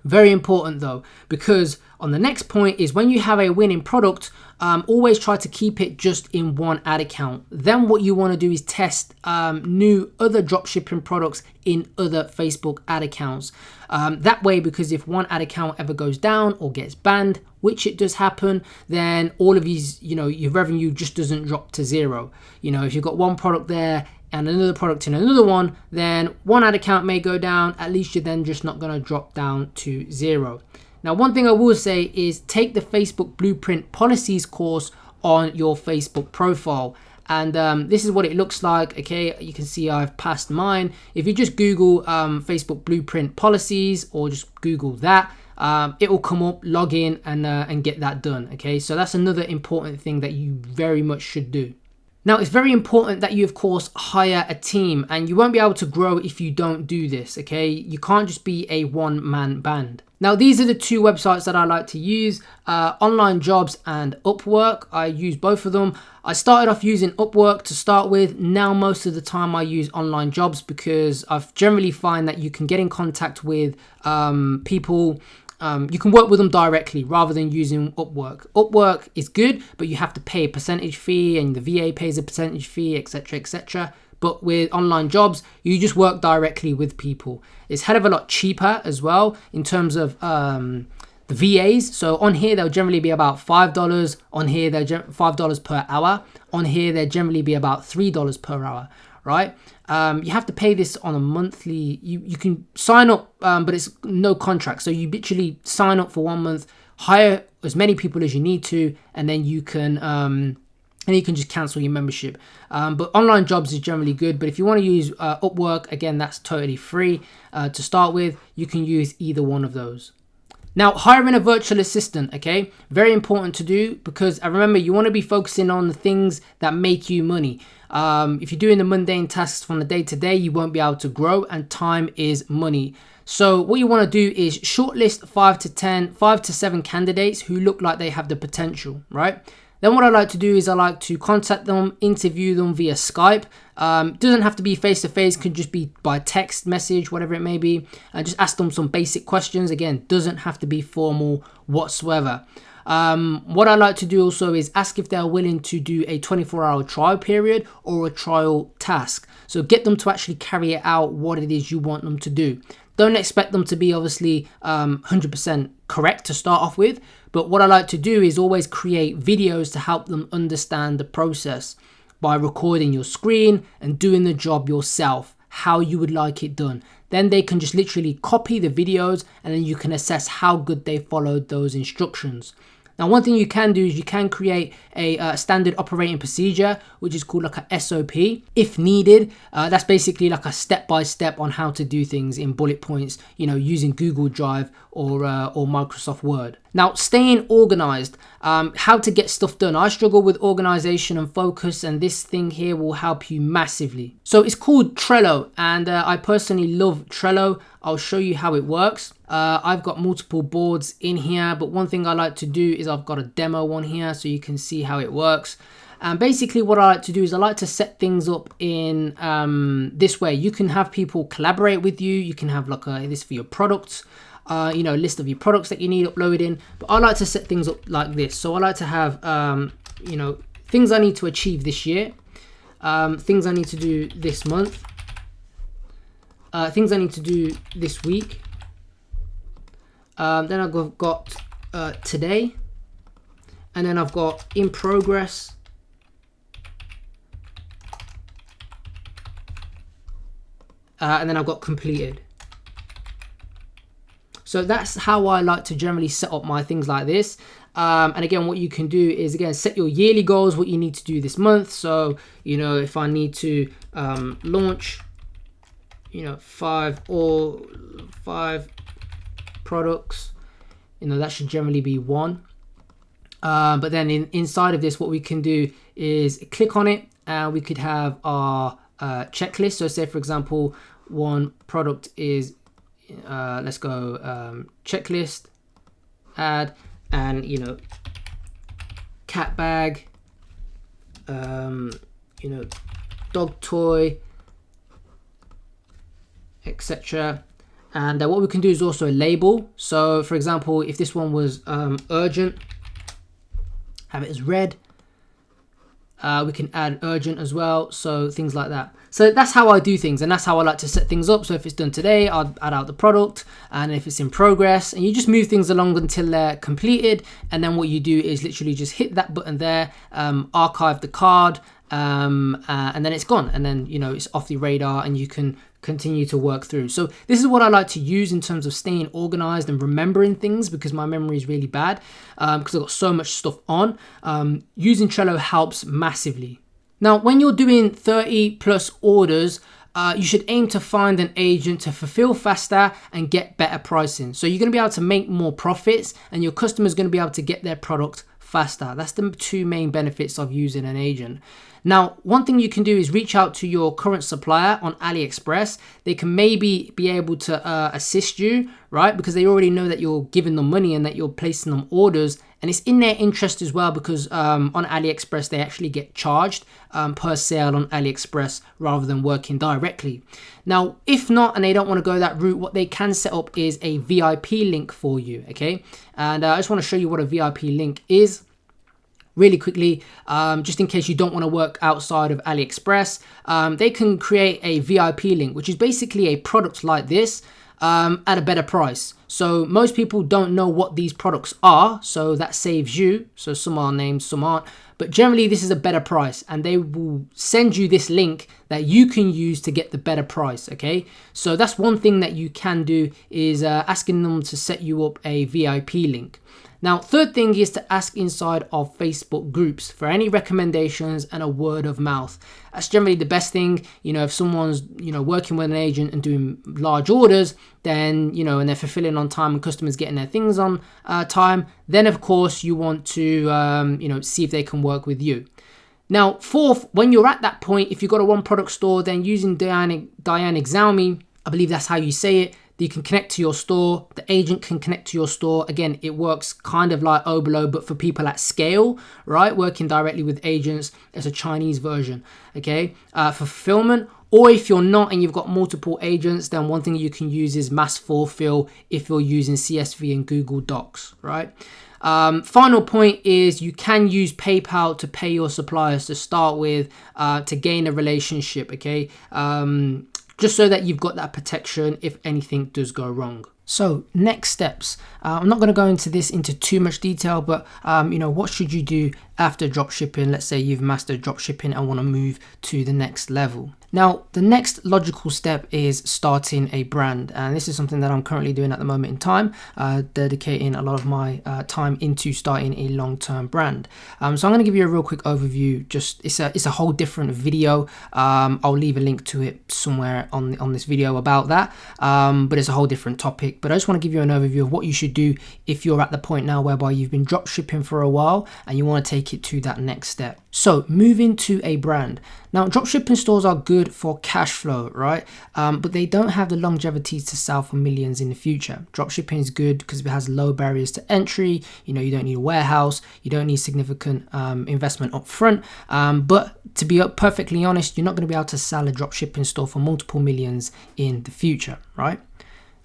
Very important though, because on the next point is when you have a winning product, always try to keep it just in one ad account. Then what you want to do is test new other dropshipping products in other Facebook ad accounts. That way, because if one ad account ever goes down or gets banned, which it does happen, then all of these, you know, your revenue just doesn't drop to 0. You know, if you've got one product there and another product in another one, then one ad account may go down. At least you're then just not going to drop down to 0. Now, one thing I will say is take the Facebook Blueprint Policies course on your Facebook profile. And this is what it looks like. Okay, you can see I've passed mine. If you just Google Facebook Blueprint Policies or just Google that, it will come up, log in and get that done. Okay, so that's another important thing that you very much should do. Now, it's very important that you, of course, hire a team, and you won't be able to grow if you don't do this, okay? You can't just be a one-man band. Now, these are the two websites that I like to use, Online Jobs and Upwork. I use both of them. I started off using Upwork to start with. Now, most of the time I use Online Jobs because I've generally find that you can get in contact with people. You can work with them directly rather than using Upwork. Upwork is good, but you have to pay a percentage fee and the VA pays a percentage fee, etc., etc. But with Online Jobs, you just work directly with people. It's hell of a lot cheaper as well in terms of the VAs. So on here, they'll generally be about $5. On here, they're $5 per hour. On here, they'll generally be about $3 per hour, right? You have to pay this on a monthly. You can sign up, but it's no contract. So you literally sign up for 1 month, hire as many people as you need to, and then you can just cancel your membership. But Online Jobs is generally good. But if you want to use Upwork, again, that's totally free to start with. You can use either one of those. Now, hiring a virtual assistant, okay? Very important to do because remember, you want to be focusing on the things that make you money. If you're doing the mundane tasks from the day to day, you won't be able to grow, and time is money. So what you want to do is shortlist 5 to 7 candidates who look like they have the potential, right? Then what I like to do is I like to contact them, interview them via Skype. Doesn't have to be face-to-face, could just be by text message, whatever it may be. And just ask them some basic questions. Again, doesn't have to be formal whatsoever. What I like to do also is ask if they're willing to do a 24-hour trial period or a trial task. So get them to actually carry out what it is you want them to do. Don't expect them to be obviously 100% correct to start off with. But what I like to do is always create videos to help them understand the process by recording your screen and doing the job yourself, how you would like it done. Then they can just literally copy the videos and then you can assess how good they followed those instructions. Now, one thing you can do is you can create a standard operating procedure, which is called like a SOP, if needed. That's basically like a step-by-step on how to do things in bullet points, using Google Drive or Microsoft Word. Now, staying organized, how to get stuff done. I struggle with organization and focus, and this thing here will help you massively. So it's called Trello, and I personally love Trello. I'll show you how it works. I've got multiple boards in here, but one thing I like to do is I've got a demo one here so you can see how it works. And basically what I like to do is I like to set things up in this way. You can have people collaborate with you. You can have like this for your products, a list of your products that you need uploading. But I like to set things up like this. So I like to have, things I need to achieve this year, things I need to do this month, things I need to do this week. Then I've got today, and then I've got in progress, and then I've got completed. So that's how I like to generally set up my things like this. And again, what you can do is, again, set your yearly goals, what you need to do this month. So, if I need to launch, 5 products, that should generally be 1. But then inside of this, what we can do is click on it, and we could have our checklist. So say, for example, one product is, let's go checklist, add, and cat bag, dog toy, etc. And what we can do is also a label. So for example, if this one was urgent, have it as red. We can add urgent as well, so things like that. So that's how I do things, and that's how I like to set things up. So if it's done today, I'll add out the product, and if it's in progress, and you just move things along until they're completed. And then what you do is literally just hit that button there, archive the card, and then it's gone, and then it's off the radar, and you can continue to work through. So this is what I like to use in terms of staying organized and remembering things, because my memory is really bad, because I've got so much stuff on. Using Trello helps massively. Now, when you're doing 30 plus orders, you should aim to find an agent to fulfill faster and get better pricing. So you're going to be able to make more profits, and your customer's going to be able to get their product faster. That's the two main benefits of using an agent. Now, one thing you can do is reach out to your current supplier on AliExpress. They can maybe be able to assist you, right? Because they already know that you're giving them money and that you're placing them orders. And it's in their interest as well, because on AliExpress, they actually get charged per sale on AliExpress rather than working directly. Now, if not, and they don't want to go that route, what they can set up is a VIP link for you, okay? And I just want to show you what a VIP link is really quickly, just in case you don't want to work outside of AliExpress. They can create a VIP link, which is basically a product like this at a better price. So most people don't know what these products are, so that saves you. So some are named, some aren't, but generally this is a better price, and they will send you this link that you can use to get the better price, okay? So that's one thing that you can do, is asking them to set you up a VIP link. Now, third thing is to ask inside of Facebook groups for any recommendations and a word of mouth. That's generally the best thing. You know, if someone's, you know, working with an agent and doing large orders, then, you know, and they're fulfilling on time and customers getting their things on time, then of course you want to, you know, see if they can work with you. Now, fourth, when you're at that point, if you've got a one product store, then using Diane Xiaomi, I believe that's how you say it, you can connect to your store, the agent can connect to your store. Again, it works kind of like Obolo, but for people at scale, right? Working directly with agents. There's a Chinese version, okay? For fulfillment, or if you're not and you've got multiple agents, then one thing you can use is Mass Fulfill if you're using CSV and Google Docs, right? Final point is you can use PayPal to pay your suppliers to start with, to gain a relationship, okay? Just so that you've got that protection if anything does go wrong. So next steps, I'm not going to go into this into too much detail, but you know, what should you do after dropshipping? Let's say you've mastered dropshipping and want to move to the next level. Now, the next logical step is starting a brand. And this is something that I'm currently doing at the moment in time, dedicating a lot of my time into starting a long-term brand. So I'm going to give you a real quick overview. Just it's a whole different video. I'll leave a link to it somewhere on this video about that. But it's a whole different topic. But I just want to give you an overview of what you should do if you're at the point now whereby you've been dropshipping for a while and you want to take it to that next step. So moving to a brand. Now, dropshipping stores are good for cash flow, right? But they don't have the longevity to sell for millions in the future. Dropshipping is good because it has low barriers to entry. You know, you don't need a warehouse. You don't need significant investment up front. But to be perfectly honest, you're not going to be able to sell a dropshipping store for multiple millions in the future, right?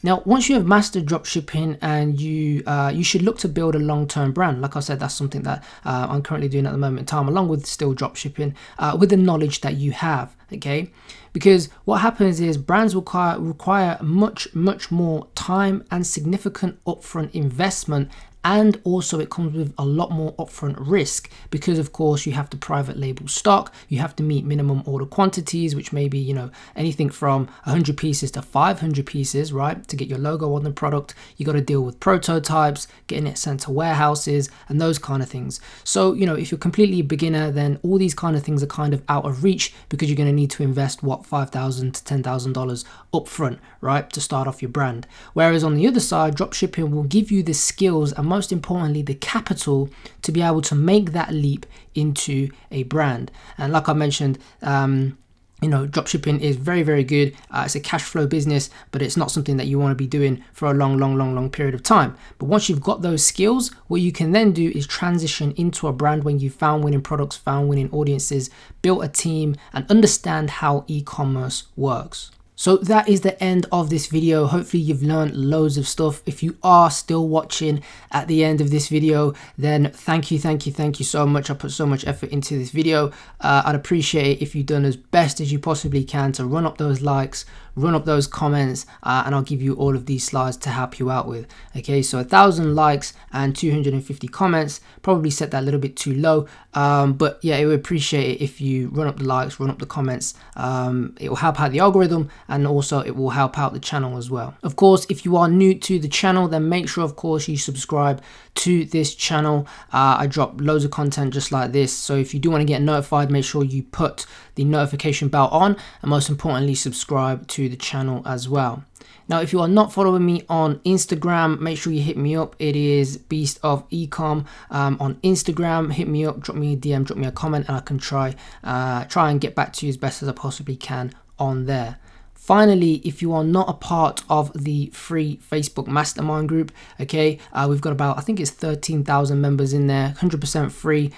Now, once you have mastered dropshipping and you should look to build a long-term brand. Like I said, that's something that I'm currently doing at the moment in time, along with still dropshipping, with the knowledge that you have, okay? Because what happens is brands require much more time and significant upfront investment. And also it comes with a lot more upfront risk because of course you have to private label stock, you have to meet minimum order quantities, which may be, you know, anything from 100 pieces to 500 pieces, right? To get your logo on the product, you got to deal with prototypes, getting it sent to warehouses and those kind of things. So, you know, if you're completely a beginner, then all these kind of things are kind of out of reach because you're going to need to invest what, $5,000 to $10,000 upfront, right? To start off your brand. Whereas on the other side, dropshipping will give you the skills and most importantly the capital to be able to make that leap into a brand. And like I mentioned, you know, dropshipping is very good. It's a cash flow business, but it's not something that you want to be doing for a long period of time. But once you've got those skills, what you can then do is transition into a brand when you've found winning products, found winning audiences, built a team, and understand how e-commerce works. So that is the end of this video. Hopefully you've learned loads of stuff. If you are still watching at the end of this video, then thank you so much. I put so much effort into this video. I'd appreciate it if you've done as best as you possibly can to run up those likes, run up those comments, and I'll give you all of these slides to help you out with. Okay, so 1,000 likes and 250 comments, probably set that a little bit too low, but yeah, I would appreciate it if you run up the likes, run up the comments. It will help out the algorithm and also it will help out the channel as well. Of course, if you are new to the channel, then make sure of course you subscribe to this channel. I drop loads of content just like this, so if you do want to get notified, make sure you put the notification bell on and most importantly subscribe to the channel as well. Now, if you are not following me on Instagram, make sure you hit me up. It is Beast of Ecom on Instagram. Hit me up, drop me a DM, drop me a comment, and I can try and get back to you as best as I possibly can on there. Finally, if you are not a part of the free Facebook mastermind group, okay, we've got about, I think it's 13,000 members in there, 100% free.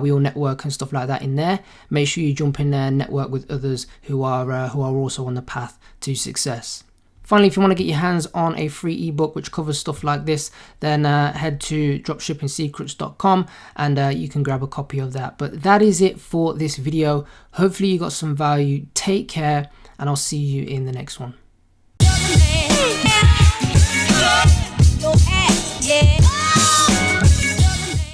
We all network and stuff like that in there. Make sure you jump in there and network with others who are also on the path to success. Finally, if you want to get your hands on a free ebook which covers stuff like this, then head to dropshippingsecrets.com and you can grab a copy of that. But that is it for this video. Hopefully you got some value. Take care, and I'll see you in the next one.